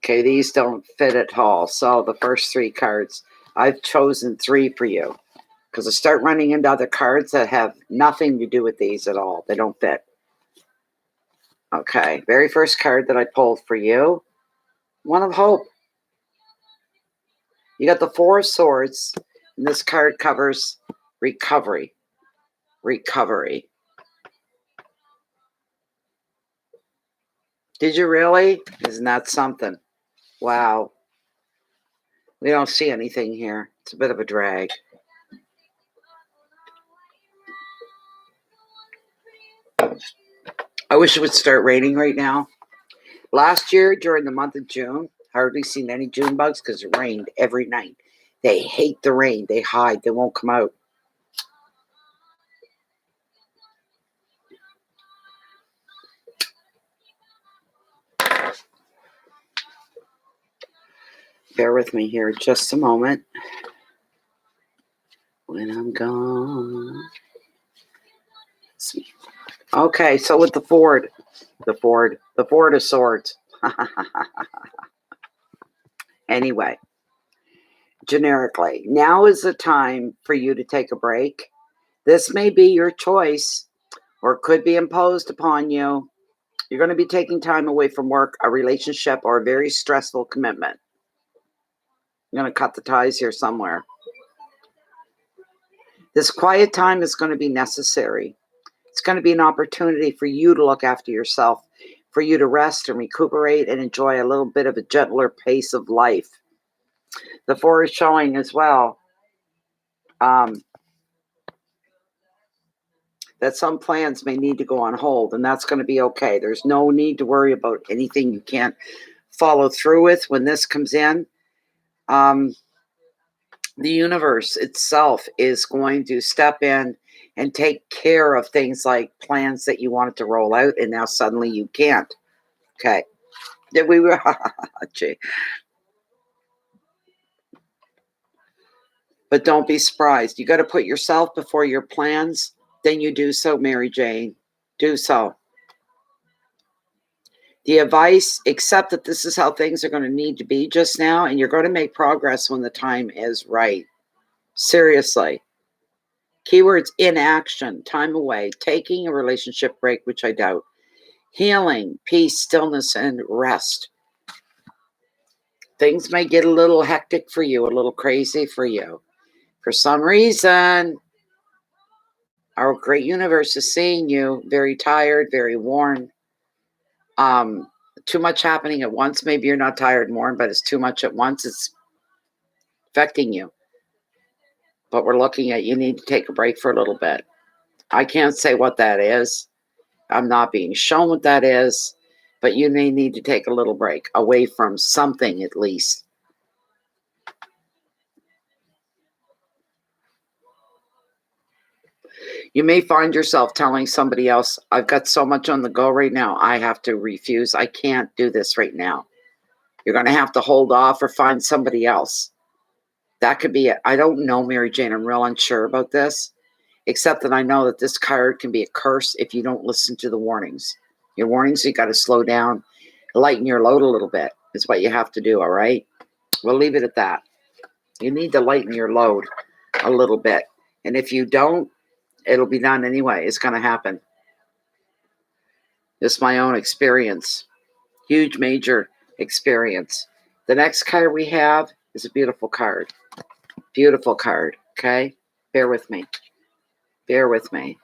Okay, these don't fit at all. So the first three cards, I've chosen three for you. Because I start running into other cards that have nothing to do with these at all. They don't fit. Okay, very first card that I pulled for you. One of Hope. You got the Four of Swords. And this card covers recovery. Recovery. Did you really? Isn't that something? Wow. We don't see anything here. It's a bit of a drag. I wish it would start raining right now. Last year, during the month of June, hardly seen any June bugs because it rained every night. They hate the rain. They hide. They won't come out. Bear with me here just a moment. When I'm gone. Okay, so with the Ford of Swords. Anyway, generically, now is the time for you to take a break. This may be your choice or could be imposed upon you. You're going to be taking time away from work, a relationship, or a very stressful commitment. I'm going to cut the ties here somewhere. This quiet time is going to be necessary. It's going to be an opportunity for you to look after yourself, for you to rest and recuperate and enjoy a little bit of a gentler pace of life. The 4 is showing as well that some plans may need to go on hold, and that's going to be okay. There's no need to worry about anything you can't follow through with when this comes in. The universe itself is going to step in and take care of things like plans that you wanted to roll out, and now suddenly you can't. Okay. Did we? Gee. But don't be surprised. You got to put yourself before your plans. Then you do so, Mary Jane. Do so. The advice, accept that this is how things are going to need to be just now, and you're going to make progress when the time is right. Seriously. Keywords: inaction, time away, taking a relationship break, which I doubt, healing, peace, stillness, and rest. Things may get a little hectic for you, a little crazy for you. For some reason, our great universe is seeing you very tired, very worn. Too much happening at once. Maybe you're not tired and worn, but it's too much at once. It's affecting you. But we're looking at you need to take a break for a little bit. I can't say what that is. I'm not being shown what that is, but you may need to take a little break away from something at least. You may find yourself telling somebody else, I've got so much on the go right now, I have to refuse. I can't do this right now. You're going to have to hold off or find somebody else. That could be it. I don't know, Mary Jane. I'm real unsure about this, except that I know that this card can be a curse if you don't listen to the warnings. Your warnings, you got to slow down, lighten your load a little bit is what you have to do, all right? We'll leave it at that. You need to lighten your load a little bit. And if you don't, it'll be done anyway. It's going to happen. Just my own experience. Huge, major experience. The next card we have is a beautiful card. Beautiful card, okay? Bear with me. Bear with me.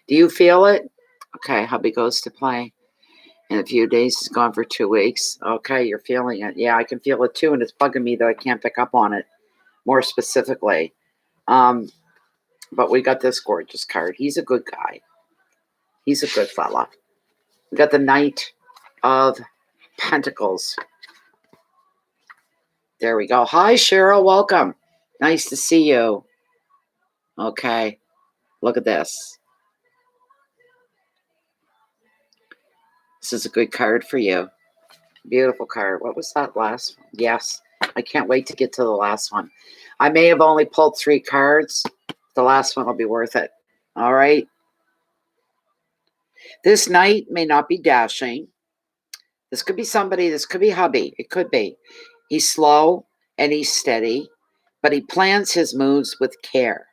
Do you feel it? Okay, hubby goes to play in a few days. He's gone for 2 weeks. Okay, you're feeling it. Yeah, I can feel it too, and it's bugging me that I can't pick up on it more specifically. But we got this gorgeous card. He's a good guy. He's a good fella. We got the Knight of Pentacles. There we go. Hi, Cheryl. Welcome. Nice to see you. Okay. Look at this. This is a good card for you. Beautiful card. What was that last one? Yes. I can't wait to get to the last one. I may have only pulled 3 cards. The last one will be worth it. All right. This knight may not be dashing. This could be somebody. This could be hubby. It could be. He's slow and he's steady, but he plans his moves with care.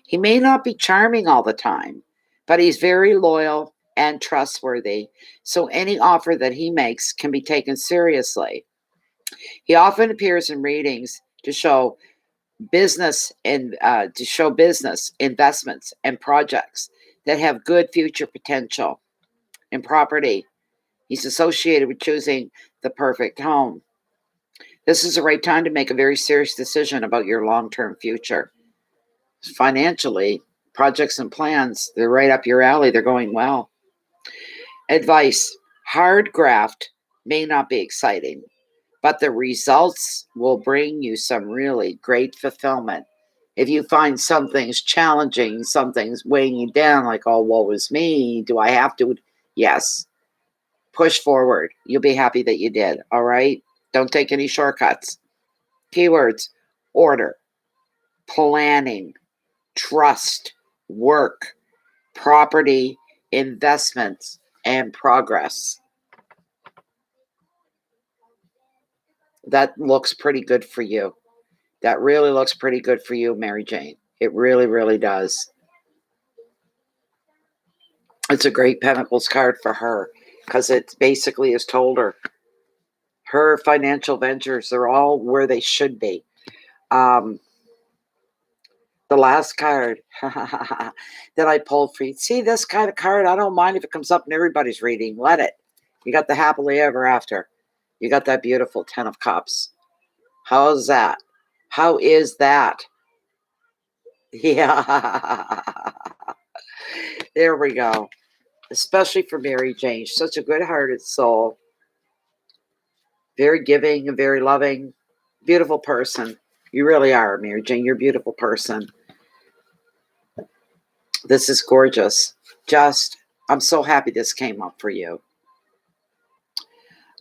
He may not be charming all the time, but he's very loyal and trustworthy, so any offer that he makes can be taken seriously. He often appears in readings to show business and investments and projects that have good future potential. In property, he's associated with choosing the perfect home. This is the right time to make a very serious decision about your long-term future. Financially, projects and plans, they're right up your alley. They're going well. Advice: hard graft may not be exciting, but the results will bring you some really great fulfillment. If you find something's challenging, something's weighing you down, like, oh, woe is me, do I have to? Yes. Push forward. You'll be happy that you did. All right? Don't take any shortcuts. Keywords: order, planning, trust, work, property, investments, and progress. That looks pretty good for you. That really looks pretty good for you, Mary Jane. It really, really does. It's a great Pentacles card for her because it basically has told her financial ventures are all where they should be. The last card that I pulled for you. See this kind of card? I don't mind if it comes up in everybody's reading. Let it. You got the happily ever after. You got that beautiful 10 of Cups. How's that? How is that? Yeah. There we go. Especially for Mary Jane. She's such a good-hearted soul. Very giving and very loving. Beautiful person. You really are, Mary Jane. You're a beautiful person. This is gorgeous. I'm so happy this came up for you.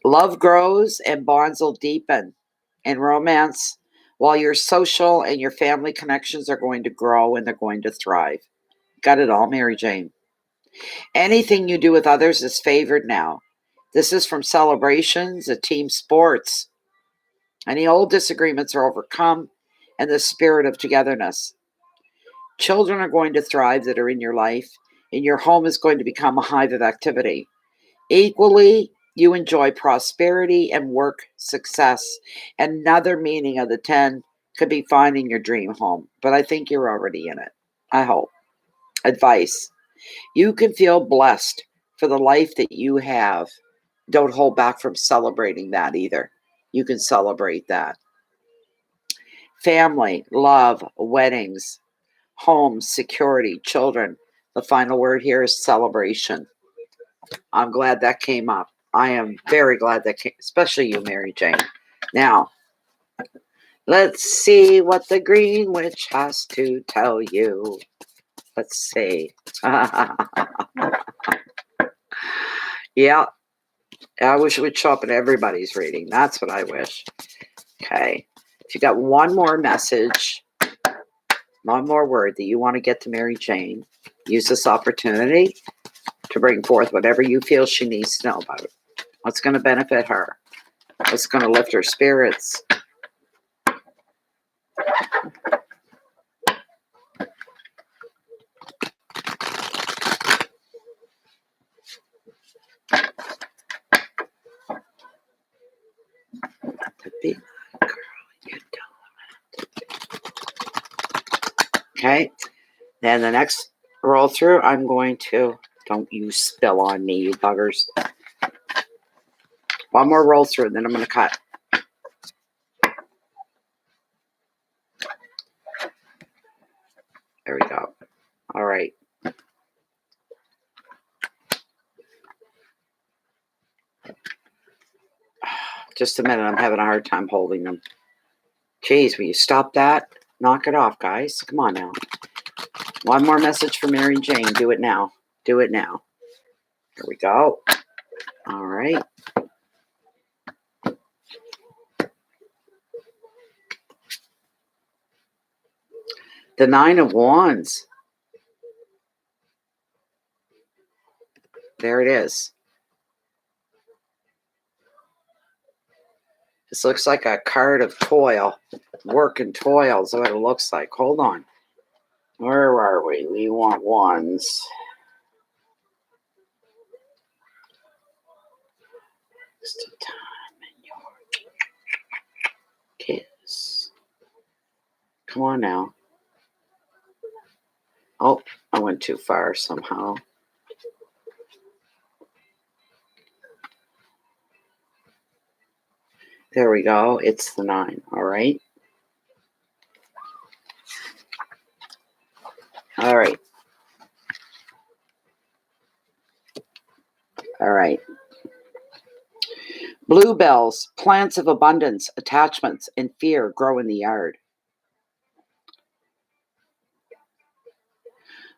Love grows and bonds will deepen in romance, while your social and your family connections are going to grow and they're going to thrive. Got it all, Mary Jane. Anything you do with others is favored now. This is from celebrations to team sports. Any old disagreements are overcome and the spirit of togetherness. Children are going to thrive that are in your life, and your home is going to become a hive of activity. Equally, you enjoy prosperity and work success. Another meaning of the 10 could be finding your dream home, but I think you're already in it. I hope. Advice. You can feel blessed for the life that you have. Don't hold back from celebrating that either. You can celebrate that. Family, love, weddings, home, security, children. The final word here is celebration. I'm glad that came up. I am very glad that came, especially you, Mary Jane. Now, let's see what the Green Witch has to tell you. Let's see. Yeah, I wish it would show up in everybody's reading. That's what I wish. Okay. If you got one more message, one more word that you want to get to Mary Jane, use this opportunity to bring forth whatever you feel she needs to know about it. What's going to benefit her? What's going to lift her spirits? To be my girl, you don't. Okay. Then the next roll through, I'm going to, don't you spill on me, you buggers. One more roll through, and then I'm going to cut. There we go. All right. Just a minute. I'm having a hard time holding them. Jeez, will you stop that? Knock it off, guys. Come on now. One more message for Mary Jane. Do it now. Do it now. Here we go. All right. The 9 of Wands. There it is. This looks like a card of toil. Work and toil is what it looks like. Hold on. Where are we? We want wands. Just a time in your kiss. Come on now. Oh, I went too far somehow. There we go. It's the 9. All right. All right. All right. Bluebells, plants of abundance, attachments, and fear grow in the yard.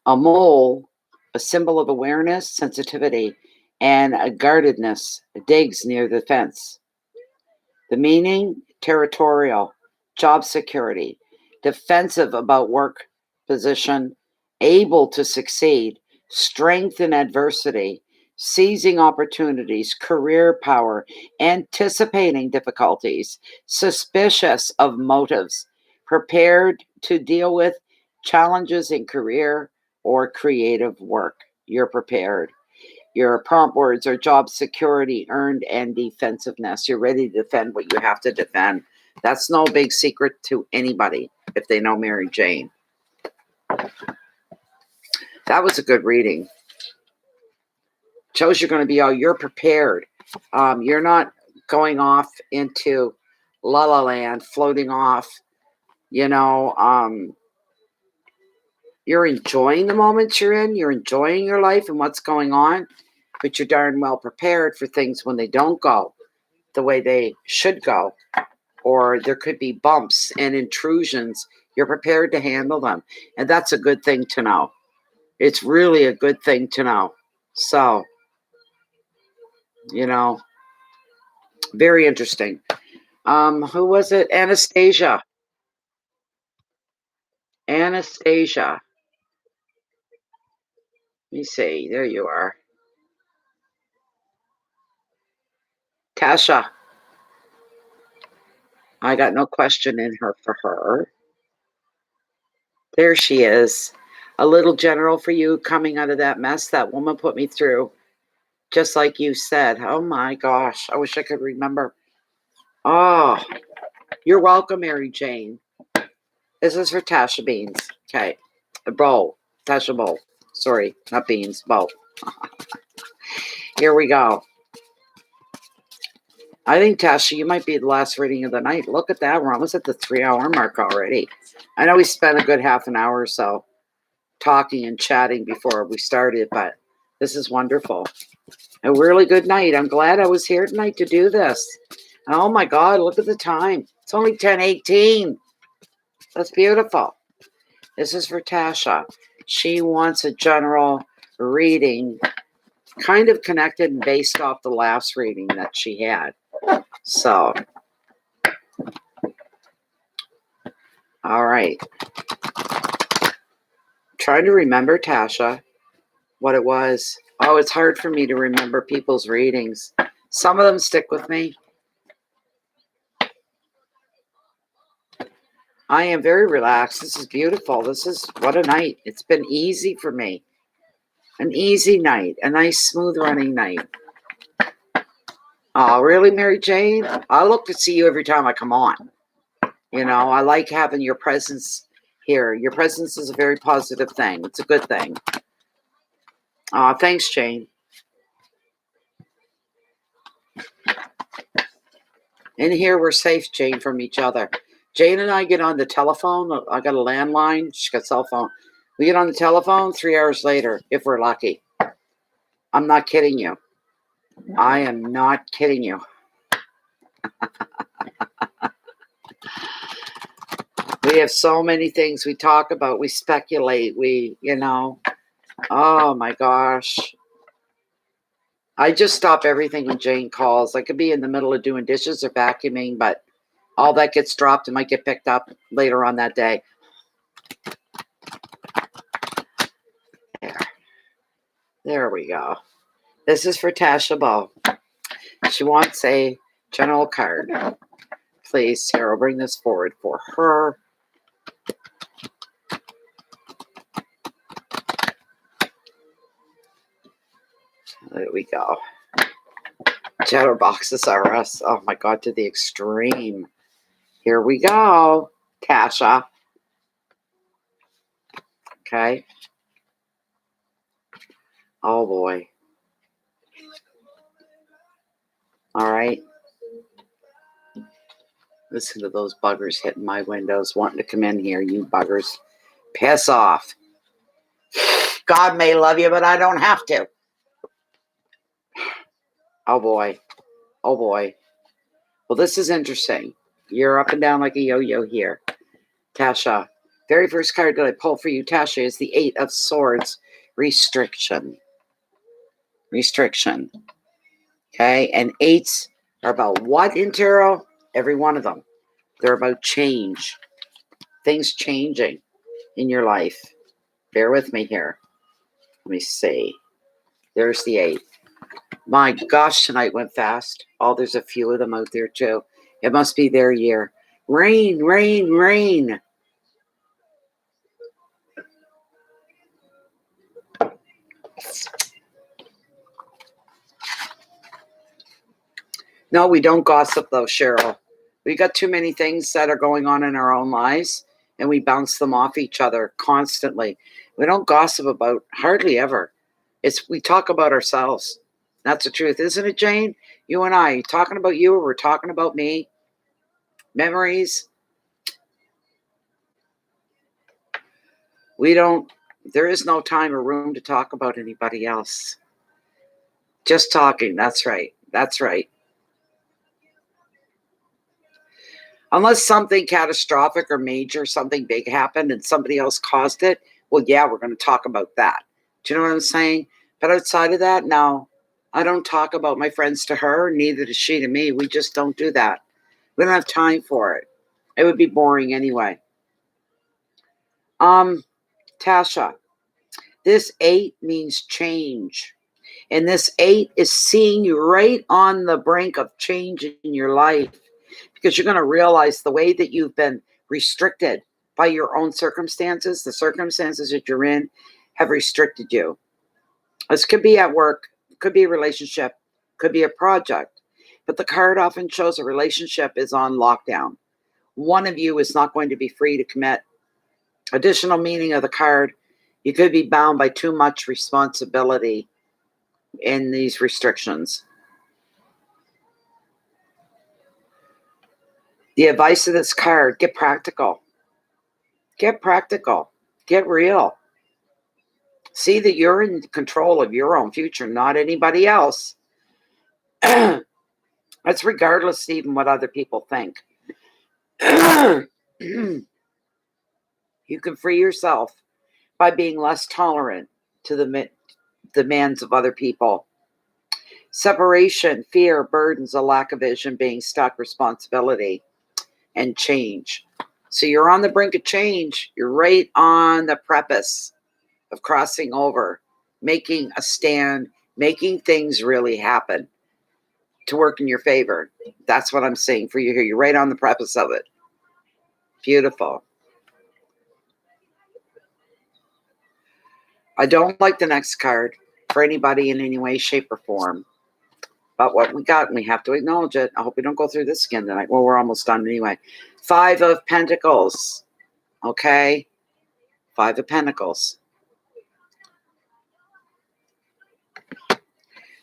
A mole, a symbol of awareness, sensitivity, and a guardedness, digs near the fence. The meaning, territorial, job security, defensive about work position, able to succeed, strength in adversity, seizing opportunities, career power, anticipating difficulties, suspicious of motives, prepared to deal with challenges in career or creative work. You're prepared. Your prompt words are job security, earned, and defensiveness. You're ready to defend what you have to defend. That's no big secret to anybody if they know Mary Jane. That was a good reading. Shows you're going to be you're prepared. You're not going off into la la land, floating off. You know, you're enjoying the moments you're in. You're enjoying your life and what's going on. But you're darn well prepared for things when they don't go the way they should go. Or there could be bumps and intrusions. You're prepared to handle them. And that's a good thing to know. It's really a good thing to know. So, you know, very interesting. Who was it? Anastasia. Anastasia. Let me see. There you are. Tasha. I got no question in her for her. There she is. A little general for you coming out of that mess that woman put me through. Just like you said. Oh my gosh. I wish I could remember. Oh, you're welcome, Mary Jane. This is for Tasha Beans. Okay. A bowl. Tasha bowl. Sorry, not beans. Bowl. Here we go. I think, Tasha, you might be the last reading of the night. Look at that. We're almost at the 3-hour mark already. I know we spent a good half an hour or so talking and chatting before we started, but this is wonderful. A really good night. I'm glad I was here tonight to do this. Oh, my God. Look at the time. It's only 10:18. That's beautiful. This is for Tasha. She wants a general reading, kind of connected and based off the last reading that she had. So, all right. Trying to remember, Tasha, what it was. Oh, it's hard for me to remember people's readings. Some of them stick with me. I am very relaxed. This is beautiful. This is what a night. It's been easy for me. An easy night. A nice, smooth running night. Oh, really, Mary Jane? I look to see you every time I come on. You know, I like having your presence here. Your presence is a very positive thing. It's a good thing. Thanks, Jane. In here, we're safe, Jane, from each other. Jane and I get on the telephone. I got a landline. She's got a cell phone. We get on the telephone 3 hours later, if we're lucky. I'm not kidding you. I am not kidding you. We have so many things we talk about. We speculate. Oh my gosh. I just stop everything when Jane calls. I could be in the middle of doing dishes or vacuuming, but all that gets dropped and might get picked up later on that day. There we go. This is for Tasha Ball. She wants a general card. Please, Sarah, bring this forward for her. There we go. Chatterboxes are us. Oh my God, to the extreme. Here we go, Tasha. Okay. Oh boy. All right. Listen to those buggers hitting my windows, wanting to come in here. You buggers. Piss off. God may love you, but I don't have to. Oh boy. Oh boy. Well, this is interesting. You're up and down like a yo-yo here. Tasha. Very first card that I pull for you, Tasha, is the 8 of Swords. Restriction. Restriction. Okay. And 8s are about what in tarot? Every one of them. They're about change. Things changing in your life. Bear with me here. Let me see. There's the 8. My gosh, tonight went fast. Oh, there's a few of them out there too. It must be their year. Rain, rain, rain. No, we don't gossip though, Cheryl. We got too many things that are going on in our own lives, and we bounce them off each other constantly. We don't gossip about hardly ever. We talk about ourselves. That's the truth, isn't it, Jane? You and I, talking about you, or we're talking about me. Memories. There is no time or room to talk about anybody else. Just talking. That's right. That's right. Unless something catastrophic or major, something big happened and somebody else caused it, well, yeah, we're going to talk about that. Do you know what I'm saying? But outside of that, no, I don't talk about my friends to her, neither does she to me. We just don't do that. We don't have time for it. It would be boring anyway. Tasha, this 8 means change. And this 8 is seeing you right on the brink of change in your life, because you're going to realize the way that you've been restricted by your own circumstances, the circumstances that you're in have restricted you. This could be at work, could be a relationship, could be a project. But the card often shows a relationship is on lockdown. One of you is not going to be free to commit. Additional meaning of the card, you could be bound by too much responsibility in these restrictions. The advice of this card, get practical. Get practical. Get real. See that you're in control of your own future, not anybody else. That's regardless even what other people think. You can free yourself by being less tolerant to the demands of other people. Separation, fear, burdens, a lack of vision, being stuck, responsibility, and change. So you're on the brink of change. You're right on the precipice of crossing over, making a stand, making things really happen to work in your favor. That's what I'm saying for you here. You're right on the precipice of it. Beautiful. I don't like the next card for anybody in any way, shape, or form. But what we got, and we have to acknowledge it. I hope we don't go through this again tonight. Well, we're almost done anyway. 5 of Pentacles. Okay? 5 of Pentacles.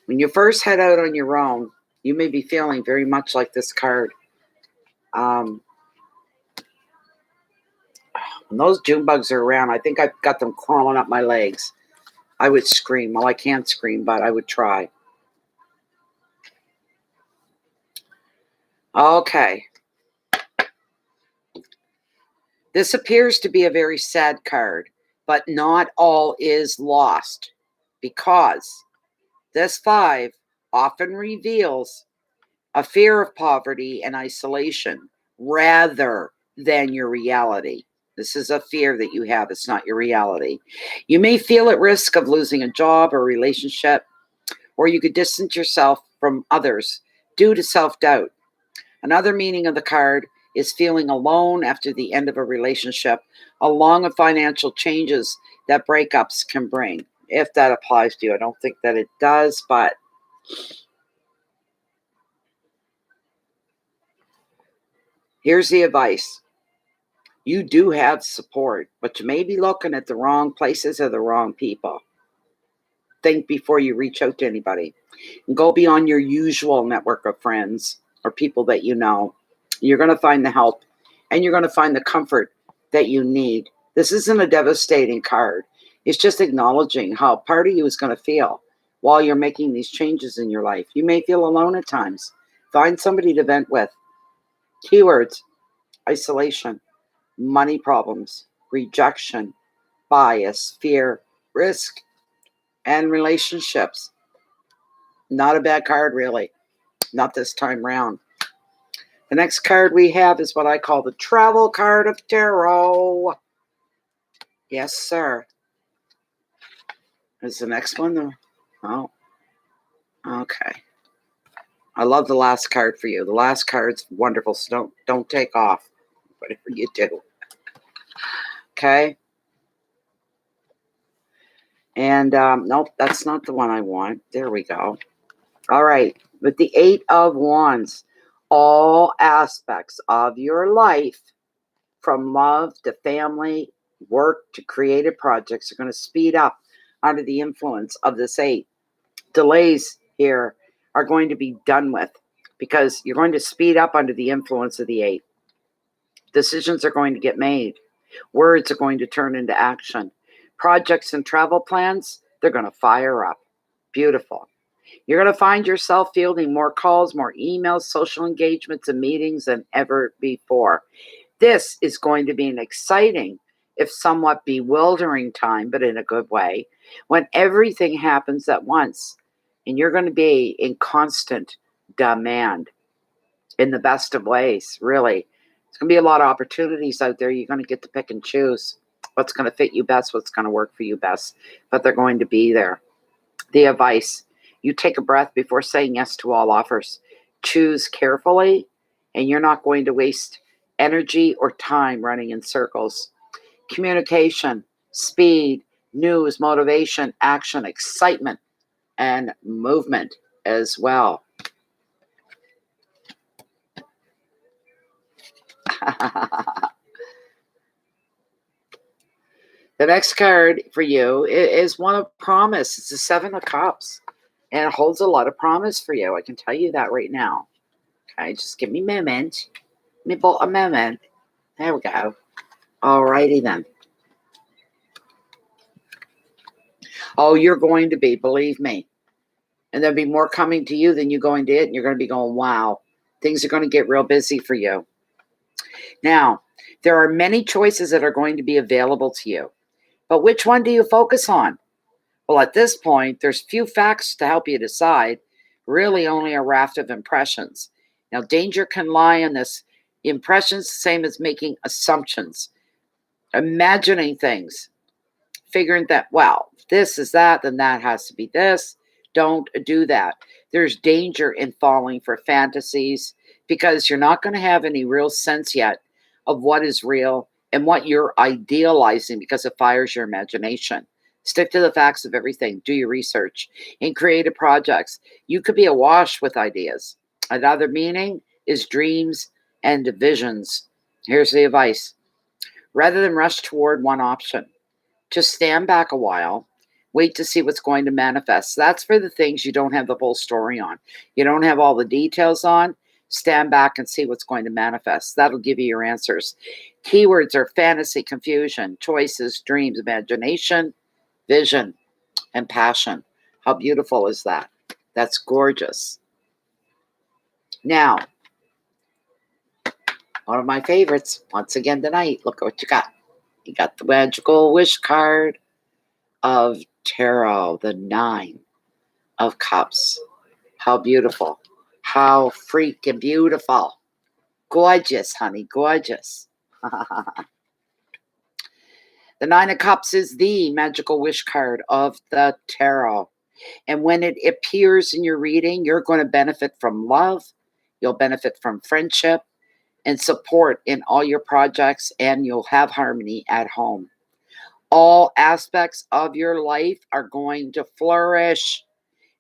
When you first head out on your own, you may be feeling very much like this card. When those June bugs are around, I think I've got them crawling up my legs. I would scream. Well, I can't scream, but I would try. Okay. This appears to be a very sad card, but not all is lost, because this 5 often reveals a fear of poverty and isolation rather than your reality. This is a fear that you have. It's not your reality. You may feel at risk of losing a job or relationship, or you could distance yourself from others due to self-doubt. Another meaning of the card is feeling alone after the end of a relationship, along with financial changes that breakups can bring. If that applies to you, I don't think that it does, but here's the advice. You do have support, but you may be looking at the wrong places or the wrong people. Think before you reach out to anybody. And go beyond your usual network of friends or people that you know. You're going to find the help, and you're going to find the comfort that you need. This isn't a devastating card. It's just acknowledging how part of you is going to feel while you're making these changes in your life. You may feel alone at times. Find somebody to vent with. Keywords: isolation, money problems, rejection, bias, fear, risk, and relationships. Not a bad card, really. Not this time round. The next card we have is what I call the travel card of tarot. Yes, sir. Is the next one? Oh, okay. I love the last card for you. The last card's wonderful, so don't take off, whatever you do. Okay? And nope, that's not the one I want. There we go. All right. With the 8 of Wands, all aspects of your life, from love to family, work to creative projects, are going to speed up under the influence of this 8. Delays here are going to be done with because you're going to speed up under the influence of the 8. Decisions are going to get made. Words are going to turn into action. Projects and travel plans, they're going to fire up. Beautiful. You're going to find yourself fielding more calls, more emails, social engagements, and meetings than ever before. This is going to be an exciting, if somewhat bewildering time, but in a good way, when everything happens at once. And you're going to be in constant demand in the best of ways, really. There's going to be a lot of opportunities out there. You're going to get to pick and choose what's going to fit you best, what's going to work for you best, but they're going to be there. The advice: you take a breath before saying yes to all offers. Choose carefully, and you're not going to waste energy or time running in circles. Communication, speed, news, motivation, action, excitement, and movement as well. The next card for you is one of promise. It's the 7 of Cups, and it holds a lot of promise for you. I can tell you that right now. Okay, just give me a moment. A moment. There we go. All righty then. Oh, you're going to be, believe me. And there'll be more coming to you than you going to it. And you're going to be going, wow, things are going to get real busy for you. Now, there are many choices that are going to be available to you. But which one do you focus on? Well, at this point, there's few facts to help you decide, really only a raft of impressions. Now, danger can lie in this. Impressions, same as making assumptions, imagining things, figuring that, well, this is that, then that has to be this. Don't do that. There's danger in falling for fantasies because you're not going to have any real sense yet of what is real and what you're idealizing because it fires your imagination. Stick to the facts of everything. Do your research. In creative projects, you could be awash with ideas. Another meaning is dreams and visions. Here's the advice. Rather than rush toward one option, just stand back a while, wait to see what's going to manifest. That's for the things you don't have the whole story on. You don't have all the details on. Stand back and see what's going to manifest. That'll give you your answers. Keywords are fantasy, confusion, choices, dreams, imagination, vision, and passion. How beautiful is that? That's gorgeous. Now, one of my favorites, once again tonight, look at what you got. You got the magical wish card of tarot, the 9 of Cups. How beautiful. How freaking beautiful. Gorgeous, honey, gorgeous. The 9 of Cups is the magical wish card of the tarot. And when it appears in your reading, you're going to benefit from love. You'll benefit from friendship and support in all your projects, and you'll have harmony at home. All aspects of your life are going to flourish,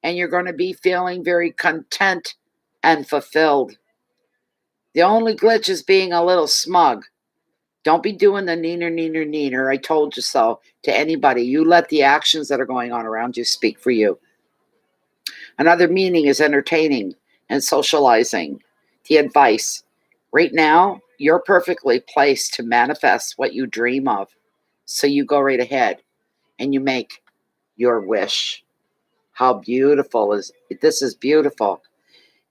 and you're going to be feeling very content and fulfilled. The only glitch is being a little smug. Don't be doing the neener, I told you so to anybody. You let the actions that are going on around you speak for you. Another meaning is entertaining and socializing. The advice. Right now, you're perfectly placed to manifest what you dream of. So you go right ahead and you make your wish. How beautiful is this? Is beautiful.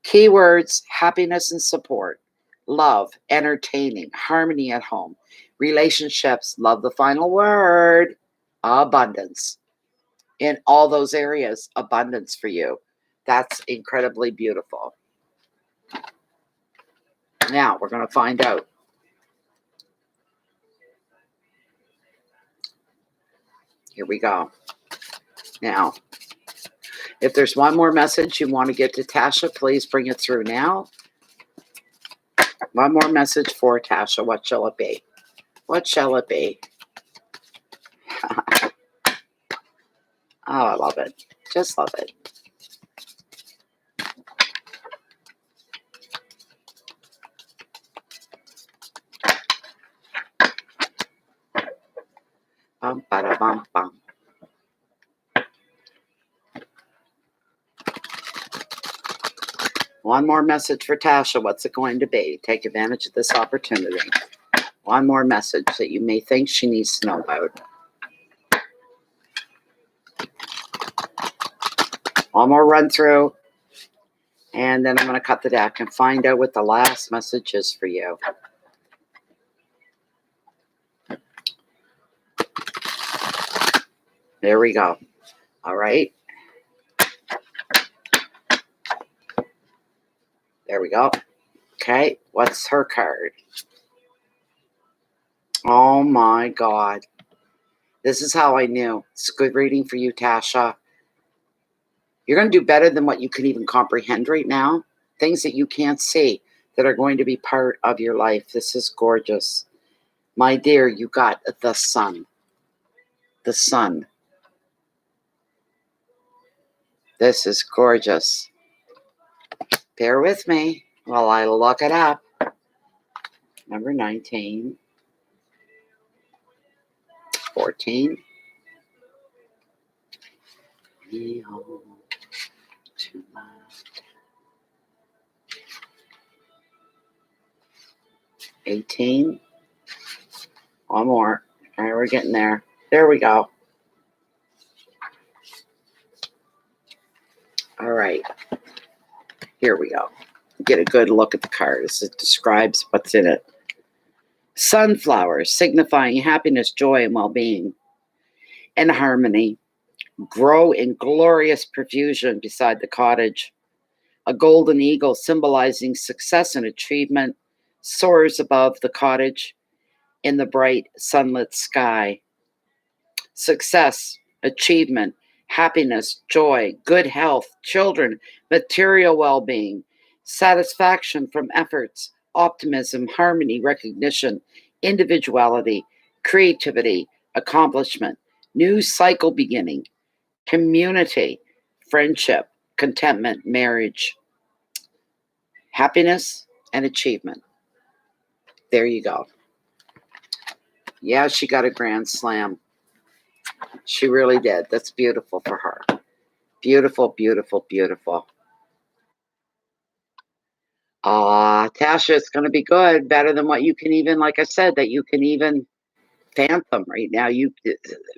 Keywords: happiness and support, love, entertaining, harmony at home, relationships, love the final word, abundance. In all those areas, abundance for you. That's incredibly beautiful. Now we're going to find out. Here we go. Now, if there's one more message you want to get to Tasha, please bring it through now. One more message for Tasha. What shall it be? What shall it be? Oh, I love it. Just love it. Bum, bada, bum, bum. One more message for Tasha. What's it going to be? Take advantage of this opportunity. One more message that you may think she needs to know about. One more run through. And then I'm going to cut the deck and find out what the last message is for you. There we go. All right. There we go. Okay. What's her card? Oh my God. This is how I knew. It's a good reading for you, Tasha. You're going to do better than what you can even comprehend right now. Things that you can't see that are going to be part of your life. This is gorgeous. My dear, you got the sun. The sun. This is gorgeous. Bear with me while I look it up. Number 19. 14. 18. One more. All right, we're getting there. There we go. All right. Here we go. Get a good look at the card as it describes what's in it. Sunflowers, signifying happiness, joy, and well-being, and harmony, grow in glorious profusion beside the cottage. A golden eagle symbolizing success and achievement soars above the cottage in the bright sunlit sky. Success, achievement, happiness, joy, good health, children, material well-being, satisfaction from efforts, optimism, harmony, recognition, individuality, creativity, accomplishment, new cycle beginning, community, friendship, contentment, marriage, happiness, and achievement. There you go. Yeah, she got a grand slam. She really did. That's beautiful for her. Beautiful, beautiful, beautiful. Tasha, it's going to be good. Better than what you can even, like I said, that you can even fathom right now.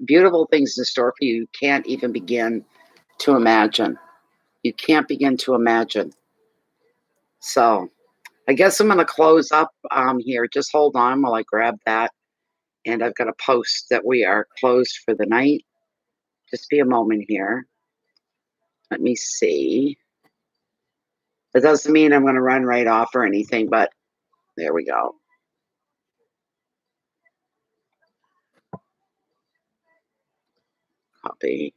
Beautiful things in store for you. You can't even begin to imagine. You can't begin to imagine. So I guess I'm going to close up here. Just hold on while I grab that. And I've got a post that we are closed for the night. Just be a moment here. Let me see. It doesn't mean I'm going to run right off or anything, but there we go. Copy.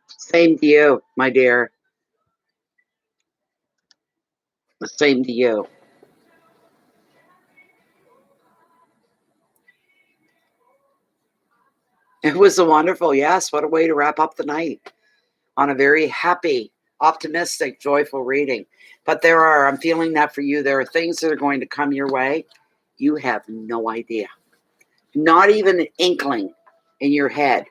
Same to you, my dear. The same to you. It was a wonderful, yes. What a way to wrap up the night on a very happy, optimistic, joyful reading. But I'm feeling that for you, there are things that are going to come your way. You have no idea. Not even an inkling in your head.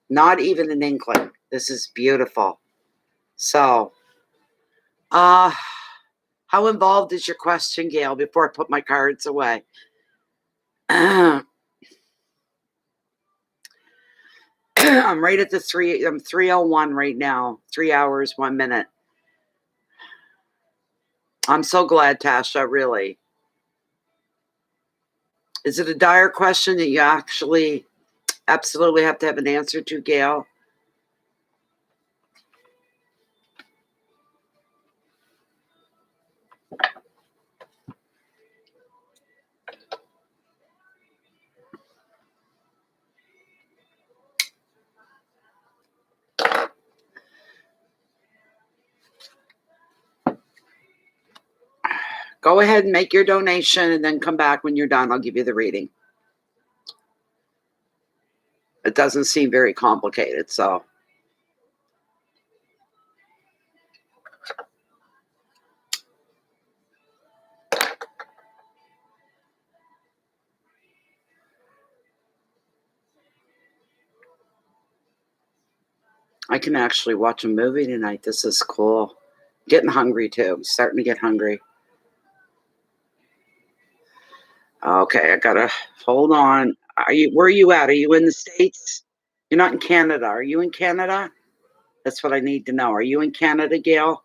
Not even an inkling. This is beautiful. So, how involved is your question, Gail, before I put my cards away? I'm right at I'm 3:01 right now. 3 hours, 1 minute. I'm so glad, Tasha, really. Is it a dire question that you actually absolutely have to have an answer to, Gail? Go ahead and make your donation and then come back when you're done. I'll give you the reading. It doesn't seem very complicated, so. I can actually watch a movie tonight. This is cool. Getting hungry too. I'm starting to get hungry. Okay, I gotta hold on. Where are you at? Are you in the States? You're not in Canada. Are you in Canada? That's what I need to know. Are you in Canada, Gail?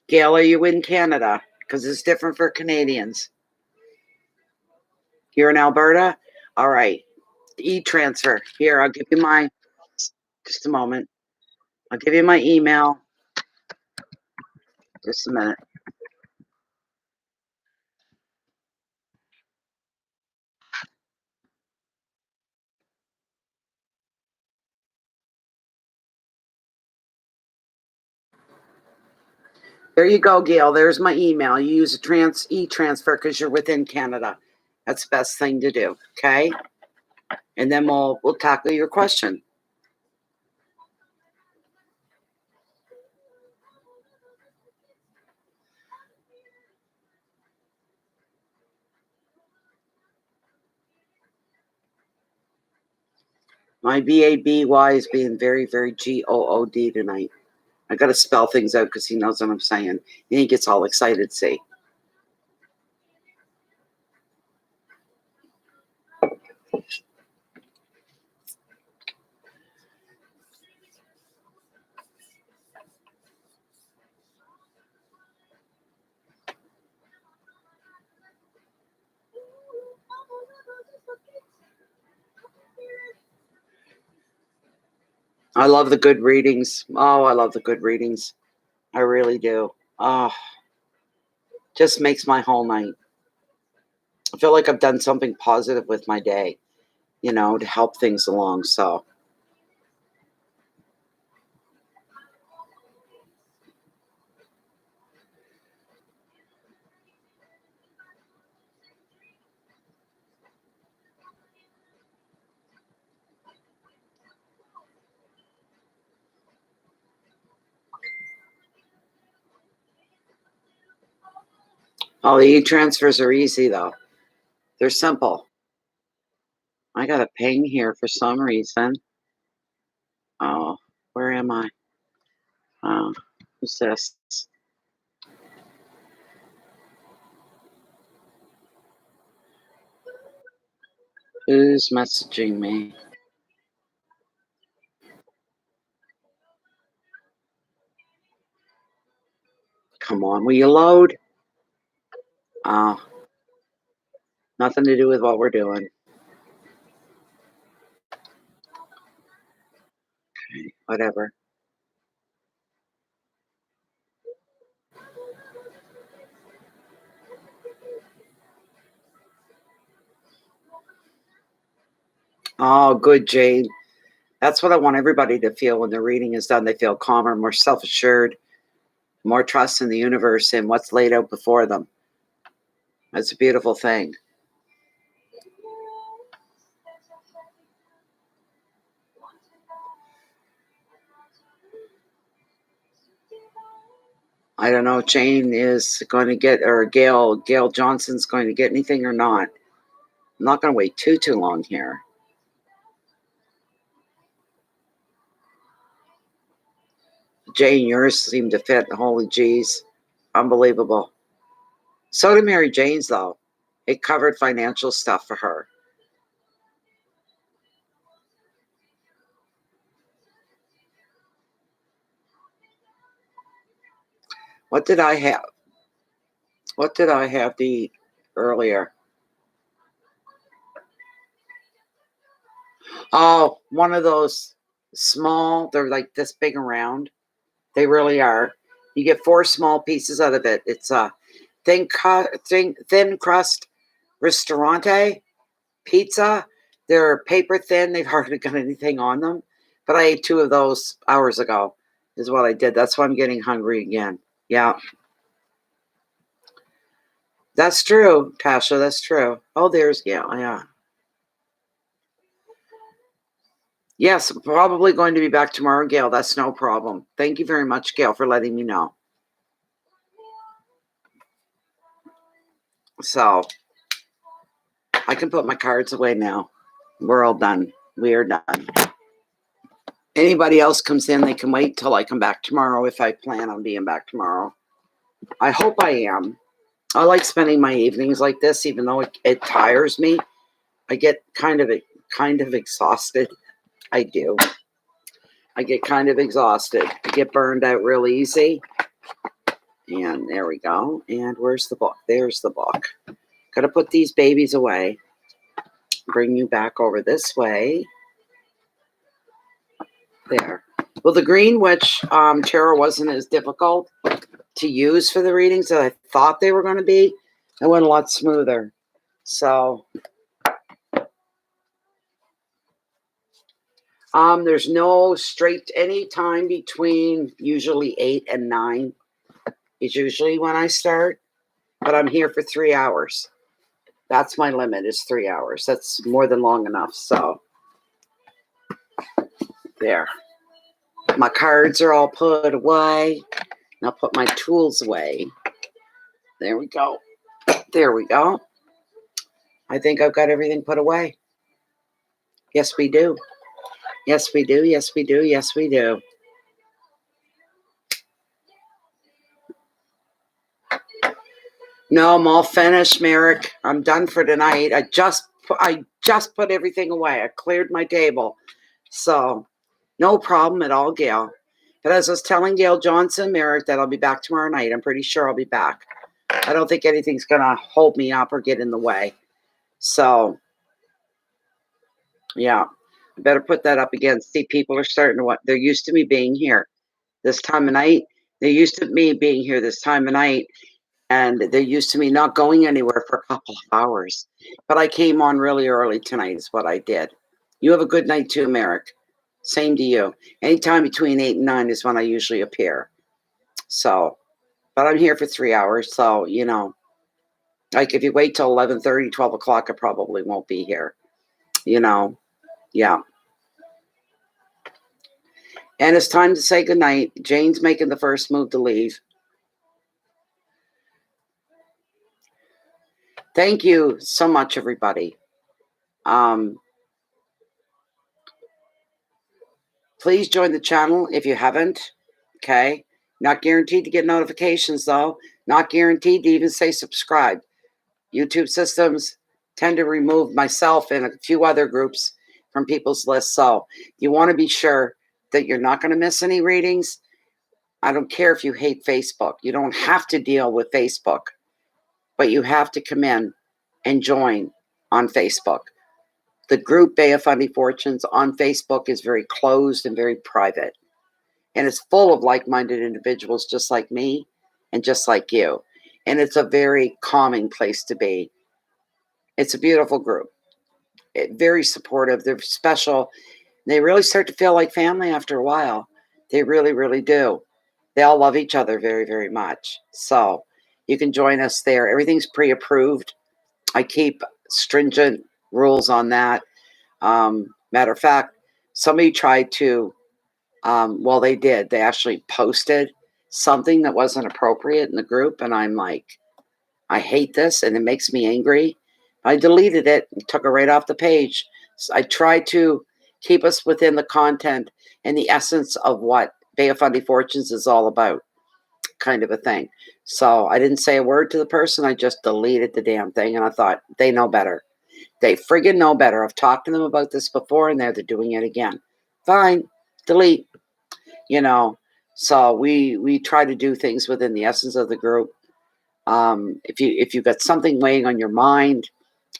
Gail, are you in Canada? Because it's different for Canadians. You're in Alberta? All right. E-transfer. Here, I'll give you my, just a moment. I'll give you my email. Just a minute. There you go, Gail. There's my email. You use a e-transfer because you're within Canada. That's the best thing to do. Okay. And then we'll tackle your question. My BABY is being very, very GOOD tonight. I got to spell things out because he knows what I'm saying. And he gets all excited, see. I love the good readings. Oh, I love the good readings. I really do. Oh, just makes my whole night. I feel like I've done something positive with my day, to help things along. So, all the e-transfers are easy, though. They're simple. I got a ping here for some reason. Oh, where am I? Oh, who's this? Who's messaging me? Come on, will you load? Oh, nothing to do with what we're doing. Okay, whatever. Oh, good, Jade. That's what I want everybody to feel when the reading is done. They feel calmer, more self-assured, more trust in the universe and what's laid out before them. That's a beautiful thing. I don't know if Jane is going to get, or Gail Johnson's going to get anything or not. I'm not going to wait too long here. Jane, yours seemed to fit. Holy jeez. Unbelievable. So did Mary Jane's, though. It covered financial stuff for her. What did I have? What did I have to eat earlier? Oh, one of those small, they're like this big around. They really are. You get 4 small pieces out of it. It's a thin crust ristorante. pizza. They're paper thin. They've hardly got anything on them. But I ate 2 of those hours ago is what I did. That's why I'm getting hungry again. Yeah. That's true, Tasha. That's true. Oh, there's Gail. Yeah. Yes, probably going to be back tomorrow, Gail. That's no problem. Thank you very much, Gail, for letting me know. So I can put my cards away now. We're all done. We are done. Anybody else comes in, they can wait till I come back tomorrow if I plan on being back tomorrow. I hope I am. I like spending my evenings like this, even though it tires me. I get kind of exhausted. I do. I get kind of exhausted. I get burned out real easy. And there we go. And where's the book? There's the book. Got to put these babies away. Bring you back over this way. There. Well, the Green Witch tarot wasn't as difficult to use for the readings that I thought they were going to be. It went a lot smoother. So there's no straight any time between usually 8 and 9 is usually when I start, but I'm here for 3 hours. That's my limit is 3 hours. That's more than long enough. So there. My cards are all put away. I'll put my tools away. There we go. There we go. I think I've got everything put away. Yes, we do. Yes, we do. Yes, we do. Yes, we do. No, I'm all finished, Merrick. I'm done for tonight. I just put everything away. I cleared my table. So no problem at all, Gail. But as I was telling Gail Johnson, Merrick, that I'll be back tomorrow night. I'm pretty sure I'll be back. I don't think anything's going to hold me up or get in the way. So, yeah. I better put that up again. See, people are starting to they're used to me being here this time of night. They're used to me being here this time of night. And they're used to me not going anywhere for a couple of hours. But I came on really early tonight is what I did. You have a good night too, Merrick. Same to you. Anytime between 8 and 9 is when I usually appear. So, but I'm here for 3 hours. So, you know, like if you wait till 11:30, 12 o'clock, I probably won't be here. You know, yeah. And it's time to say goodnight. Jane's making the first move to leave. Thank you so much, everybody. Please join the channel if you haven't. Okay. Not guaranteed to get notifications, though. Not guaranteed to even say subscribe. YouTube systems tend to remove myself and a few other groups from people's lists. So you want to be sure that you're not going to miss any readings. I don't care if you hate Facebook. You don't have to deal with Facebook, but you have to come in and join on Facebook. The group Bay of Funny Fortunes on Facebook is very closed and very private. And it's full of like-minded individuals just like me and just like you. And it's a very calming place to be. It's a beautiful group. Very supportive. They're special. They really start to feel like family after a while. They really, really do. They all love each other very, very much. So you can join us there. Everything's pre-approved. I keep stringent rules on that. Matter of fact, somebody tried to, well, they did. They actually posted something that wasn't appropriate in the group. And I'm like, I hate this and it makes me angry. I deleted it and took it right off the page. So I tried to keep us within the content and the essence of what Bay of Funny Fortunes is all about, kind of a thing. So I didn't say a word to the person. I just deleted the damn thing. And I thought, they know better. They friggin' know better. I've talked to them about this before and they're doing it again. Fine, delete. You know, so we try to do things within the essence of the group. If you've got something weighing on your mind,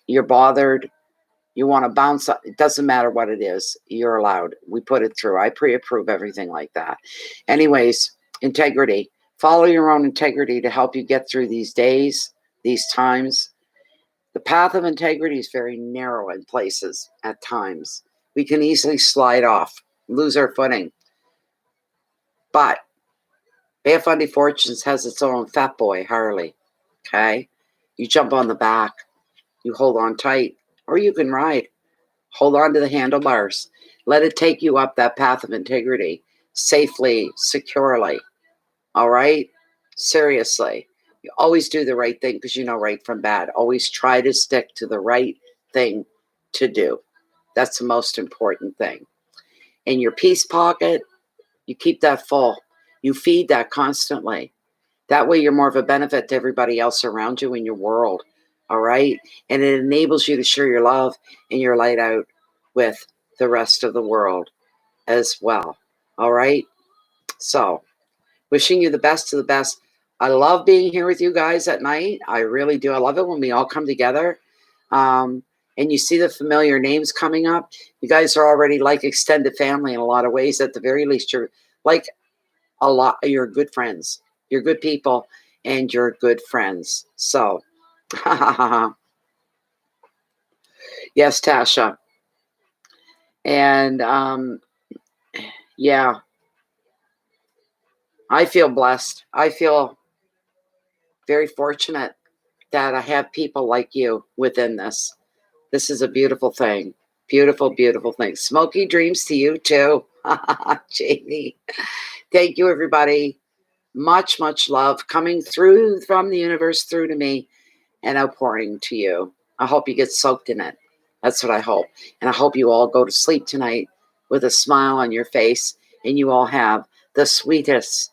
you're bothered, you want to bounce, it doesn't matter what it is, you're allowed. We put it through. I pre-approve everything like that. Anyways, integrity. Follow your own integrity to help you get through these days, these times. The path of integrity is very narrow in places at times. We can easily slide off, lose our footing. But Bay of Fundy Fortunes has its own fat boy, Harley. Okay? You jump on the back, you hold on tight, or you can ride. Hold on to the handlebars. Let it take you up that path of integrity safely, securely. All right? Seriously. You always do the right thing because you know right from bad. Always try to stick to the right thing to do. That's the most important thing. In your peace pocket, you keep that full. You feed that constantly. That way you're more of a benefit to everybody else around you in your world. All right? And it enables you to share your love and your light out with the rest of the world as well. All right? So, wishing you the best of the best. I love being here with you guys at night. I really do. I love it when we all come together. And you see the familiar names coming up. You guys are already like extended family in a lot of ways. At the very least, you're like a lot. You're good friends. You're good people, and you're good friends. So, yes, Tasha. And yeah, I feel blessed. I feel very fortunate that I have people like you within this. This is a beautiful thing. Beautiful, beautiful thing. Smoky dreams to you too. Jamie. Thank you, everybody. Much, much love coming through from the universe through to me and outpouring to you. I hope you get soaked in it. That's what I hope. And I hope you all go to sleep tonight with a smile on your face and you all have the sweetest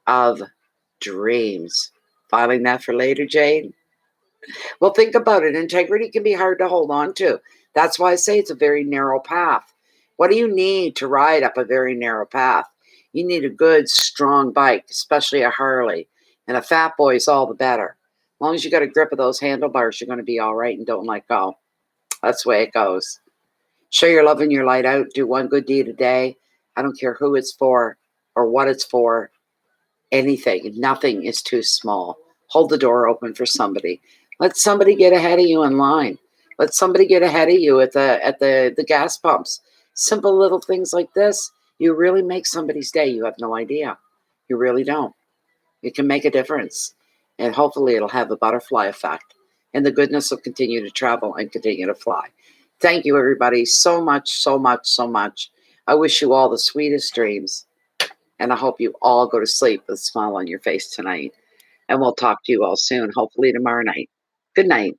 of dreams. Filing that for later, Jade? Well, think about it. Integrity can be hard to hold on to. That's why I say it's a very narrow path. What do you need to ride up a very narrow path? You need a good, strong bike, especially a Harley. And a fat boy is all the better. As long as you got a grip of those handlebars, you're going to be all right and don't let go. That's the way it goes. Show your love and your light out. Do one good deed a day. I don't care who it's for or what it's for. Anything. Nothing is too small. Hold the door open for somebody. Let somebody get ahead of you in line. Let somebody get ahead of you at the gas pumps. Simple little things like this. You really make somebody's day. You have no idea. You really don't. It can make a difference. And hopefully it'll have a butterfly effect. And the goodness will continue to travel and continue to fly. Thank you, everybody, so much, so much, so much. I wish you all the sweetest dreams. And I hope you all go to sleep with a smile on your face tonight. And we'll talk to you all soon, hopefully tomorrow night. Good night.